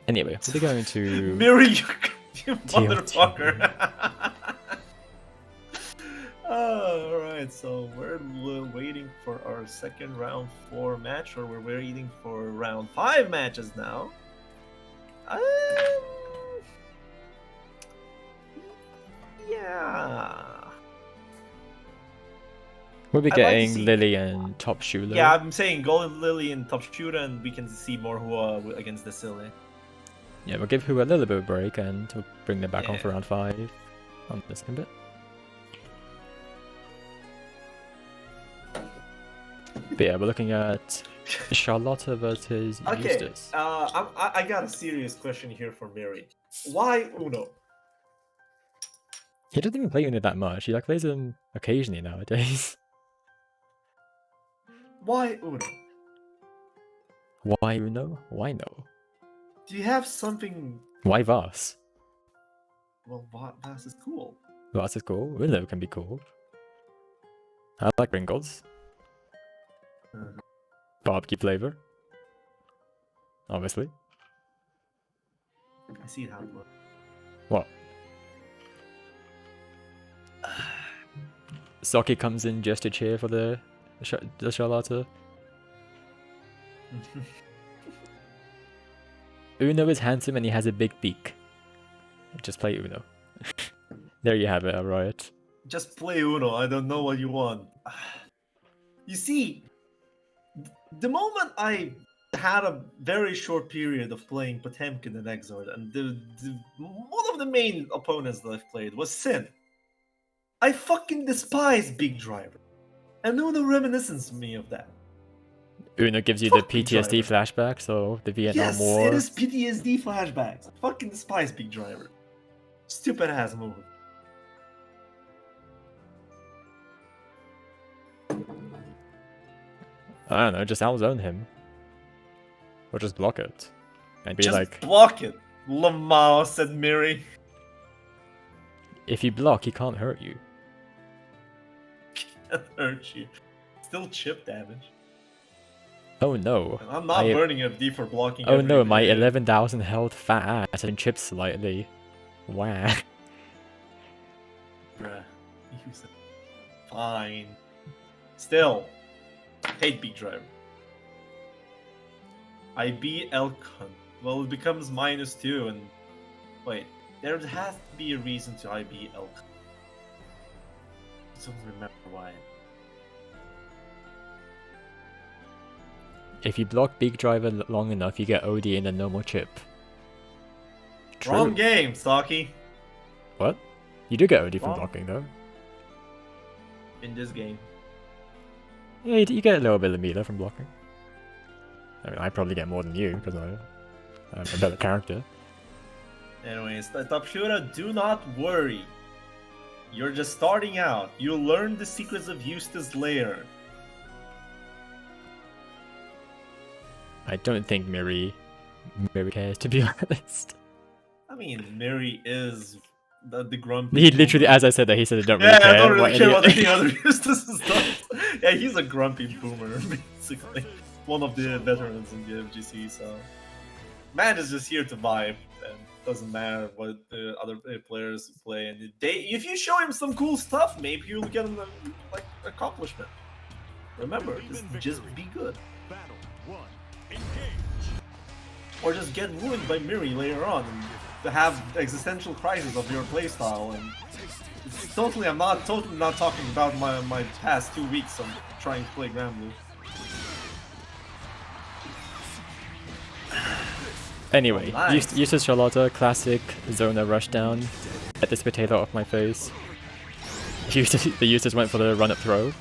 S2: Anyway, we're going to...
S3: Miri, you motherfucker! Alright, so we're waiting for our second round 4 match, or we're waiting for round 5 matches now. Yeah.
S2: We'll be
S3: I'd like to
S2: getting
S3: see-
S2: Lily and Top Shula.
S3: Yeah, I'm saying go Lily and top shooter, and we can see more Hua against the Silly.
S2: Yeah, we'll give Hua a little bit of a break and we'll bring them back on
S3: Yeah.
S2: for round 5 on the second bit. But yeah, we're looking at Charlotta versus
S3: Okay,
S2: Eustace.
S3: I got a serious question here for Mary. Why Uno?
S2: He doesn't even play Uno that much. He like plays them occasionally nowadays.
S3: Why Uno?
S2: Why Uno? Why no?
S3: Do you have something?
S2: Why Vas?
S3: Well, Vas is cool.
S2: Who else is cool? Uno can be cool. I like Pringles. Barbecue flavor. Obviously.
S3: I see how it works.
S2: What? Saki comes in just to cheer for the Charlotta. Uno is handsome and he has a big beak. Just play Uno. There you have it, Riot.
S3: Just play Uno. I don't know what you want. You see, the moment I had a very short period of playing Potemkin and Exort, and one of the main opponents that I've played was Sin. I fucking despise Big Driver. And Uno reminiscence me of that.
S2: Uno gives you the
S3: Fuck Big
S2: PTSD
S3: Driver.
S2: flashbacks of the Vietnam
S3: Yes,
S2: War.
S3: it is PTSD flashbacks. I fucking despise Big Driver. Stupid ass move.
S2: I don't know, just outzone him. Or just block it. And be
S3: Just
S2: like,
S3: block it. Lamau said Miri.
S2: if you block, he can't hurt you.
S3: Can't hurt you. Still chip damage.
S2: Oh no.
S3: And I'm not
S2: I-
S3: burning FD for blocking.
S2: Oh
S3: every
S2: no, my
S3: hit.
S2: 11,000 health fat ass and chipped slightly. Wow.
S3: Bruh. Use it. Fine. Still. Hate Big Driver. IB Elkhunt. Well, it becomes -2 and... Wait. There has to be a reason to IB Elkhunt. I don't remember why.
S2: If you block Big Driver long enough, you get OD in a normal chip. True.
S3: Wrong game, Saki.
S2: What? You do get OD from
S3: Wrong.
S2: blocking though.
S3: In this game.
S2: Yeah, you get a little bit of meter from blocking. I mean, I probably get more than you because I'm a better character.
S3: Anyways, Top Shooter, do not worry. You're just starting out. You'll learn the secrets of Eustace Lair.
S2: I don't think Miri cares, to be honest.
S3: I mean, Miri is the grumpy.
S2: He literally, as I said that, he said I don't really
S3: Yeah,
S2: care.
S3: I don't really
S2: what
S3: care
S2: any-
S3: what any other Eustace does. Yeah, he's a grumpy boomer, basically. One of the veterans in the FGC, so... Man is just here to vibe, and doesn't matter what the other players play. And if you show him some cool stuff, maybe you'll get an accomplishment. Remember, just be good.
S1: Battle 1. Engage.
S3: Or just get ruined by Miri later on and to have existential crisis of your playstyle. And it's totally, I'm not totally not talking about my past 2 weeks of trying to play Granblue.
S2: Anyway,
S3: Oh, nice.
S2: Eustace Charlotta, classic Zona rushdown. Get this potato off my face. The Eustace went for the run-up throw.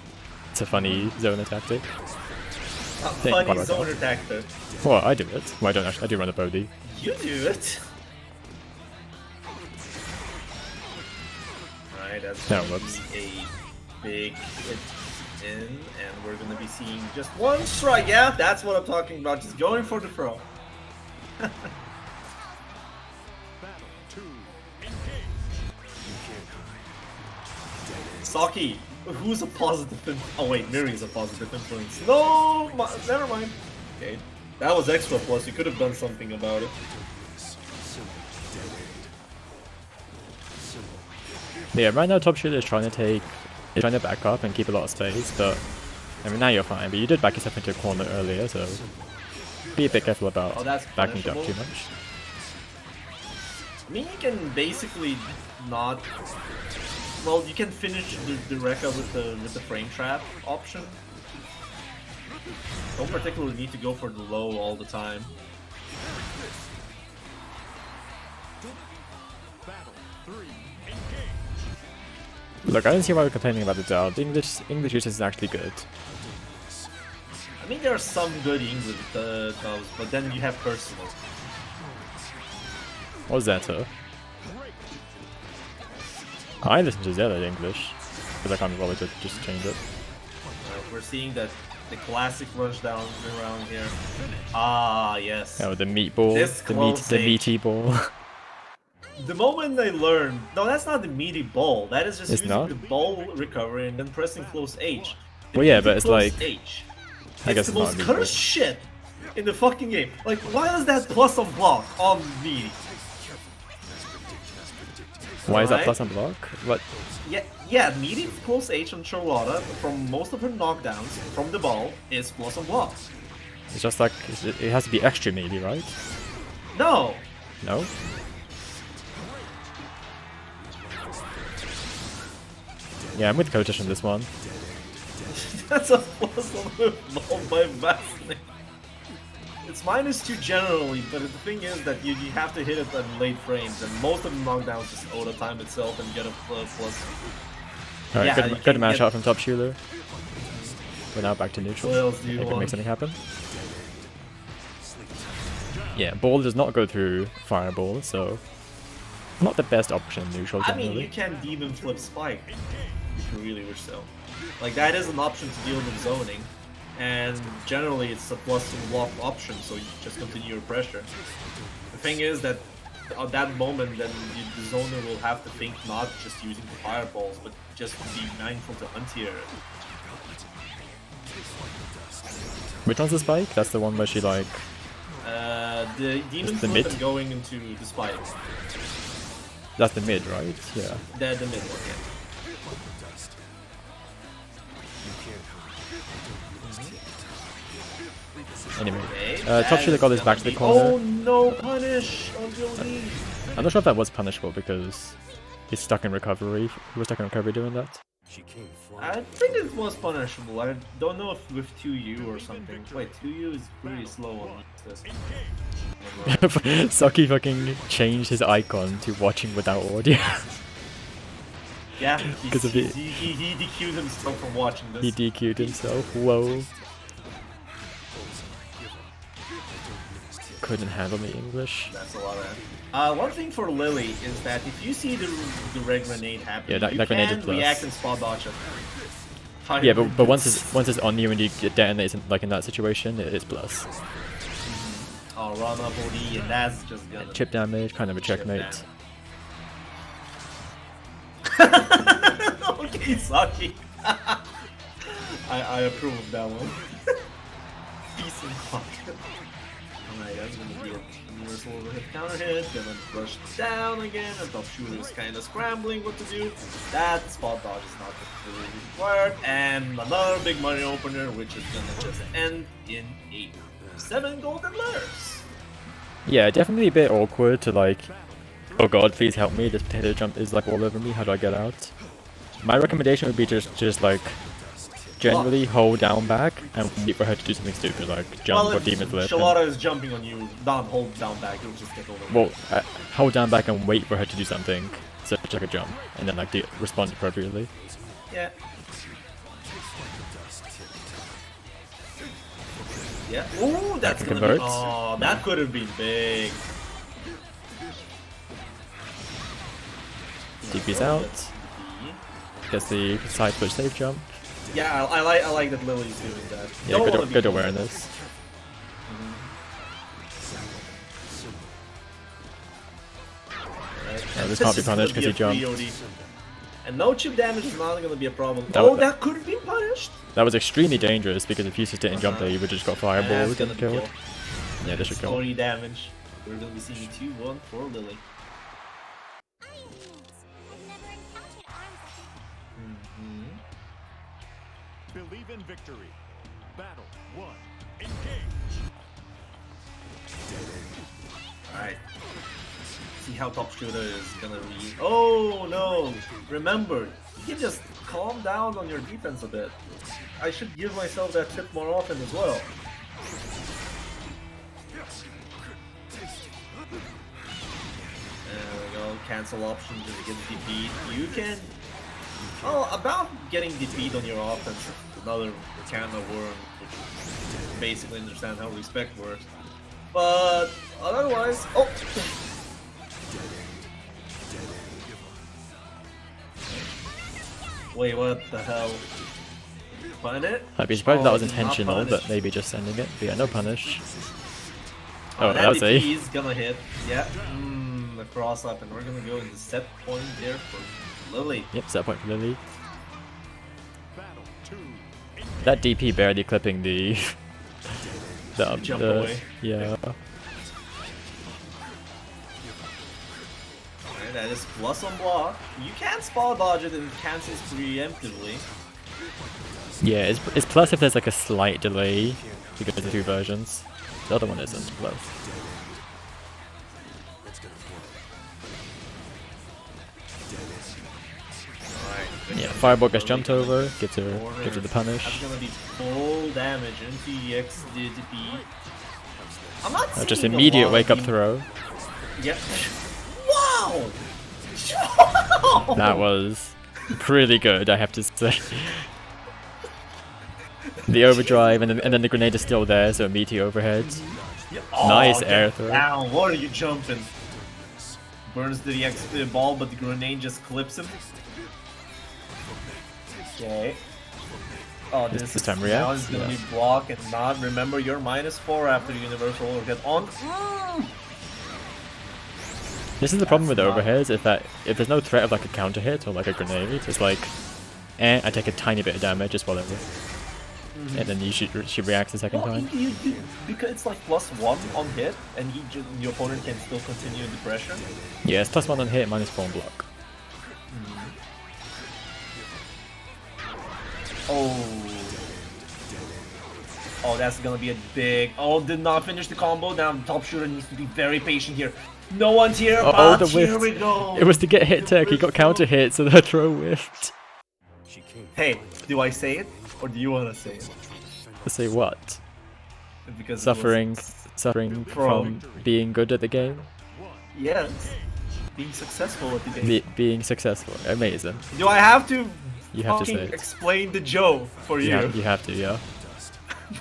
S2: It's a funny Zona tactic. Think
S3: Funny
S2: about
S3: zoner tactic.
S2: Well, I do it. Well, I don't actually. I do run up OD.
S3: You do it. Alright, that's
S2: No,
S3: gonna
S2: whoops.
S3: be a big hit in, and we're gonna be seeing just one strike. Yeah, that's what I'm talking about. Just going for the throw.
S1: Battle 2. Engage.
S3: Saki, who's a positive oh wait, Miri is a positive influence. No, never mind. Okay, that was extra plus. You could have done something about it.
S2: Yeah, right now Top Shooter is trying to back up and keep a lot of space, but I mean now you're fine. But you did back yourself into a corner earlier, so be a bit careful about
S3: Oh, that's
S2: backing it up too
S3: punishable.
S2: much.
S3: I mean, you can basically not. Well, you can finish the Rekka with the frame trap option. Don't particularly need to go for the low all the time.
S1: Battle 3. Engage.
S2: Look, I don't see why we're complaining about the Dell. The English usage is actually good.
S3: I mean, there are some good English does, but then you have personal.
S2: Or Zeta. I listen to Zeta in English, because I can't be bothered to just change it.
S3: We're seeing that the classic rushdown around here. Ah, yes.
S2: Oh, the meatball,
S3: This
S2: the
S3: close, eh?
S2: meaty ball.
S3: The moment I learned, no, that's not the meaty ball. That is just
S2: It's
S3: using
S2: not?
S3: the ball recovery and then pressing close H. The
S2: Well, yeah,
S3: meaty
S2: but it's
S3: close
S2: like-
S3: H.
S2: I guess
S3: It's
S2: it's
S3: the
S2: not
S3: most
S2: meaty.
S3: cursed shit in the fucking game. Like, why is that plus on block on meaty?
S2: Why is that
S3: Right?
S2: plus on block? What?
S3: Yeah, meaty close H on Charlotta from most of her knockdowns from the ball is plus on block.
S2: It's just like it has to be extra maybe, right?
S3: No,
S2: No. Yeah, I'm with Kotish on this one.
S3: that's a plus on the ball by Vaseline. It's -2 generally, but the thing is that you have to hit it in late frames, and most of the knockdowns just auto time itself and get a plus.
S2: Alright,
S3: Yeah, you
S2: good
S3: can
S2: match
S3: get-
S2: out from top Schuler. We're now back to neutral.
S3: What else do you
S2: If it
S3: want?
S2: makes something happen. Yeah, ball does not go through fireball, so not the best option in neutral
S3: I
S2: generally.
S3: mean, you can demon flip spike if you really wish so. Like that is an option to deal with zoning, and generally it's a plus and block option, so you just continue your pressure. The thing is that at that moment, then the zoner will have to think not just using the fireballs, but just be mindful to anti-air it.
S2: Which one's the spike? That's the one where she like...
S3: The demon
S2: the
S3: flip
S2: mid?
S3: and going into the spike.
S2: That's the mid, right? Yeah.
S3: The mid one, yeah.
S2: Anyway,
S3: Okay,
S2: top
S3: that
S2: Schuler
S3: is
S2: got this
S3: gonna
S2: back to the
S3: be-
S2: corner.
S3: Oh no, punish on Jolene!
S2: I'm not sure if that was punishable because he's stuck in recovery. He was stuck in recovery doing that.
S3: I think it was punishable. I don't know if with 2U or something. Wait, 2U is pretty slow on this.
S2: Saki fucking changed his icon to watching without audio.
S3: Yeah,
S2: 'Cause of it.
S3: he DQ'd himself from watching this.
S2: He DQ'd himself. Whoa. Couldn't handle the English.
S3: That's a lot of one thing for Lily is that if you see the red grenade happen,
S2: Yeah, that
S3: you
S2: grenade is
S3: can
S2: plus.
S3: react and spot dodge it.
S2: Yeah, but once it's on you and you get detonates like in that situation, it is plus.
S3: Oh, run up OD, and that's just gonna
S2: Chip damage, kind of a checkmate.
S3: Okay, Saki. I approve of that one. Decent fuck. Alright, that's gonna be a universal overhead counter hit, gonna rush down again, and top Schuler is kinda scrambling what to do. That spot dodge is not really required, and another big money opener, which is gonna just end in a 7 golden letters.
S2: Yeah, definitely a bit awkward to like, oh god, please help me, this potato jump is like all over me, how do I get out? My recommendation would be just like, generally hold down back and wait for her to do something stupid like jump or
S3: if
S2: demon flip.
S3: Charlotta is jumping on you, don't hold down back, you'll just get over.
S2: Well, hold down back and wait for her to do something, such like a jump, and then like respond appropriately.
S3: Yeah. Yeah. Ooh, that's
S2: can
S3: gonna be.
S2: convert.
S3: Oh, that could have been big.
S2: DP's out, gets the side push safe jump.
S3: Yeah, I like that Lily's doing that.
S2: Yeah,
S3: Don't wanna
S2: good,
S3: be
S2: good
S3: close.
S2: awareness.
S3: Right.
S2: Yeah, this can't be
S3: is
S2: punished
S3: gonna
S2: 'cause he
S3: be a
S2: jumped.
S3: free OD. And no chip damage is not gonna be a problem.
S2: That
S3: Oh,
S2: was-
S3: that could have been punished.
S2: That was extremely dangerous because if you just didn't jump there, you would just got
S3: That's
S2: fireballed
S3: gonna
S2: and
S3: be
S2: killed.
S3: kill.
S2: Yeah, this should kill.
S3: Story damage. We're gonna be seeing 2-1 for Lily. Mhm.
S1: Believe in victory. Battle 1. Engage.
S3: Alright. See how top shooter is gonna read. Oh no! Remember, you can just calm down on your defense a bit. I should give myself that tip more often as well. There we go. Cancel option just get defeat. You can. Oh, about getting defeat on your offense. Another can of worm, which basically understand how respect works. But otherwise, oh. Wait, what the hell? Pun it?
S2: I'd be surprised if that was
S3: Oh, not
S2: intentional, but
S3: punished.
S2: maybe just sending it. But yeah, no punish. Oh, that
S3: that
S2: was a.
S3: DP is gonna hit. Yeah. gonna cross up, and we're gonna go in the set point there for Lily.
S2: Yep, set point for Lily. That DP barely clipping the
S3: Jump away.
S2: Yeah.
S3: Alright, that is plus on block. You can spell dodge it and cancels preemptively.
S2: Yeah, it's plus if there's like a slight delay because the two versions. The other one isn't plus.
S3: Alright.
S2: Yeah, Fireball gets jumped over, gives her the punish.
S3: That's gonna be full damage into EX DP. I'm not seeing
S2: Just
S3: a
S2: immediate
S3: lot
S2: wake up
S3: of
S2: throw.
S3: Yep. Wow!
S2: That was pretty good, I have to say. The overdrive and then the grenade is still there, so immediate overhead.
S3: Yep.
S2: Nice
S3: get
S2: air throw.
S3: Down. What are you jumping? Burns the EX ball, but the grenade just clips him. Okay. Oh,
S2: This time
S3: now
S2: reacts,
S3: is gonna
S2: yeah.
S3: be block and not. Remember, you're -4 after universal overhead on.
S2: This is the problem with
S3: That's not-
S2: overheads, is that if there's no threat of like a counter hit or like a grenade, it's like, I take a tiny bit of damage, just whatever. And then she reacts the second
S3: Well,
S2: time.
S3: because it's like +1 on hit, and your opponent can still continue the pressure.
S2: Yeah, it's +1 on hit, -4 on block.
S3: Oh, that's gonna be a big. Oh, did not finish the combo. Now the top shooter needs to be very patient here. No one's here,
S2: Oh,
S3: but
S2: the
S3: here
S2: whiff.
S3: we go.
S2: It was to get hit tech, he got counter hit, so the throw whiffed.
S3: Hey, do I say it or do you want to say it?
S2: To say what?
S3: Because it
S2: Suffering
S3: From-
S2: from being good at the game?
S3: yes, being successful at the game.
S2: Being successful. Amazing.
S3: Do I have to?
S2: You have to
S3: fucking
S2: say it.
S3: explain the Joe for you.
S2: You have to, yeah.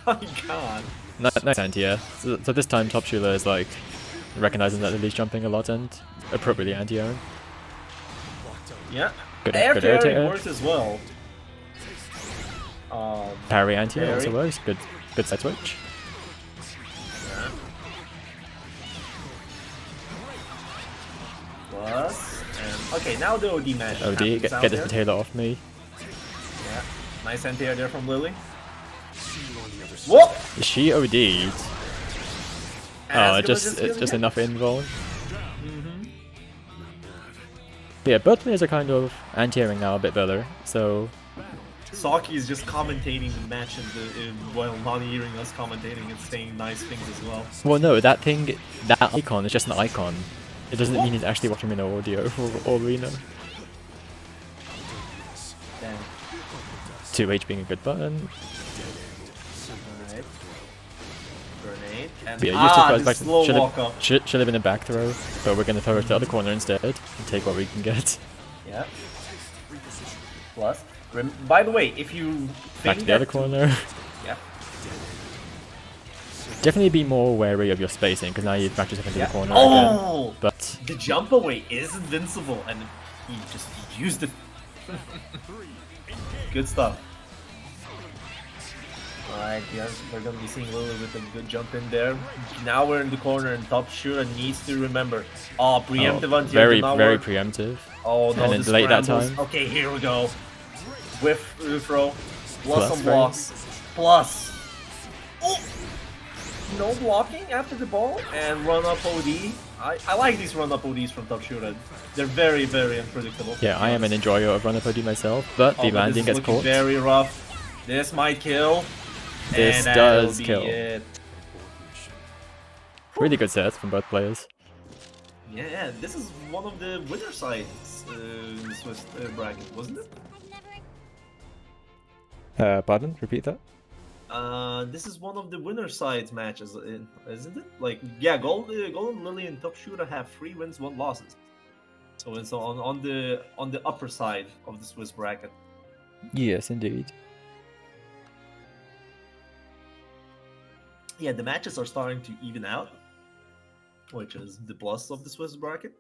S3: My God.
S2: Nice anti-air. So this time Top Shooter is like recognizing that Lily's jumping a lot and appropriately anti-airing.
S3: Yeah.
S2: Good
S3: Air
S2: air
S3: to
S2: to
S3: air
S2: air.
S3: works as well.
S2: Parry anti-air also
S3: Parry.
S2: works. Good side switch.
S3: Plus, and okay, now the OD match.
S2: OD,
S3: happens
S2: get
S3: out
S2: this
S3: there.
S2: potato off me.
S3: Yeah, nice anti-air there from Lily. Whoop!
S2: She OD'd.
S3: And
S2: Oh,
S3: it's
S2: it's
S3: gonna
S2: just
S3: hit.
S2: enough invuln. Yeah, both players are kind of anti-airing now a bit better, so
S3: Saki is just commentating the match while not hearing us commentating and saying nice things as well.
S2: well no, that icon is just an icon. It doesn't mean he's actually watching me in audio for all we know.
S3: Damn.
S2: 2H being a good button.
S3: Alright. Grenade. And
S2: But yeah, used to
S3: the
S2: back
S3: slow walk up.
S2: should have been a back throw, but we're gonna throw it to the other corner instead and take what we can get.
S3: Yeah. Plus. By the way, if you
S2: Back
S3: think
S2: to the other
S3: that-
S2: corner.
S3: Yeah.
S2: Definitely be more wary of your spacing, because now you've backed yourself into
S3: Yeah.
S2: the corner again.
S3: Oh!
S2: But
S3: The jump away is invincible, and he just used it. Good stuff. Alright, yes, we're gonna be seeing Lily with a good jump in there. Now we're in the corner, and top shooter needs to remember. Oh, preemptive until
S2: very
S3: did not
S2: very
S3: work.
S2: preemptive.
S3: Oh no,
S2: and then
S3: the
S2: late that
S3: scrambles.
S2: time.
S3: Okay, here we go. Whiff throw. Plus some
S2: frames.
S3: blocks. Plus. Oh! No blocking after the ball and run up OD. I like these run up ODs from top shooter. They're very, very unpredictable.
S2: Yeah, I am an enjoyer of run up OD myself, but
S3: Oh,
S2: the
S3: but
S2: landing
S3: this is
S2: gets
S3: looking
S2: caught.
S3: very rough. This might kill.
S2: This
S3: and that'll
S2: does
S3: be
S2: kill.
S3: it.
S2: Really good sets from both players.
S3: Yeah, this is one of the winner sides in the Swiss bracket, wasn't it?
S2: Pardon? Repeat that?
S3: This is one of the winner sides matches, isn't it? Like, yeah, Golden Lily and Top Shooter have 3 wins, 1 losses. So it's on the upper side of the Swiss bracket.
S2: Yes, indeed.
S3: Yeah, the matches are starting to even out, which is the plus of the Swiss bracket.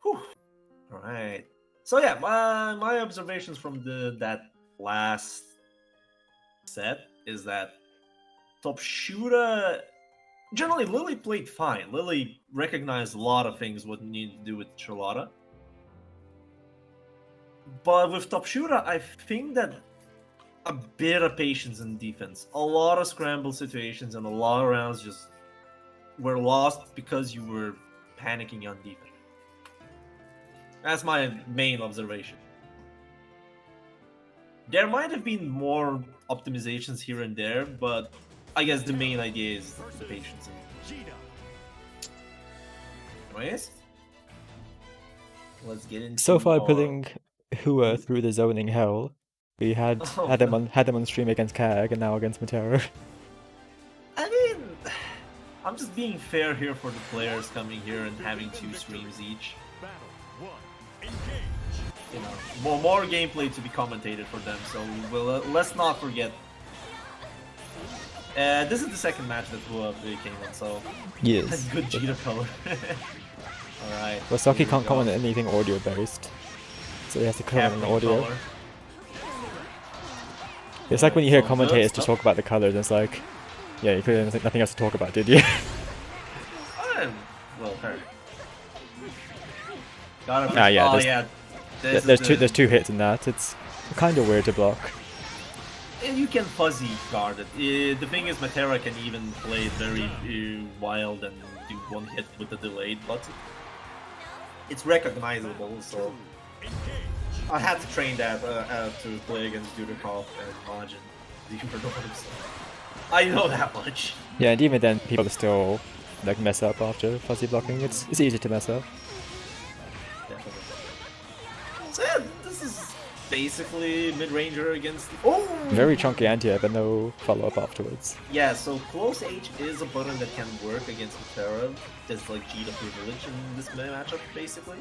S3: Whew. All right. So yeah, my observations from that last set is that Top Shooter Generally, Lily played fine. Lily recognized a lot of things what needed to do with Charlotta. But with Top Shooter, I think that a bit of patience in defense. A lot of scramble situations and a lot of rounds just were lost because you were panicking on defense. That's my main observation. There might have been more optimizations here and there, but I guess the main idea is the patience. Anyways, let's get into
S2: So far,
S3: our-
S2: putting Hua through the zoning hell. We had
S3: Oh,
S2: had him
S3: no.
S2: on stream against Kag and now against Matero.
S3: I mean, I'm just being fair here for the players coming here and having 2 streams each. You know, more gameplay to be commentated for them. So let's not forget. This is the second match that Hua came in, so
S2: Yes.
S3: good Jita color. All right.
S2: Wasaki
S3: here we
S2: can't
S3: go.
S2: comment on anything audio based, so he has to comment on
S3: Captain
S2: audio.
S3: color.
S2: It's like when you hear
S3: Some good
S2: commentators to
S3: stuff.
S2: talk about the colors, and it's like, yeah, you clearly have nothing else to talk about, did you?
S3: Well, her. Got
S2: Ah, yeah,
S3: Oh
S2: there's-
S3: yeah. This
S2: there's
S3: is
S2: two
S3: the-
S2: there's 2 hits in that. It's kind of weird to block.
S3: And you can fuzzy guard it. The thing is, Matera can even play it very wild and do 1 hit with the delayed, but it's recognizable, so I had to train that to play against Dudikov and Majin. So I know that much.
S2: Yeah, and even then, people still like mess up after fuzzy blocking. It's easy to mess up.
S3: Definitely. So yeah, this is basically mid-ranger against... Oh!
S2: Very chunky anti-air, but no follow-up afterwards.
S3: Yeah, so close H is a button that can work against Matera. There's like Jita privilege in this matchup, basically.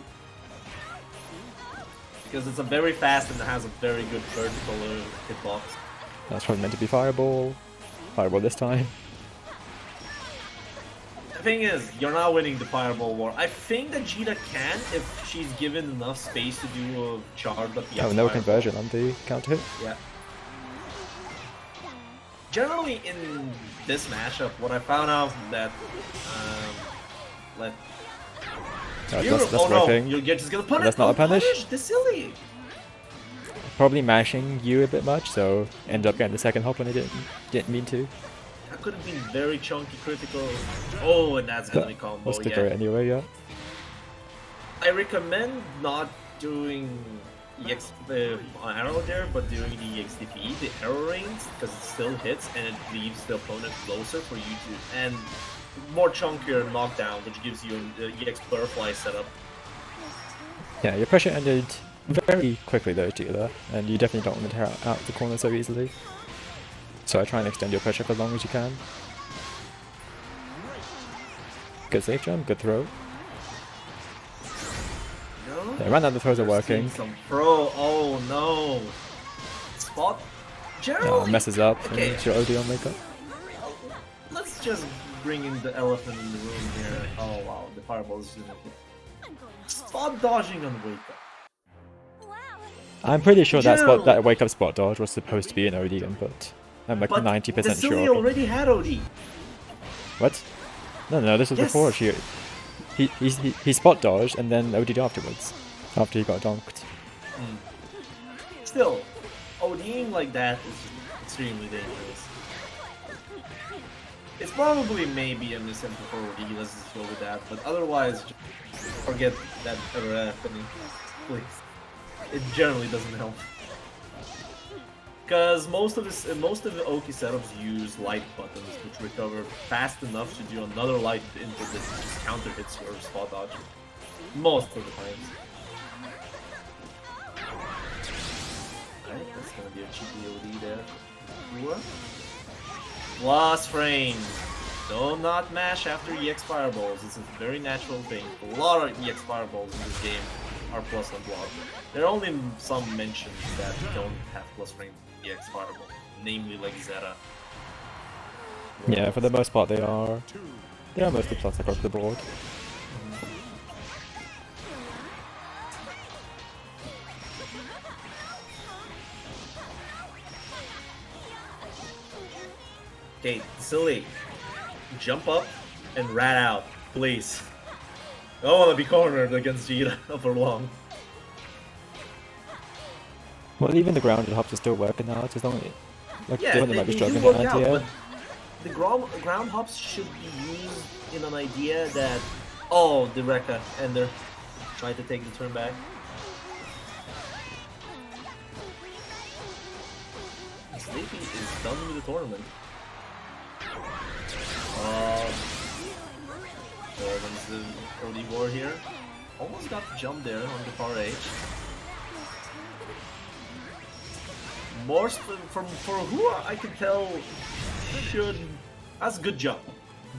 S3: Because it's a very fast and it has a very good vertical hitbox.
S2: That's probably meant to be Fireball. Fireball this time.
S3: The thing is, you're not winning the Fireball war. I think that Jita can if she's given enough space to do a charge up the
S2: Oh, no conversion on the counter hit.
S3: Yeah. Generally, in this matchup, what I found out that let
S2: That's
S3: oh no,
S2: working.
S3: you're just gonna punish.
S2: That's not a
S3: Oh,
S2: punish?
S3: This silly.
S2: Probably mashing you a bit much, so end up getting the second hop when he didn't mean to.
S3: That could have been very chunky critical. Oh, and that's gonna be combo.
S2: We'll stick
S3: Yeah.
S2: her anyway, yeah.
S3: I recommend not doing EX arrow there, but doing the EXDP, the arrow range, because it still hits and it leaves the opponent closer for you to, and more chunkier knockdown, which gives you the EX butterfly setup.
S2: Yeah, your pressure ended very quickly though, Tila, and you definitely don't want to tear out the corner so easily. So I try and extend your pressure for as long as you can. Good safe jump, good throw.
S3: No?
S2: Yeah, right now the throws are
S3: We're seeing
S2: working.
S3: Some pro. Oh no. Spot. Generally,
S2: Messes up,
S3: Okay.
S2: and it's your OD on wake up.
S3: let's just bring in the elephant in the room here. Oh wow, the fireball is gonna spot dodging on wake up.
S2: I'm pretty sure
S3: Generally-
S2: that wake up spot dodge was supposed to be an OD input. I'm like
S3: But
S2: 90%
S3: Vasily
S2: sure.
S3: already had OD.
S2: What? No, this was
S3: Yes.
S2: before he spot dodged and then OD'd afterwards. After he got donked.
S3: Still, ODing like that is extremely dangerous. It's probably maybe a misinfo for OD, let's just go with that, but otherwise, just forget that ever happening, please. It generally doesn't help. Because most of the Oki setups use light buttons, which recover fast enough to do another light input that just counter hits your spot dodge. Most of the times. Alright, that's gonna be a cheeky OD there. What? Last frame. Do not mash after EX fireballs. This is a very natural thing. A lot of EX fireballs in this game are plus on block. There are only some mentions that don't have plus range EX fireball, namely like Zeta.
S2: Yeah, for the most part they are mostly plus across the board.
S3: Okay, silly. jump up and rat out, please. I don't want to be cornered against Jira for long.
S2: Well, even the grounded hops are still working out, as long as like
S3: Yeah,
S2: they might be
S3: do
S2: struggling
S3: work
S2: at
S3: out,
S2: anti-air.
S3: but the ground hops should be used in an idea that, oh, the Rekka Ender tried to take the turn back. Sleepy is done with the tournament. There's the OD war here. Almost got the jump there on the far edge. More for Hua, I can tell should. That's a good jump.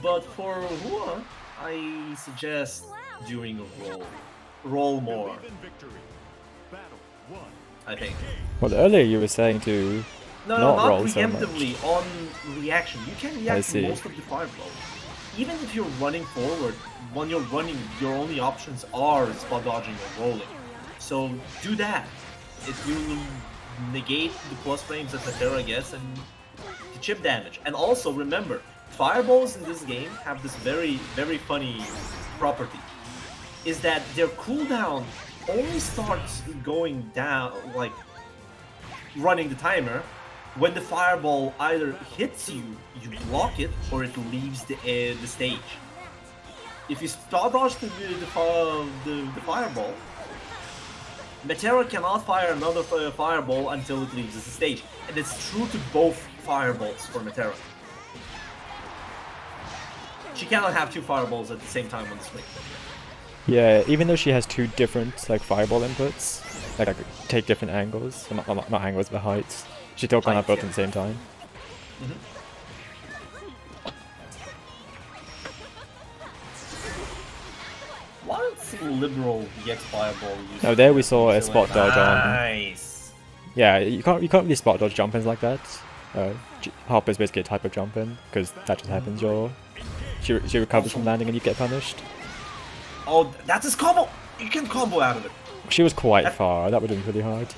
S3: But for Hua, I suggest doing a roll more. I think.
S2: Well, earlier you were saying to
S3: No,
S2: not roll
S3: not
S2: so much.
S3: preemptively on reaction. You can
S2: I
S3: react to
S2: see.
S3: most of the fireball. Even if you're running forward, when you're running, your only options are spot dodging or rolling. So do that. It will negate the plus frames that Hatera gets and the chip damage. And also remember, fireballs in this game have this very, very funny property. Is that their cooldown only starts going down, like running the timer, when the fireball either hits you, you block it, or it leaves the stage. If you spot dodge the fireball, Metera cannot fire another fireball until it leaves the stage. And it's true to both fireballs for Metera. She cannot have two fireballs at the same time on the screen.
S2: Yeah, even though she has two different like fireball inputs, like take different angles, not angles but heights, she still can't have both at the same time.
S3: What's liberal EX fireball use?
S2: Oh, there we saw a spot dodge on.
S3: Nice.
S2: Yeah, you can't really spot dodge jump ins like that. Hop is basically a type of jump in because that just happens. She recovers from landing and you get punished.
S3: Oh, that's his combo. You can combo out of it.
S2: She was quite far. That would have been pretty hard.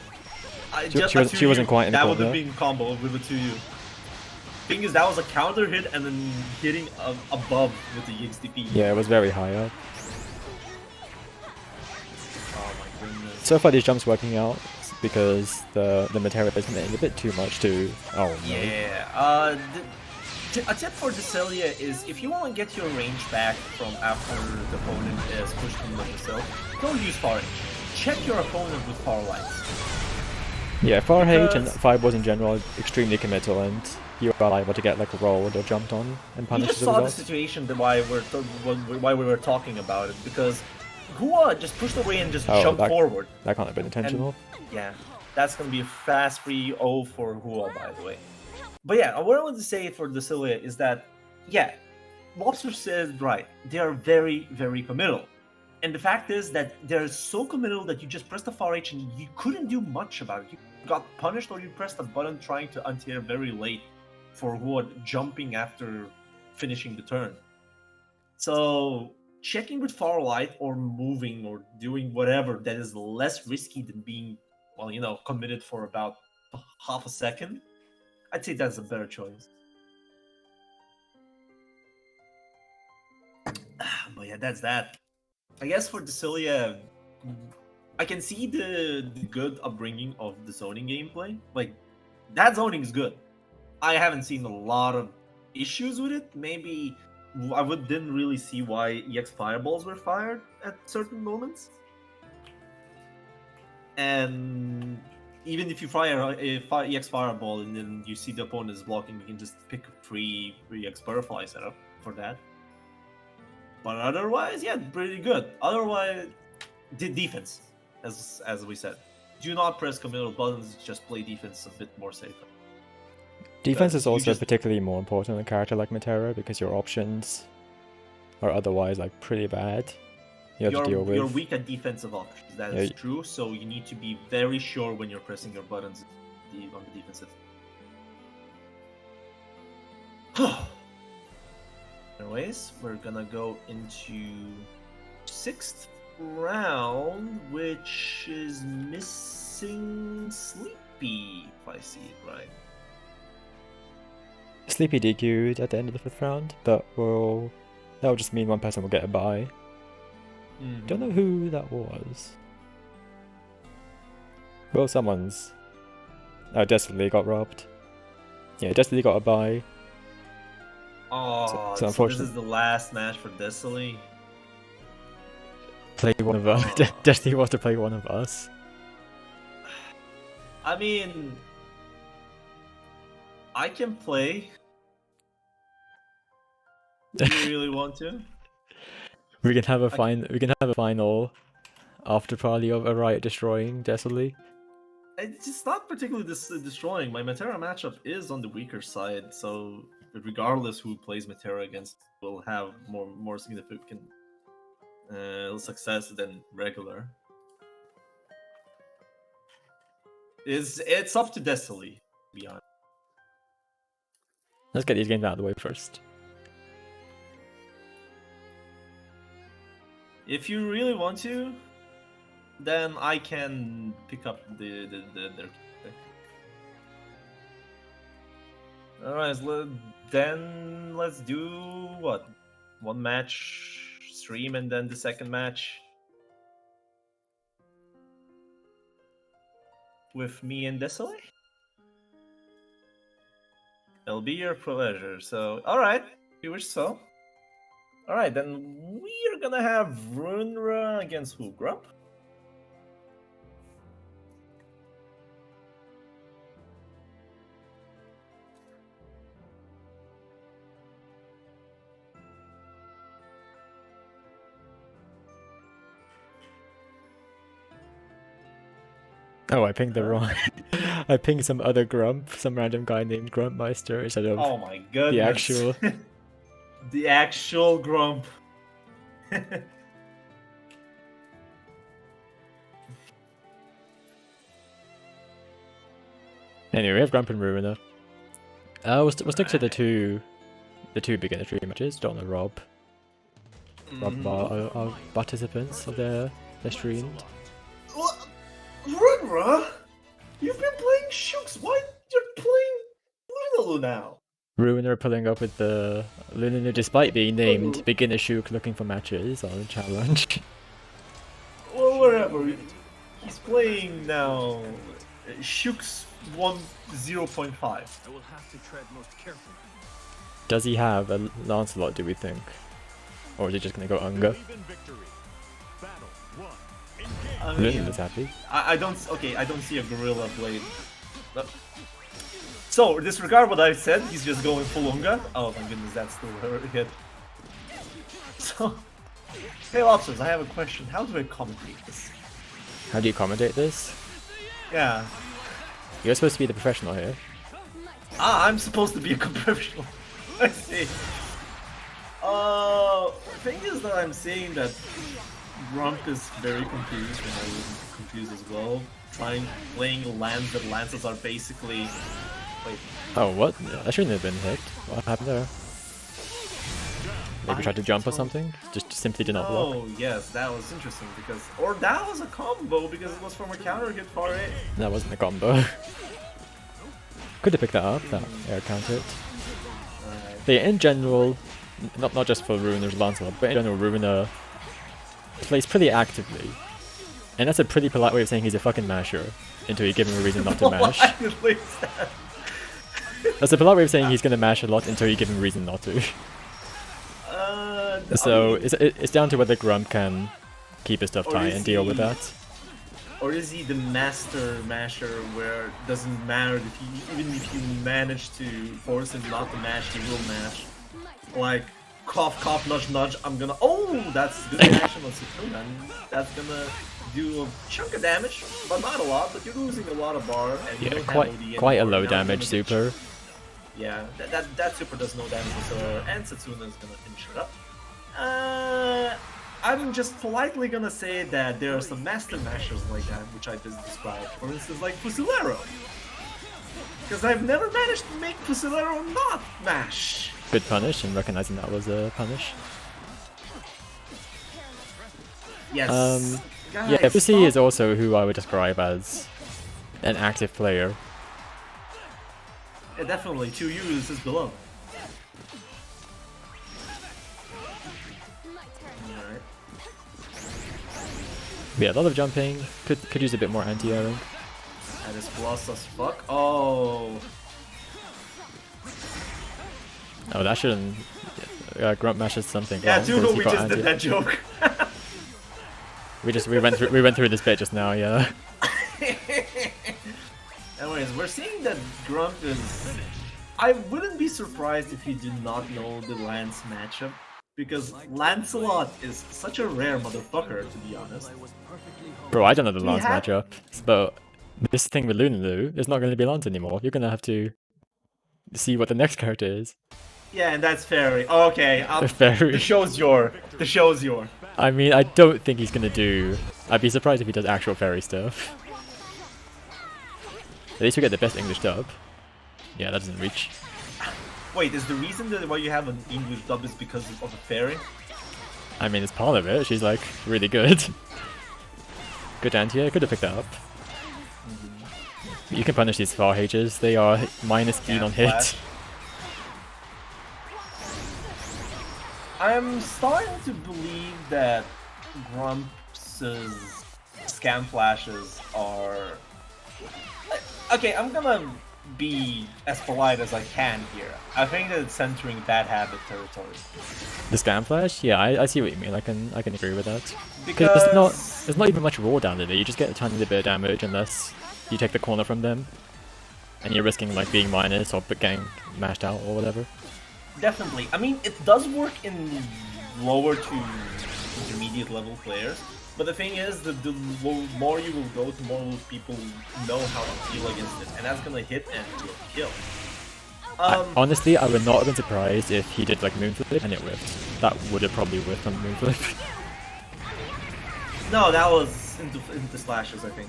S2: She wasn't quite in the
S3: That would have
S2: corner.
S3: been combo with the 2U. Thing is, that was a counter hit and then hitting above with the EXDP.
S2: Yeah, it was very high up.
S3: Oh my goodness.
S2: So far, these jumps working out because the Metera is getting a bit too much to. Oh no.
S3: Yeah. A tip for Decilia is if you want to get your range back from after the opponent is pushed from the missile, don't use far range. Check your opponent with far lights.
S2: Yeah, far H and
S3: Because-
S2: fireballs in general are extremely committal, and you are liable to get like rolled or jumped on and
S3: You
S2: punished
S3: just
S2: as a
S3: saw the
S2: result.
S3: situation why we were talking about it, because Hua just pushed away and just
S2: Oh,
S3: jumped
S2: that-
S3: forward.
S2: That can't have been intentional.
S3: Yeah, that's gonna be a fast free O for Hua, by the way. But yeah, what I want to say for Decilia is that, yeah, Lobster said right. They are very, very committal. And the fact is that they're so committal that you just pressed the far H and you couldn't do much about it. You got punished or you pressed a button trying to anti-air very late for Hua jumping after finishing the turn. So checking with far light or moving or doing whatever that is less risky than being, well, committed for about half a second, I'd say that's a better choice. But yeah, that's that. I guess for Decilia, I can see the good upbringing of the zoning gameplay. Like, that zoning is good. I haven't seen a lot of issues with it. Maybe didn't really see why EX fireballs were fired at certain moments. And even if you fire a EX fireball and then you see the opponent is blocking, you can just pick a free EX butterfly setup for that. But otherwise, yeah, pretty good. Otherwise, the defense, as we said. Do not press committal buttons, just play defense a bit more safer.
S2: Defense is
S3: you
S2: also
S3: just-
S2: particularly more important in a character like Metera because your options are otherwise like pretty bad. You have to deal with.
S3: You're weak at defensive options, that is
S2: Yeah,
S3: true, so you need to be very sure when you're pressing your buttons on the defensive. Anyways, we're gonna go into 6th round, which is missing Sleepy, if I see it right.
S2: Sleepy DQ'd at the end of the 5th round, but that'll just mean one person will get a bye. Don't know who that was. Well, someone's. Oh, Destiny got robbed. Yeah, Destiny got a bye.
S3: Oh,
S2: so
S3: so this
S2: unfortunate.
S3: is the last match for Destiny.
S2: Play one of us. Destiny wants to play one of us.
S3: I mean, I can play. Do you really want to?
S2: We can have a final after party of a Riot destroying Destiny.
S3: It's just not particularly destroying. My Matera matchup is on the weaker side, so regardless who plays Matera against, will have more significant success than regular. It's up to Destiny, to be honest.
S2: Let's get these games out of the way first.
S3: If you really want to, then I can pick up their pick. Alright, then let's do what? One match stream and then the second match with me and Desole? It'll be your pleasure. So, alright, you wish so. Alright, then we are gonna have Runra against who? Grump?
S2: Oh, I pinged the wrong. I pinged some other Grump, some random guy named Grumpmeister instead of
S3: Oh my goodness.
S2: the actual.
S3: The actual Grump.
S2: Anyway, we have Grump and Ruiner. We'll stick to the two beginner stream matches. Don't want to rob our participants of their stream.
S3: What? Runra? You've been playing Shooks. Why you're playing Lunalu now?
S2: Ruiner pulling up with the Lunar despite being named beginner Shook looking for matches on the challenge.
S3: Well, wherever. He's playing now. Shooks 1.0.5.
S1: I will have to tread most carefully.
S2: Does he have a Lancelot, do we think? Or is he just gonna go Unga?
S1: Believe in victory. Battle one.
S3: I
S2: Lunar
S3: mean,
S2: is happy.
S3: I don't see a Gorilla Blade. So, disregard what I said, he's just going full Unga. Oh my goodness, that's still a hit. So, hey Lobsters, I have a question. How do I commentate this?
S2: How do you commentate this?
S3: Yeah.
S2: You're supposed to be the professional here.
S3: Ah, I'm supposed to be a professional. I see. The thing is that I'm seeing that Grump is very confused, and I was confused as well. Playing lands that lances are basically... Wait.
S2: Oh, what? I shouldn't have been hit. What happened there? Maybe tried to jump or something? Just simply did not block.
S3: Oh, yes, that was interesting because... Or that was a combo because it was from a counter hit far A.
S2: That wasn't a combo. Could have picked that up, that air counter. But yeah, in general, not just for Ruiner's Lancelot, but in general, Ruiner plays pretty actively. And that's a pretty polite way of saying he's a fucking masher, until you give him a reason not to mash.
S3: Why is that?
S2: That's a polite way of saying he's gonna mash a lot until you give him a reason not to. So
S3: I mean,
S2: it's down to whether Grump can keep his stuff
S3: Or
S2: tight
S3: is
S2: and deal with
S3: he-
S2: that.
S3: Or is he the master masher where it doesn't matter even if you manage to force him not to mash, he will mash. Like, cough, cough, nudge, nudge, I'm gonna... Oh, that's good reaction on Sukuna. That's gonna do a chunk of damage, but not a lot, but you're losing a lot of bar. And you
S2: Yeah,
S3: don't
S2: quite
S3: have OD
S2: a
S3: anymore.
S2: low
S3: Now
S2: damage
S3: you're gonna get-
S2: super.
S3: Yeah, that super does no damage whatsoever, and Satsuna is gonna finish it up. I'm just politely gonna say that there are some master mashers like that, which I just described. For instance, like Fusilero. Because I've never managed to make Fusilero not mash.
S2: Good punish, and recognizing that was a punish.
S3: Yes.
S2: Yeah,
S3: Guys,
S2: Fusi
S3: stop.
S2: is also who I would describe as an active player.
S3: Yeah, definitely. 2 U's is below. Alright.
S2: Yeah, a lot of jumping. Could use a bit more anti-airing.
S3: That is plus as fuck. Oh.
S2: Oh, that shouldn't. Grump mashes something.
S3: Yeah,
S2: wrong,
S3: dude,
S2: 'cause he
S3: we
S2: got
S3: just did
S2: anti-
S3: that joke.
S2: we went through this bit just now. Yeah.
S3: Anyways, we're seeing that Grump is... I wouldn't be surprised if you did not know the Lance matchup, because Lancelot is such a rare motherfucker, to be honest.
S2: Bro, I don't know the
S3: We
S2: Lance
S3: had-
S2: matchup, but this thing with Lunaloo is not going to be Lance anymore. You're going to have to see what the next character is.
S3: Yeah, and that's Fairy. Okay,
S2: Fairy.
S3: the show's your. The show's your.
S2: I mean, I don't think he's going to do... I'd be surprised if he does actual fairy stuff. At least we get the best English dub. Yeah, that doesn't reach.
S3: Wait, is the reason that why you have an English dub is because of a Fairy?
S2: I mean, it's part of it. She's like really good. Good anti-air. Could have picked that up. You can punish these far H's. They are -E on hit.
S3: Flash. I'm starting to believe that Grump's scam flashes are... Okay, I'm gonna be as polite as I can here. I think that it's entering bad habit territory.
S2: The scam flash? Yeah, I see what you mean. I can agree with that.
S3: Because
S2: there's not even much raw down there. You just get a tiny bit of damage unless you take the corner from them, and you're risking like being minus or getting mashed out or whatever.
S3: Definitely. I mean, it does work in lower to intermediate level players, but the thing is that the more you will go, the more people know how to deal against it, and that's gonna hit and do a kill.
S2: Honestly, I would not have been surprised if he did like Moonflip and it whiffed. That would have probably whiffed on Moonflip.
S3: No, that was into slashes, I think.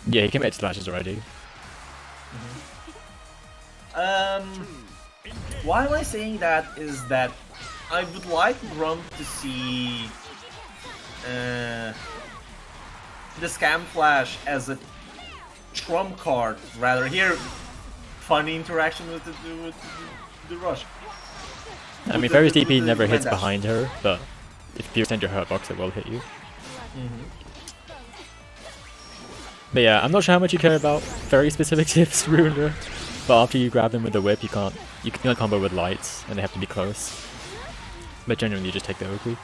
S2: Yeah, he committed slashes already.
S3: Why am I saying that is that I would like Grump to see the Scam Flash as a trump card, rather. Here, funny interaction with the rush.
S2: I mean,
S3: With
S2: Fairy's
S3: the-
S2: DP
S3: with the
S2: never hits
S3: dash.
S2: behind her, but if you send your hurt box, it will hit you. But yeah, I'm not sure how much you care about Fairy specific tips, Ruiner. But after you grab them with the whip, you can combo with lights, and they have to be close. But generally, you just take the Oakley.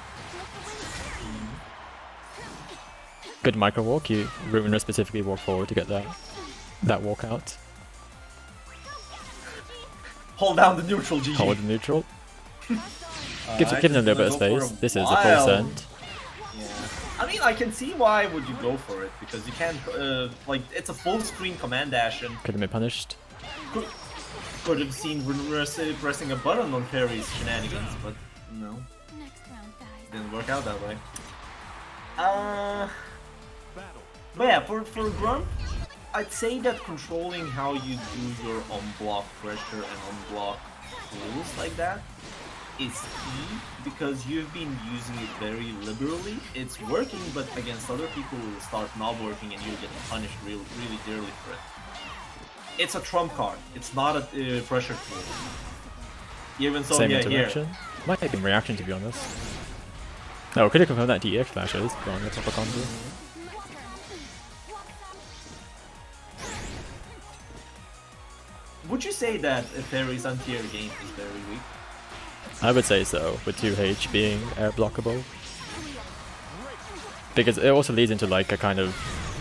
S2: Good micro walk. You Ruiner specifically walk forward to get that walk out.
S3: Hold down the neutral, GG.
S2: Hold the neutral.
S3: Alright,
S2: Give them a little bit
S3: go
S2: of
S3: for
S2: space. This is a full
S3: wild-
S2: send.
S3: Yeah. I mean, I can see why would you go for it, because you can't, like, it's a full screen command dash, and
S2: Could have been punished.
S3: could have seen Ruiner pressing a button on Fairy's shenanigans, but no,
S4: Next round, guys.
S3: didn't work out that way. But yeah, for Grump, I'd say that controlling how you do your on-block pressure and on-block rules like that is key, because you've been using it very liberally. It's working, but against other people it will start not working and you'll get punished really dearly for it. It's a trump card, it's not a pressure tool. Even so,
S2: Same
S3: yeah,
S2: interaction.
S3: here.
S2: Might have been reaction, to be honest. No, could have confirmed that DEX flashes going the proper combo.
S3: Would you say that a Fairy's anti-air game is very weak?
S2: I would say so, with 2H being air blockable. Because it also leads into like a kind of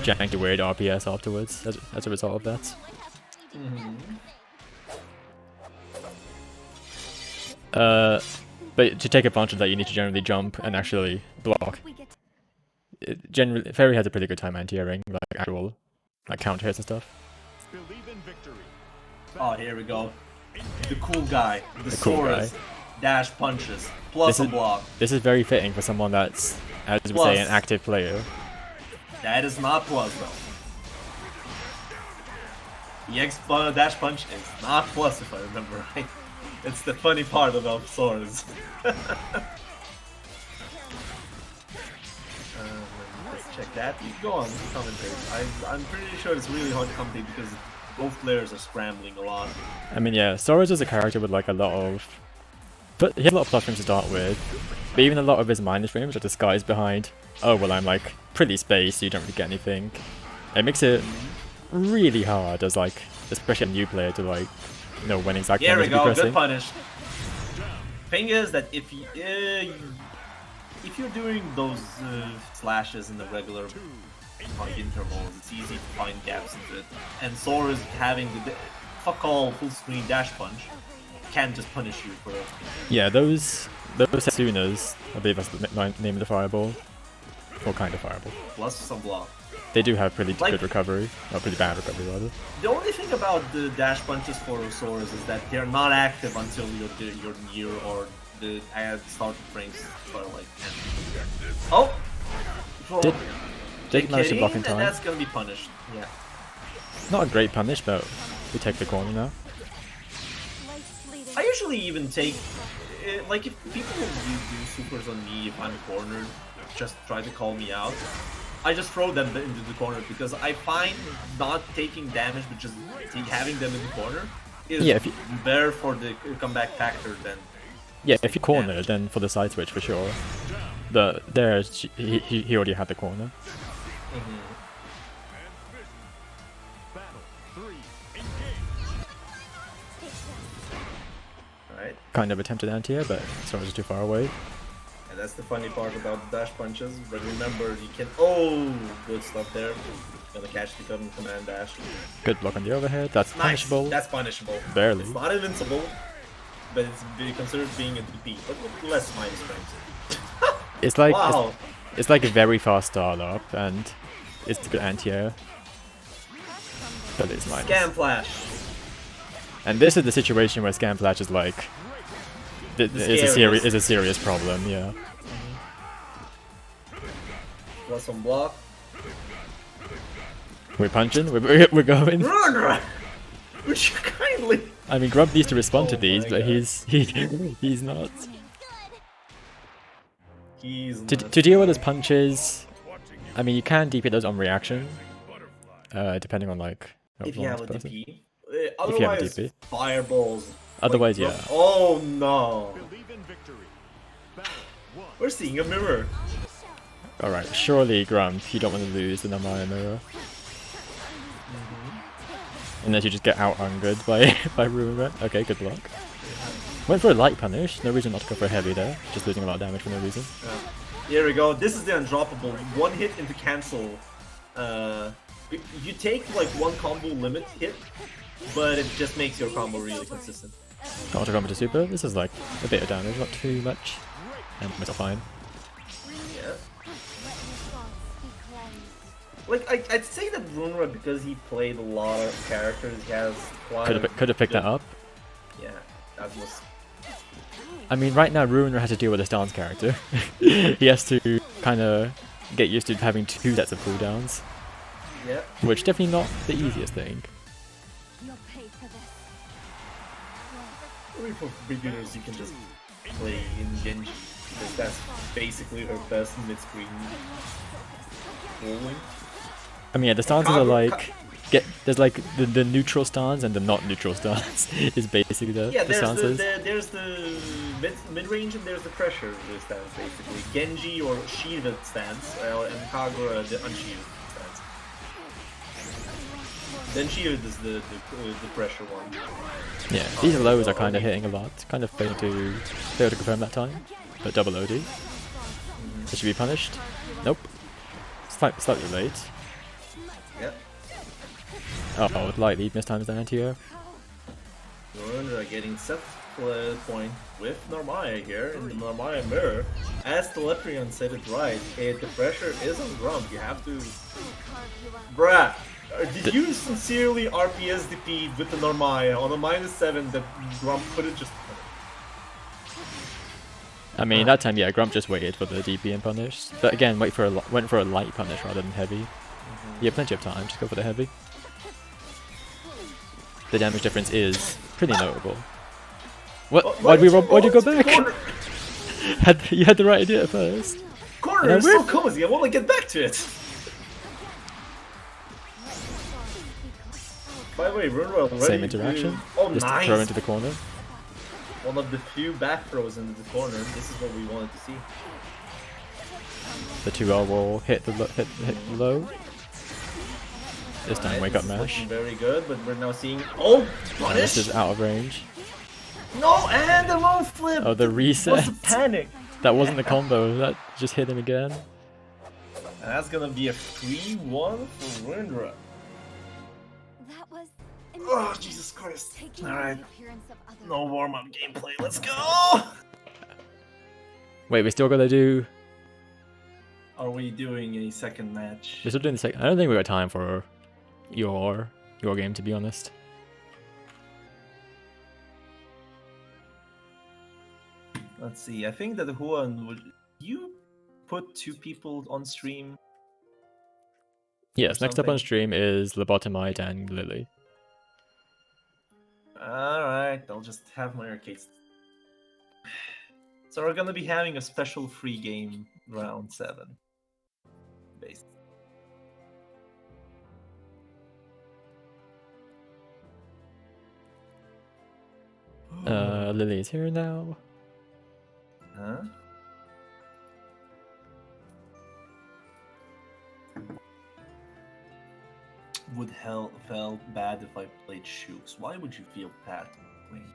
S2: janky weird RPS afterwards as a result of that. But to take advantage of that, you need to generally jump and actually block.
S4: We get
S2: Generally, Fairy has a pretty good time anti-airing, like actual like counter hits and stuff.
S3: Oh, here we go. The cool guy, the
S2: cool
S3: Saurus,
S2: guy.
S3: dash punches, plus
S2: This
S3: a
S2: is-
S3: block.
S2: This is very fitting for someone that's, as we
S3: Plus.
S2: say, an active player.
S3: That is not plus though. The X dash punch is not plus if I remember right. It's the funny part about Saurus. Let's check that. You go on, commentate. I'm pretty sure it's really hard to commentate because both players are scrambling a lot.
S2: I mean, yeah, Soros is a character with like a lot of... But he has a lot of plus frames to start with, but even a lot of his minus frames are disguised behind, oh, well, I'm like pretty spaced, so you don't really get anything. It makes it really hard as like, especially a new player to like know when exactly
S3: Here
S2: to
S3: we
S2: be
S3: go,
S2: pressing.
S3: good punish. Thing is that if you're doing those slashes in the regular intervals, it's easy to find gaps into it. And Sora is having the fuck all full screen dash punch. Can just punish you for it.
S2: Yeah, those Setsunas, I believe that's the name of the fireball, or kind of fireball.
S3: Plus some block.
S2: They do have pretty
S3: Like-
S2: good recovery, or pretty bad recovery rather.
S3: The only thing about the dash punches for Soras is that they're not active until you're near or the start frames for like 10. Oh!
S2: Did
S3: Big
S2: manage to block in
S3: hitting,
S2: time.
S3: and that's gonna be punished. Yeah.
S2: Not a great punish, but we take the corner now.
S3: I usually even take, like if people do supers on me if I'm cornered, just try to call me out. I just throw them into the corner because I find not taking damage but just having them in the corner is
S2: Yeah, if you-
S3: better for the comeback factor than.
S2: Yeah, if you corner, then for the side switch for sure. He already had the corner.
S3: Right?
S2: Kind of attempted anti-air, but Soros too far away.
S3: And that's the funny part about the dash punches. But remember, you can. Oh, good stuff there. Gonna catch the command dash.
S2: Good block on the overhead. That's
S3: Nice.
S2: punishable.
S3: That's punishable.
S2: Barely.
S3: It's not invincible, but it's considered being a DP, but with less minus frames.
S2: It's like
S3: Wow.
S2: it's like a very fast start up, and it's good anti-air. But it's minus.
S3: Scam flash.
S2: And this is the situation where Scam Flash is like,
S3: scariest.
S2: is a serious problem. Yeah.
S3: Plus some block.
S2: We're punching. We're going.
S3: Run! Would you kindly?
S2: I mean, Grump needs to respond to
S3: Oh
S2: these,
S3: my
S2: but
S3: God.
S2: he's not.
S3: He's
S2: To
S3: not.
S2: deal with his punches, I mean, you can DP those on reaction, depending on like.
S3: If you have a
S2: person.
S3: DP.
S2: you have a
S3: Otherwise,
S2: DP.
S3: fireballs.
S2: Otherwise,
S3: Like,
S2: yeah.
S3: Oh no. We're seeing a mirror.
S2: All right, surely Grump, you don't want to lose the Namaya mirror. Unless you just get out-hungered by Ruin Red. Okay, good block. Went for a light punish. No reason not to go for a heavy there. Just losing a lot of damage for no reason.
S3: Here we go. This is the undroppable. One hit into cancel. You take like one combo limit hit, but it just makes your combo really consistent.
S2: Auto combo to super. This is like a bit of damage, not too much. And it's fine.
S3: Yeah. Like I'd say that Runra, because he played a lot of characters, he has quite.
S2: Could have picked that up.
S3: Yeah, that was.
S2: I mean, right now Ruiner has to deal with a stance character. He has to kind of get used to having two sets of cooldowns,
S3: Yeah.
S2: which definitely not the easiest thing.
S3: I mean, for beginners, you can just play in Genji, because that's basically her best mid-screen rolling.
S2: I mean, yeah, the stances are
S3: Kagu-
S2: like there's like the neutral stance and the not neutral stance is basically the,
S3: Yeah,
S2: the
S3: there's
S2: stances.
S3: the mid range and there's the pressure stance basically. Genji or shielded stance, and Kagura the unsheathed stance. Then shielded is the pressure one.
S2: Yeah, these lows are kind of hitting a lot. Kind of failed to confirm that time, but double OD. This should be punished. Nope. Slightly late.
S3: Yep.
S2: Oh, lightly mistimes the anti-air.
S3: We're getting set point with Narmaya here in the Narmaya mirror. As Teleprion said it right, the pressure is on Grump. You have to. Bruh! Did you sincerely RPS DP with the Narmaya on a -7 that Grump couldn't just.
S2: I mean, that time, yeah, Grump just waited for the DP and punish. But again, went for a light punish rather than heavy. You have plenty of time, just go for the heavy. The damage difference is pretty notable. What? Why'd you go back?
S3: Corner,
S2: You had the right idea at first.
S3: corner
S2: And I
S3: is so
S2: whiff.
S3: cozy, I want to get back to it! By the way, Rundra already
S2: Same interaction.
S3: Oh,
S2: Just
S3: nice!
S2: throw into the corner.
S3: One of the few back throws into the corner. This is what we wanted to see.
S2: The 2L will hit the hit low. This time
S3: Alright,
S2: wake up
S3: this is
S2: mash.
S3: looking very good, but we're now seeing. Oh,
S2: And
S3: punish!
S2: this is out of range.
S3: No, and the low flip.
S2: Oh, the reset.
S3: What's the panic?
S2: That wasn't a combo. That just hit him again.
S3: And that's gonna be a 3-1 for Rundra.
S4: That was
S3: Oh,
S4: impressive.
S3: Jesus Christ!
S4: Taking
S3: All
S4: on
S3: right,
S4: the appearance of other
S3: no warm-up gameplay. Let's go.
S2: Wait, we still gotta do.
S3: Are we doing a second match?
S2: We're still doing the second. I don't think we got time for your game, to be honest.
S3: Let's see. I think that Huan would. You put 2 people on stream.
S2: Yes, next up on
S3: something.
S2: stream is Lobotomite and Lily.
S3: Alright, I'll just have my arcades. So we're gonna be having a special free game round 7. Based.
S2: Lily is here now.
S3: Huh? Would hell felt bad if I played Shooks. Why would you feel bad playing?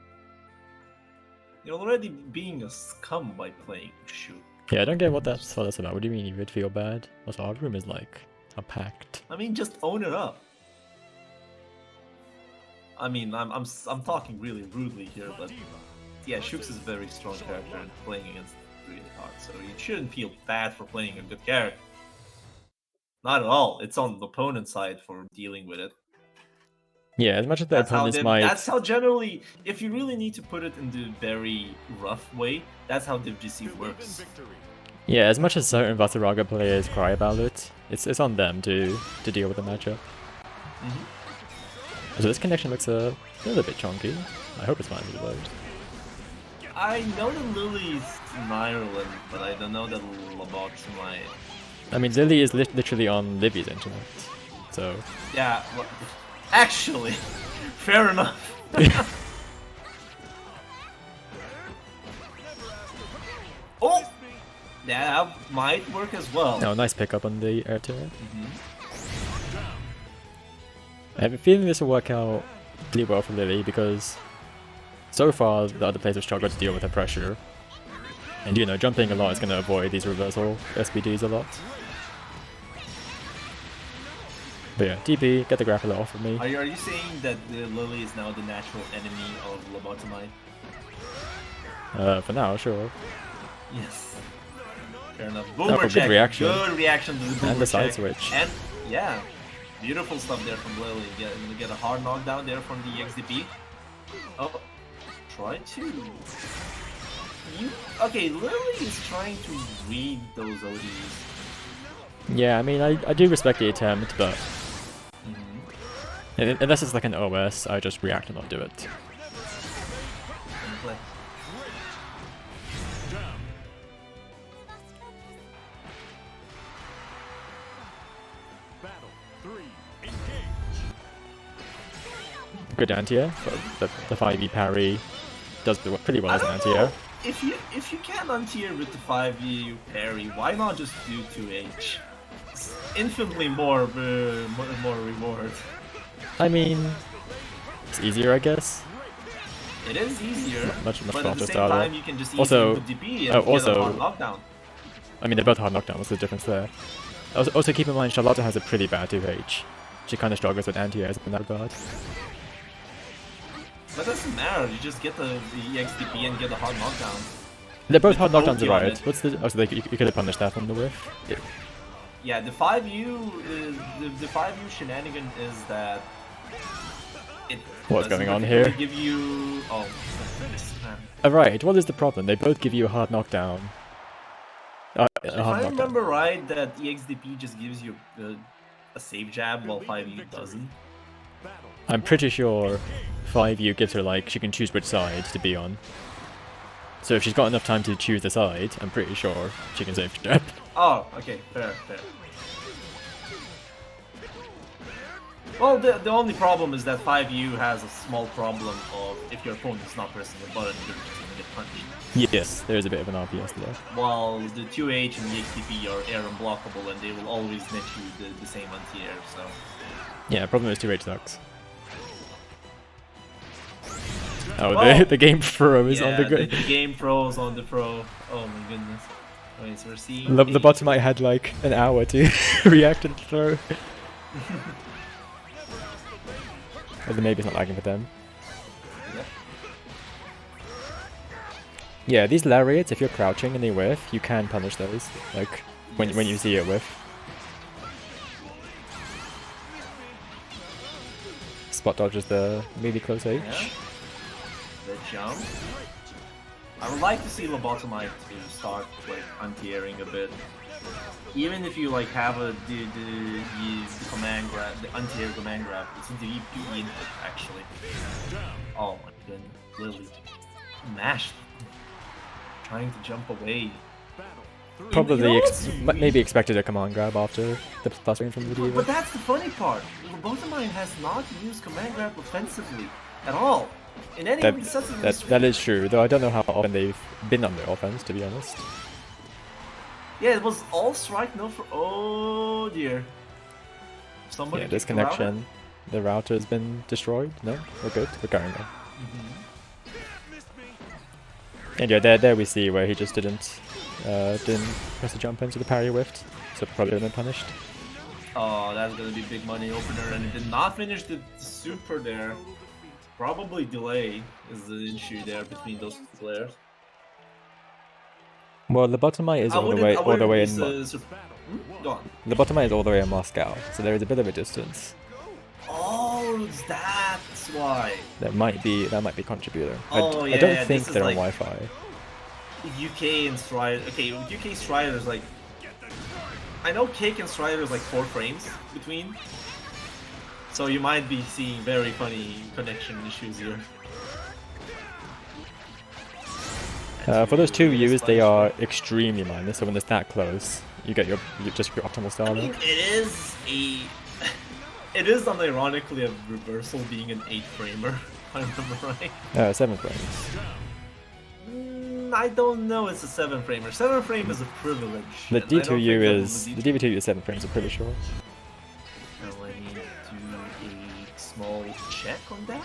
S3: You're already being a scum by playing Shook.
S2: Yeah, I don't get what that's about. What do you mean you would feel bad? Also, our room is like packed.
S3: I mean, just own it up. I mean, I'm talking really rudely here, but yeah, Shooks is a very strong character and playing against it really hard. So you shouldn't feel bad for playing a good character. Not at all. It's on the opponent's side for dealing with it.
S2: Yeah, as much as the opponents might.
S3: That's how generally, if you really need to put it in the very rough way, that's how DivGC works.
S2: Yeah, as much as certain Vasaraga players cry about it, it's on them to deal with the matchup. So this connection looks a little bit chunky. I hope it's fine with the load.
S3: I know that Lily's in Ireland, but I don't know that Lobot's might.
S2: I mean, Lily is literally on Livy's internet, so.
S3: Yeah, well, actually, fair enough. Oh! Yeah, that might work as well.
S2: Oh, nice pickup on the air turret. I have a feeling this will work out pretty well for Lily because so far the other players have struggled to deal with the pressure. And you know, jumping a lot is going to avoid these reversal SBDs a lot. But yeah, DB, get the grappler off of me.
S3: Are you saying that Lily is now the natural enemy of Lobotomite?
S2: For now, sure.
S3: Yes. Fair enough.
S2: Oh,
S3: Boomer
S2: good
S3: check.
S2: reaction.
S3: Good reaction to the boomer
S2: And the side
S3: check.
S2: switch.
S3: And yeah, beautiful stuff there from Lily. Gonna get a hard knockdown there from the XDP. Oh, try to. Okay, Lily is trying to read those ODs.
S2: Yeah, I mean, I do respect the attempt, but unless it's like an OS, I just react and not do it.
S3: Play.
S2: Good anti-air, but the 5e parry does do pretty well as an
S3: I don't
S2: anti-air.
S3: know. If you can untier with the 5e parry, why not just do 2H? It's infinitely more reward.
S2: I mean, it's easier, I guess.
S3: It is easier,
S2: Much
S3: but at
S2: faster
S3: the same
S2: starter.
S3: time you can just easily
S2: Also-
S3: put DP and
S2: oh,
S3: get
S2: also-
S3: a hard knockdown.
S2: I mean, they're both hard knockdown. What's the difference there? Also keep in mind, Charlotte has a pretty bad 2H. She kind of struggles with anti-airs in that regard.
S3: But it doesn't matter, you just get the XDP and get a hard knockdown.
S2: They're both hard
S3: With
S2: knockdowns,
S3: ulti on
S2: right?
S3: it.
S2: What's the? Oh, so you could have punished that from the whiff. Yeah.
S3: Yeah, the 5U is, the 5U shenanigan is that it
S2: What's
S3: doesn't
S2: going on
S3: particularly
S2: here?
S3: give you man.
S2: Right. What is the problem? They both give you a hard knockdown. A
S3: If
S2: hard
S3: I
S2: knockdown.
S3: remember right, that EXDP just gives you a save jab while 5U doesn't.
S2: I'm pretty sure 5U gives her like she can choose which side to be on. So if she's got enough time to choose the side, I'm pretty sure she can save jab.
S3: Oh, okay, fair. Well, the only problem is that 5U has a small problem of if your opponent's not pressing the button, you're just gonna get punched.
S2: Yes, there is a bit of an RPS there.
S3: While the 2H and the HTP are air unblockable and they will always net you the same anti-air, so...
S2: Yeah, problem is 2H sucks. Oh,
S3: Well,
S2: the game pro is on the
S3: the
S2: good.
S3: game pro is on the pro. Oh my goodness. Wait, so we're seeing...
S2: The bottom I had like an hour to react and throw. Although maybe it's not lagging for them.
S3: Yeah.
S2: Yeah, these lariats, if you're crouching and they whiff, you can punish those. Like when you see it whiff. Spot dodges the really close H.
S3: Yeah. The jump. I would like to see Lobotomite to start like anti-airing a bit. Even if you like have the command grab, the anti-air command grab, it's in the EP input actually. Oh my goodness, Lily mashed, trying to jump away.
S2: Probably
S3: You know,
S2: maybe expected a command grab after the plus range from the
S3: but
S2: Diva.
S3: that's the funny part. Lobotomite has not used command grab offensively at all in any of the sets of history.
S2: That is true, though I don't know how often they've been on the offense, to be honest.
S3: Yeah, it was all strike, no for. Oh dear. Somebody
S2: Yeah,
S3: kicked the router?
S2: disconnection. The router has been destroyed. No, we're good. We're going now. And yeah, there we see where he just didn't press the jump into the parry whiffed, so probably would have been punished.
S3: Oh, that's gonna be big money opener, and it did not finish the super there. Probably delay is the issue there between those two players.
S2: Well, the Lobotomite is all the way in.
S3: Go on.
S2: The Lobotomite is all the way in Moscow, so there is a bit of a distance.
S3: Oh, that's why.
S2: That might be contributor.
S3: Oh,
S2: I
S3: yeah,
S2: don't
S3: yeah,
S2: think
S3: this is
S2: they're on
S3: like-
S2: Wi-Fi.
S3: UK and Strider. Okay, UK Strider is like. I know Cake and Strider is like 4 frames between. So you might be seeing very funny connection issues here.
S2: For those two views, they are extremely minor. So when it's that close, you get your optimal
S3: I
S2: style.
S3: mean, it is unironically a reversal being an 8-framer, if I remember right.
S2: 7 frames.
S3: I don't know it's a 7-framer. 7-frame is a privilege.
S2: The
S3: and I don't think
S2: D2U
S3: that
S2: is
S3: was
S2: the DV2U is 7 frames. I'm pretty sure.
S3: Now I need to do a small check on that.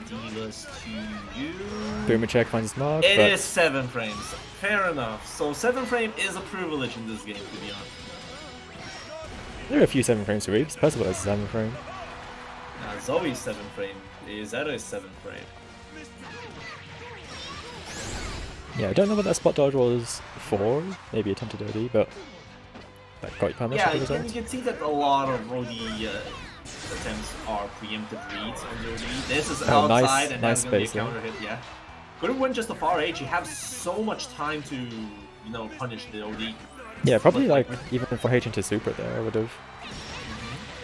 S3: Divas to you.
S2: Boomer check finds his mark,
S3: It
S2: but
S3: is 7 frames. Fair enough. So 7 frame is a privilege in this game, to be honest.
S2: there are a few 7 frame sweeps. Percival has a 7 frame.
S3: Zoe's 7 frame. Zeta is 7 frame.
S2: Yeah, I don't know what that spot dodge was for. Maybe attempted OD, but that got you punished
S3: Yeah,
S2: as a
S3: you
S2: result.
S3: can see that a lot of OD attempts are preemptive reads on the OD. This is
S2: Oh, nice-
S3: outside and
S2: nice
S3: that's gonna be a
S2: spacing.
S3: counter hit, yeah. Couldn't win just a far H, you have so much time to, you know, punish the OD.
S2: Yeah, probably
S3: But,
S2: like even for H into super there, I would have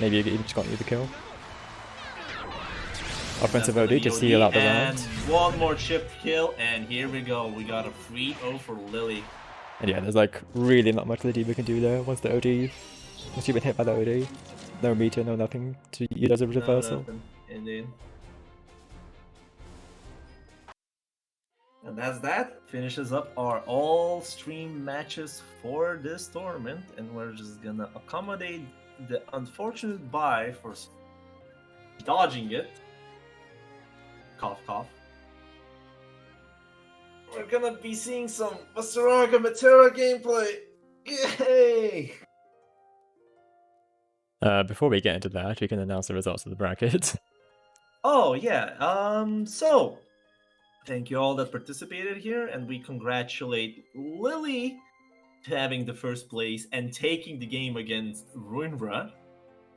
S2: maybe even just gotten you the kill. Offensive
S3: That's
S2: OD
S3: gonna
S2: to
S3: be
S2: seal out the
S3: and
S2: round.
S3: one more chip kill, and here we go. We got a 3-0 for Lily.
S2: And yeah, there's like really not much the Diva can do there once you've been hit by the OD. No meter, no nothing to use as a reversal.
S3: Nothing. Indeed. And that's that. Finishes up our all stream matches for this tournament, and we're just gonna accommodate the unfortunate bye for dodging it. Cough, cough. We're gonna be seeing some Vasaraga Matera gameplay. Yay!
S2: Before we get into that, we can announce the results of the bracket.
S3: Oh yeah. So thank you all that participated here, and we congratulate Lily to having the first place and taking the game against Ruinra,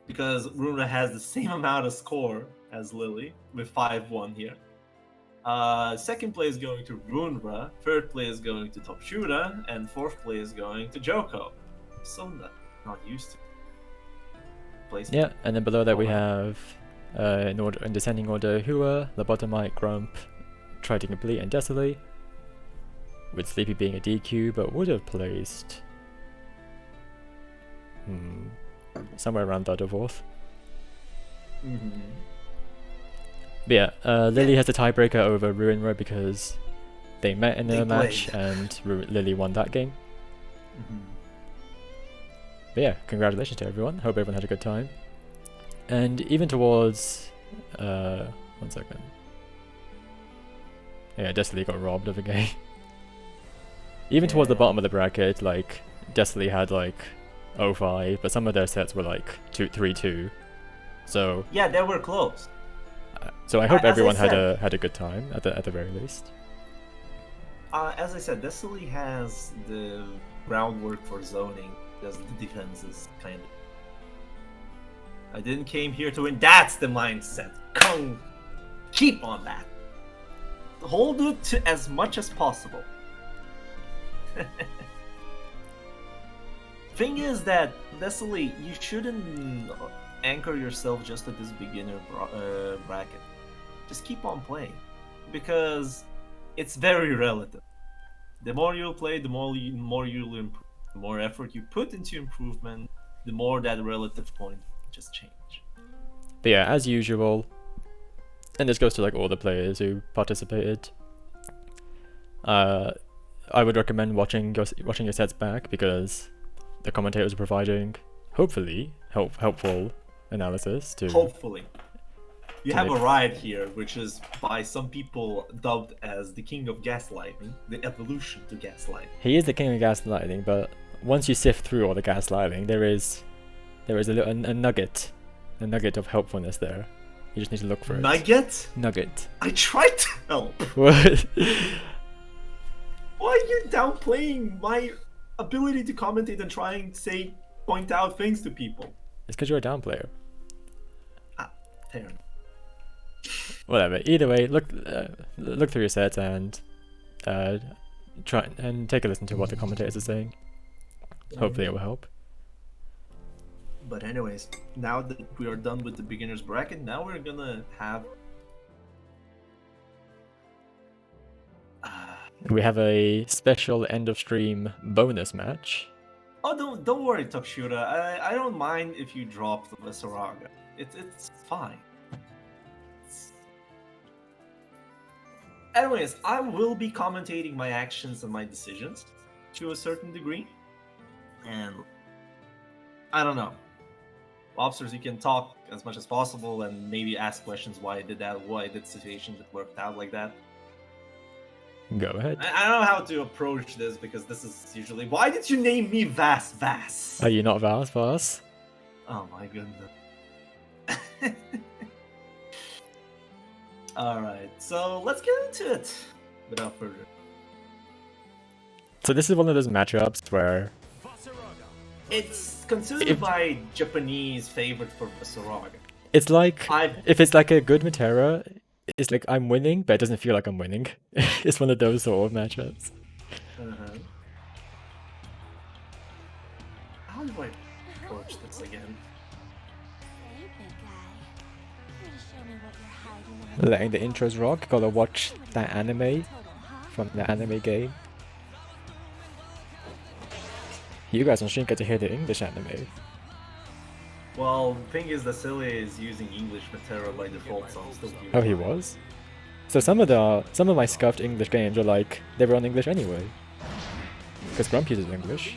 S3: because Ruinra has the same amount of score as Lily with 5-1 here. Second place going to Ruinra, third place going to Top Shura, and fourth place going to Joko. So not used to placement.
S2: Yeah, and then below that we have, in descending order, Hua, Lobotomite, Grump, Try to Complete, and Desolate, with Sleepy being a DQ, but would have placed Somewhere around third or fourth.
S3: Mm-hmm.
S2: But yeah, Lily has the tiebreaker over Ruinra because they met in
S3: They
S2: a match
S3: played.
S2: and Lily won that game.
S3: Mm-hmm.
S2: But yeah, congratulations to everyone. Hope everyone had a good time. And even towards 1 second. Yeah, Destiny got robbed of a game. Even towards the
S3: Yeah.
S2: bottom of the bracket, like Destiny had like 0-5, but some of their sets were like 3-2. So
S3: Yeah, they were close.
S2: I hope
S3: As I
S2: everyone had
S3: said-
S2: a good time at the very least.
S3: As I said, Destiny has the groundwork for zoning, because the defense is kind of. I didn't came here to win. That's the mindset. Come, keep on that. Hold it to as much as possible. Thing is that Destiny, you shouldn't anchor yourself just to this beginner bracket. Just keep on playing, because it's very relative. The more you play, the more you'll improve. The more effort you put into improvement, the more that relative point just change.
S2: But yeah, as usual, and this goes to like all the players who participated. I would recommend watching your sets back because the commentators are providing, hopefully, helpful analysis to.
S3: Hopefully. You
S2: To
S3: have a
S2: make-
S3: ride here, which is by some people dubbed as the king of gaslighting, the evolution to gaslighting.
S2: He is the king of gaslighting, but once you sift through all the gaslighting, there is a nugget of helpfulness there. You just need to look for it.
S3: Nugget?
S2: Nugget.
S3: I tried to help.
S2: What?
S3: Why are you downplaying my ability to commentate and trying to point out things to people?
S2: It's because you're a down player.
S3: Fair enough.
S2: Whatever. Either way, look through your sets and try and take a listen to what the commentators are saying. Hopefully, it will help.
S3: But anyways, now that we are done with the beginner's bracket, now we're gonna have
S2: We have a special end of stream bonus match.
S3: oh, don't worry, Tokshura. I don't mind if you drop the Visaraga. It's fine. Anyways, I will be commentating my actions and my decisions to a certain degree, and I don't know. Officers, you can talk as much as possible and maybe ask questions why I did that, why I did situations that worked out like that.
S2: Go ahead.
S3: I don't know how to approach this because this is usually. Why did you name me Vas?
S2: Are you not Vas?
S3: Oh my goodness. Alright, so let's get into it without further.
S2: So this is one of those matchups where
S3: It's considered
S2: If-
S3: by Japanese favorite for Visaraga.
S2: it's like
S3: I've
S2: if it's like a good Matera, it's like I'm winning, but it doesn't feel like I'm winning. It's one of those sort of matchups.
S3: How do I approach this again?
S4: Hey, big guy. Here to show me what you're hiding in.
S2: Letting the intros rock. Gotta watch that anime
S4: Total, huh?
S2: from the anime game. You guys on stream get to hear the English anime.
S3: Well, the thing is that Celia is using English Matera by default, so I'm still using
S2: Oh, he was. So some of my scuffed English games are like they were on English anyway. Because Grump uses English.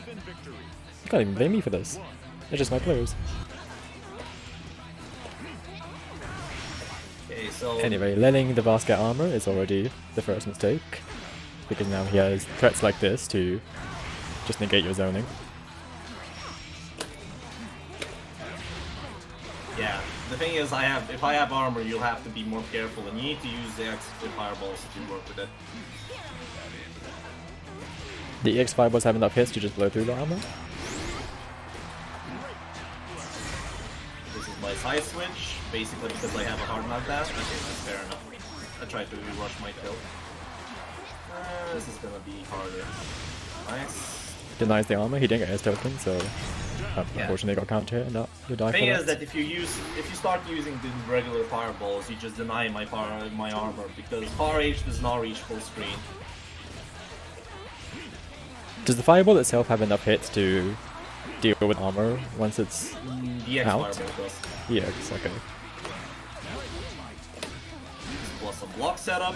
S2: You can't even blame me for this. They're just my players.
S3: Okay, so
S2: Anyway, letting the Vast get armor is already the first mistake. Because now he has threats like this to just negate your zoning.
S3: yeah, the thing is, if I have armor, you'll have to be more careful, and you need to use the extra fireballs to work with it.
S2: The EX fireballs have enough hits to just blow through the armor.
S3: This is my side switch, basically because I have a hard knockdown. Okay, that's fair enough. I tried to rush my kill. This is gonna be harder. Nice.
S2: Denies the armor, he didn't get his token, so
S3: Yeah.
S2: unfortunately got counter hit and that you die
S3: The
S2: for
S3: thing
S2: that.
S3: is that if you start using the regular fireballs, you just deny my armor because Far H does not reach full screen.
S2: Does the fireball itself have enough hits to deal with armor once it's
S3: The X
S2: out?
S3: Fireball does.
S2: Yeah, it's okay.
S3: Plus a block setup.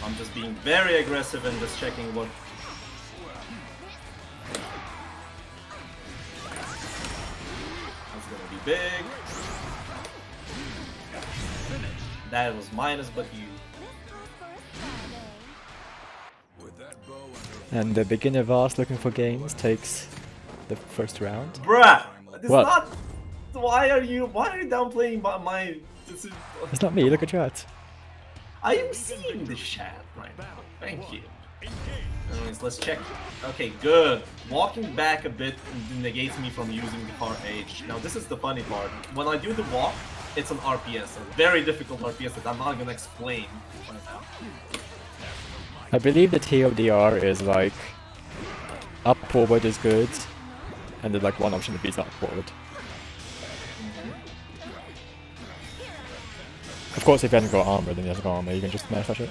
S3: I'm just being very aggressive and just checking what. That's gonna be big. That was minus, but you.
S2: And the beginner Vast looking for games takes the first round.
S3: Bruh! It's
S2: What?
S3: not. Why are you downplaying my? This is.
S2: It's not me, look at chat.
S3: I am seeing the chat right now. Thank you. Anyways, let's check. Okay, good. Walking back a bit negates me from using the RH. Now, this is the funny part. When I do the walk, it's an RPS, a very difficult RPS that I'm not gonna explain right now.
S2: I believe the TLDR is like up forward is good, and there's like one option that beats up forward. Of course, if you haven't got armor, then you haven't got armor, you can just smash it.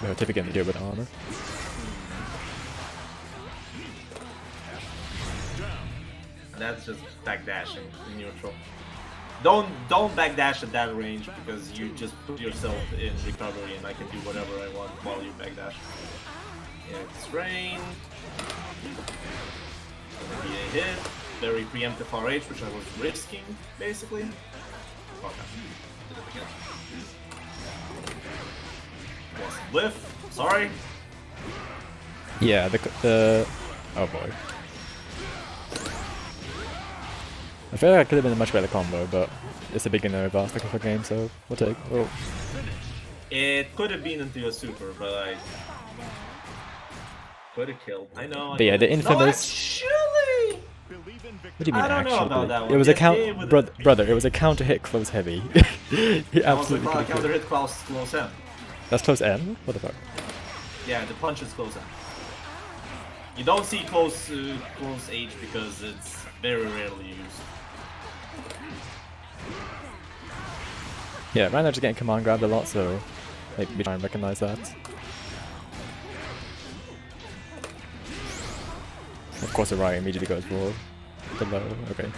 S2: But typically do it with armor.
S3: That's just backdashing in neutral. Don't backdash at that range because you just put yourself in recovery and I can do whatever I want while you backdash. Yeah, it's rain. Gonna be a hit. Very preemptive RH, which I was risking, basically. Okay. Did it again. Was whiff. Sorry.
S2: Yeah, the oh boy. I feel like it could have been a much better combo, but it's a beginner Vast looking for game, so we'll take. Oh,
S3: It could have been into a super, but I could have killed. I know.
S2: But yeah, the infamous.
S3: Actually,
S2: What do you mean
S3: I don't know
S2: actually?
S3: about that one.
S2: It was a
S3: Yes,
S2: count,
S3: yeah, with the-
S2: brother. It was a counter hit close heavy. He
S3: that was
S2: absolutely
S3: the
S2: could have
S3: counter
S2: killed.
S3: hit close M.
S2: That's close M. What the fuck?
S3: Yeah, the punch is close M. You don't see close H because it's very rarely used.
S2: Yeah, right now just getting command grabbed a lot, so maybe try and recognize that. Of course, the right immediately goes for the low. Okay.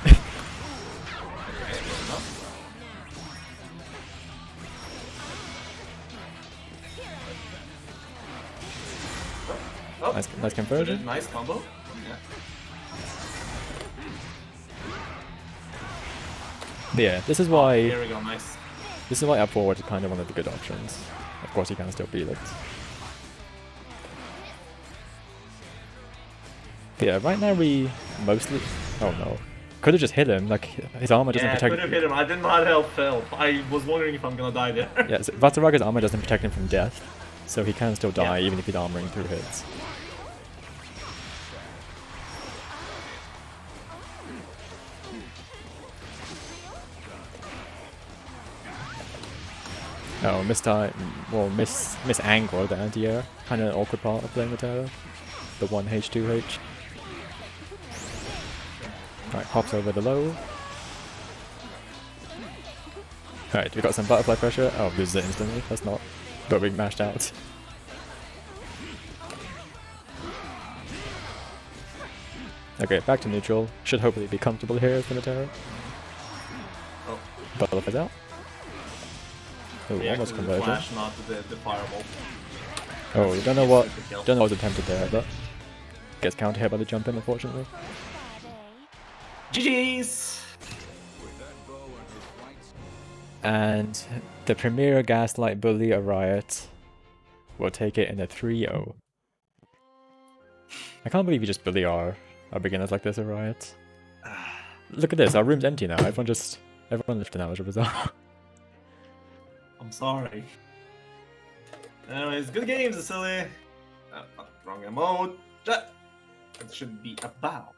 S3: Oh,
S2: Nice conversion.
S3: nice combo. Yeah.
S2: But yeah, this is why
S3: There we go, nice.
S2: this is why up forward is kind of one of the good options. Of course, you can still beat it. But yeah, right now we mostly. Oh no, could have just hit him. Like his armor doesn't
S3: Yeah, I
S2: protect.
S3: could have hit him. I did not help. I was wondering if I'm gonna die there.
S2: Yeah, so Vatsaraga's armor doesn't protect him from death, so he can still die
S3: Yeah.
S2: even if he's armoring through hits. Oh, miss angle the anti-air. Kind of awkward part of playing with Terra. The 1H, 2H. Right, hops over the low. Alright, we got some butterfly pressure. Oh, loses it instantly. That's not. But we mashed out. Okay, back to neutral. Should hopefully be comfortable here for the Terra.
S3: Oh,
S2: Butterfly's out. Oh,
S3: yeah,
S2: almost
S3: the
S2: conversion.
S3: flash, not the fireball.
S2: Oh, you don't know what.
S3: Super kill.
S2: Don't know what was attempted there, but gets counter hit by the jump in, unfortunately.
S3: GG's!
S2: And the premier Gaslight Bully a Riot will take it in a 3-0. I can't believe you just bully our beginners like this a Riot. Look at this, our room's empty now. Everyone left now as a result.
S3: I'm sorry. Anyways, good games, Vasily. Wrong emote. That should be about.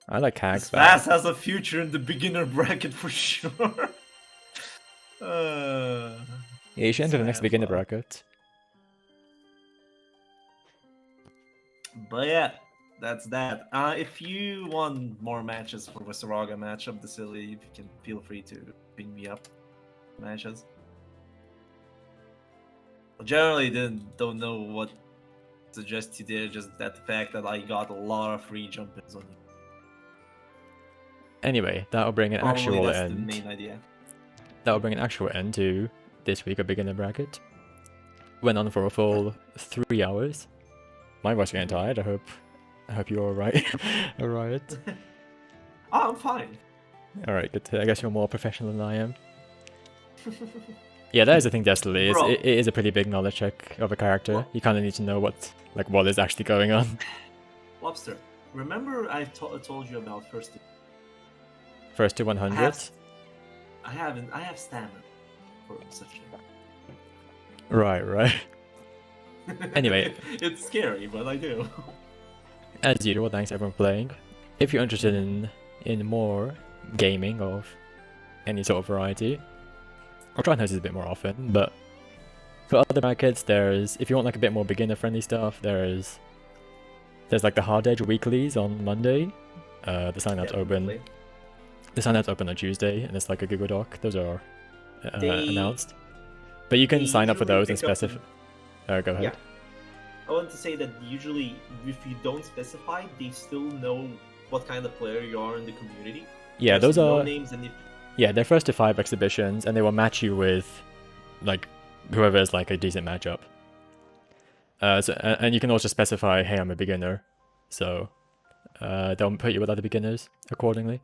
S2: I like Hags
S3: Smash has a future in the beginner bracket for sure.
S2: Yeah, you should enter the next
S3: Sad
S2: beginner
S3: fuck.
S2: bracket.
S3: But yeah, that's that. If you want more matches for Vasaraga matchup, Vasily, you can feel free to ping me up matches. I generally don't know what suggest you did, just that the fact that I got a lot of free jump-ins on you.
S2: Anyway, that'll bring an
S3: Probably
S2: actual
S3: that's
S2: end.
S3: the main idea.
S2: That'll bring an actual end to this week of Beginner Bracket. Went on for a full 3 hours. My voice getting tired. I hope you're alright. Alright.
S3: Oh, I'm fine.
S2: Alright, good. I guess you're more professional than I am. Yeah, that is the thing, Destiny.
S3: Bro.
S2: It is a pretty big knowledge check of a character.
S3: What?
S2: You kind of need to know what is actually going on.
S3: Lobster, remember I told you about first.
S2: First to
S3: I
S2: 100.
S3: have stamina for such thing.
S2: Right. Anyway.
S3: It's scary, but I do.
S2: As usual, thanks everyone for playing. If you're interested in more gaming of any sort of variety, I'll try and host this a bit more often, but for other brackets, if you want like a bit more beginner friendly stuff, there's like the Hard Edge weeklies on Monday. The sign-up's open.
S3: Definitely.
S2: The sign-up's open on Tuesday, and it's like a Google Doc. Those are
S3: They-
S2: announced. But you can
S3: they
S2: sign up for
S3: usually
S2: those and
S3: pick up
S2: specify. Go ahead.
S3: Yeah. I want to say that usually, if you don't specify, they still know what kind of player you are in the community.
S2: Yeah,
S3: There's
S2: those
S3: no
S2: are.
S3: names, and if
S2: Yeah, they're first to 5 exhibitions, and they will match you with, like, whoever is like a decent matchup. And you can also specify, hey, I'm a beginner, so they'll put you with other beginners accordingly.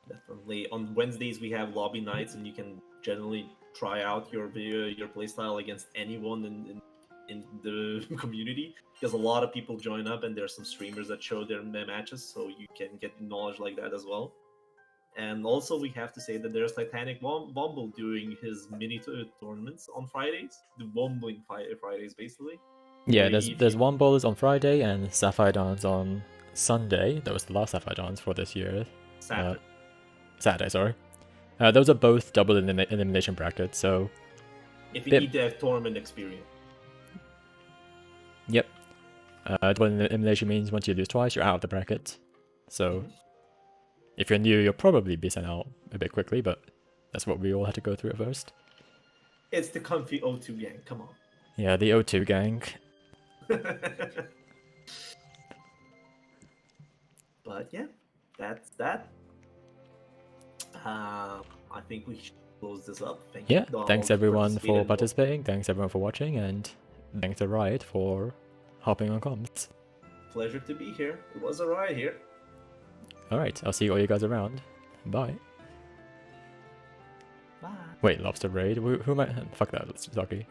S3: definitely on Wednesdays we have lobby nights, and you can generally try out your playstyle against anyone in the community, because a lot of people join up, and there's some streamers that show their matches, so you can get knowledge like that as well. And also, we have to say that there's Titanic Womble doing his mini tournaments on Fridays, the Wombling Fridays, basically.
S2: Yeah,
S3: Maybe
S2: there's
S3: if
S2: one bowlers on Friday and Sapphire Dance on Sunday. That was the last Sapphire Dance for this year.
S3: Saturday.
S2: Saturday, sorry. Those are both double elimination brackets, so
S3: If you
S2: bit-
S3: need the tournament experience.
S2: yep. Double elimination means once you lose twice, you're out of the bracket. So if you're new, you'll probably be sent out a bit quickly, but that's what we all had to go through at first.
S3: It's the comfy O2 gang. Come on.
S2: Yeah, the O2 gang.
S3: But yeah, that's that. I think we should close this up. Thank
S2: Yeah,
S3: you all
S2: thanks
S3: for
S2: everyone for
S3: participating.
S2: participating, thanks everyone for watching, and thanks to Riot for hopping on comms.
S3: Pleasure to be here. It was a ride here.
S2: Alright, I'll see all you guys around. Bye.
S3: Bye.
S2: Wait, Lobster Raid? Who am I? Fuck that, it's Zaki.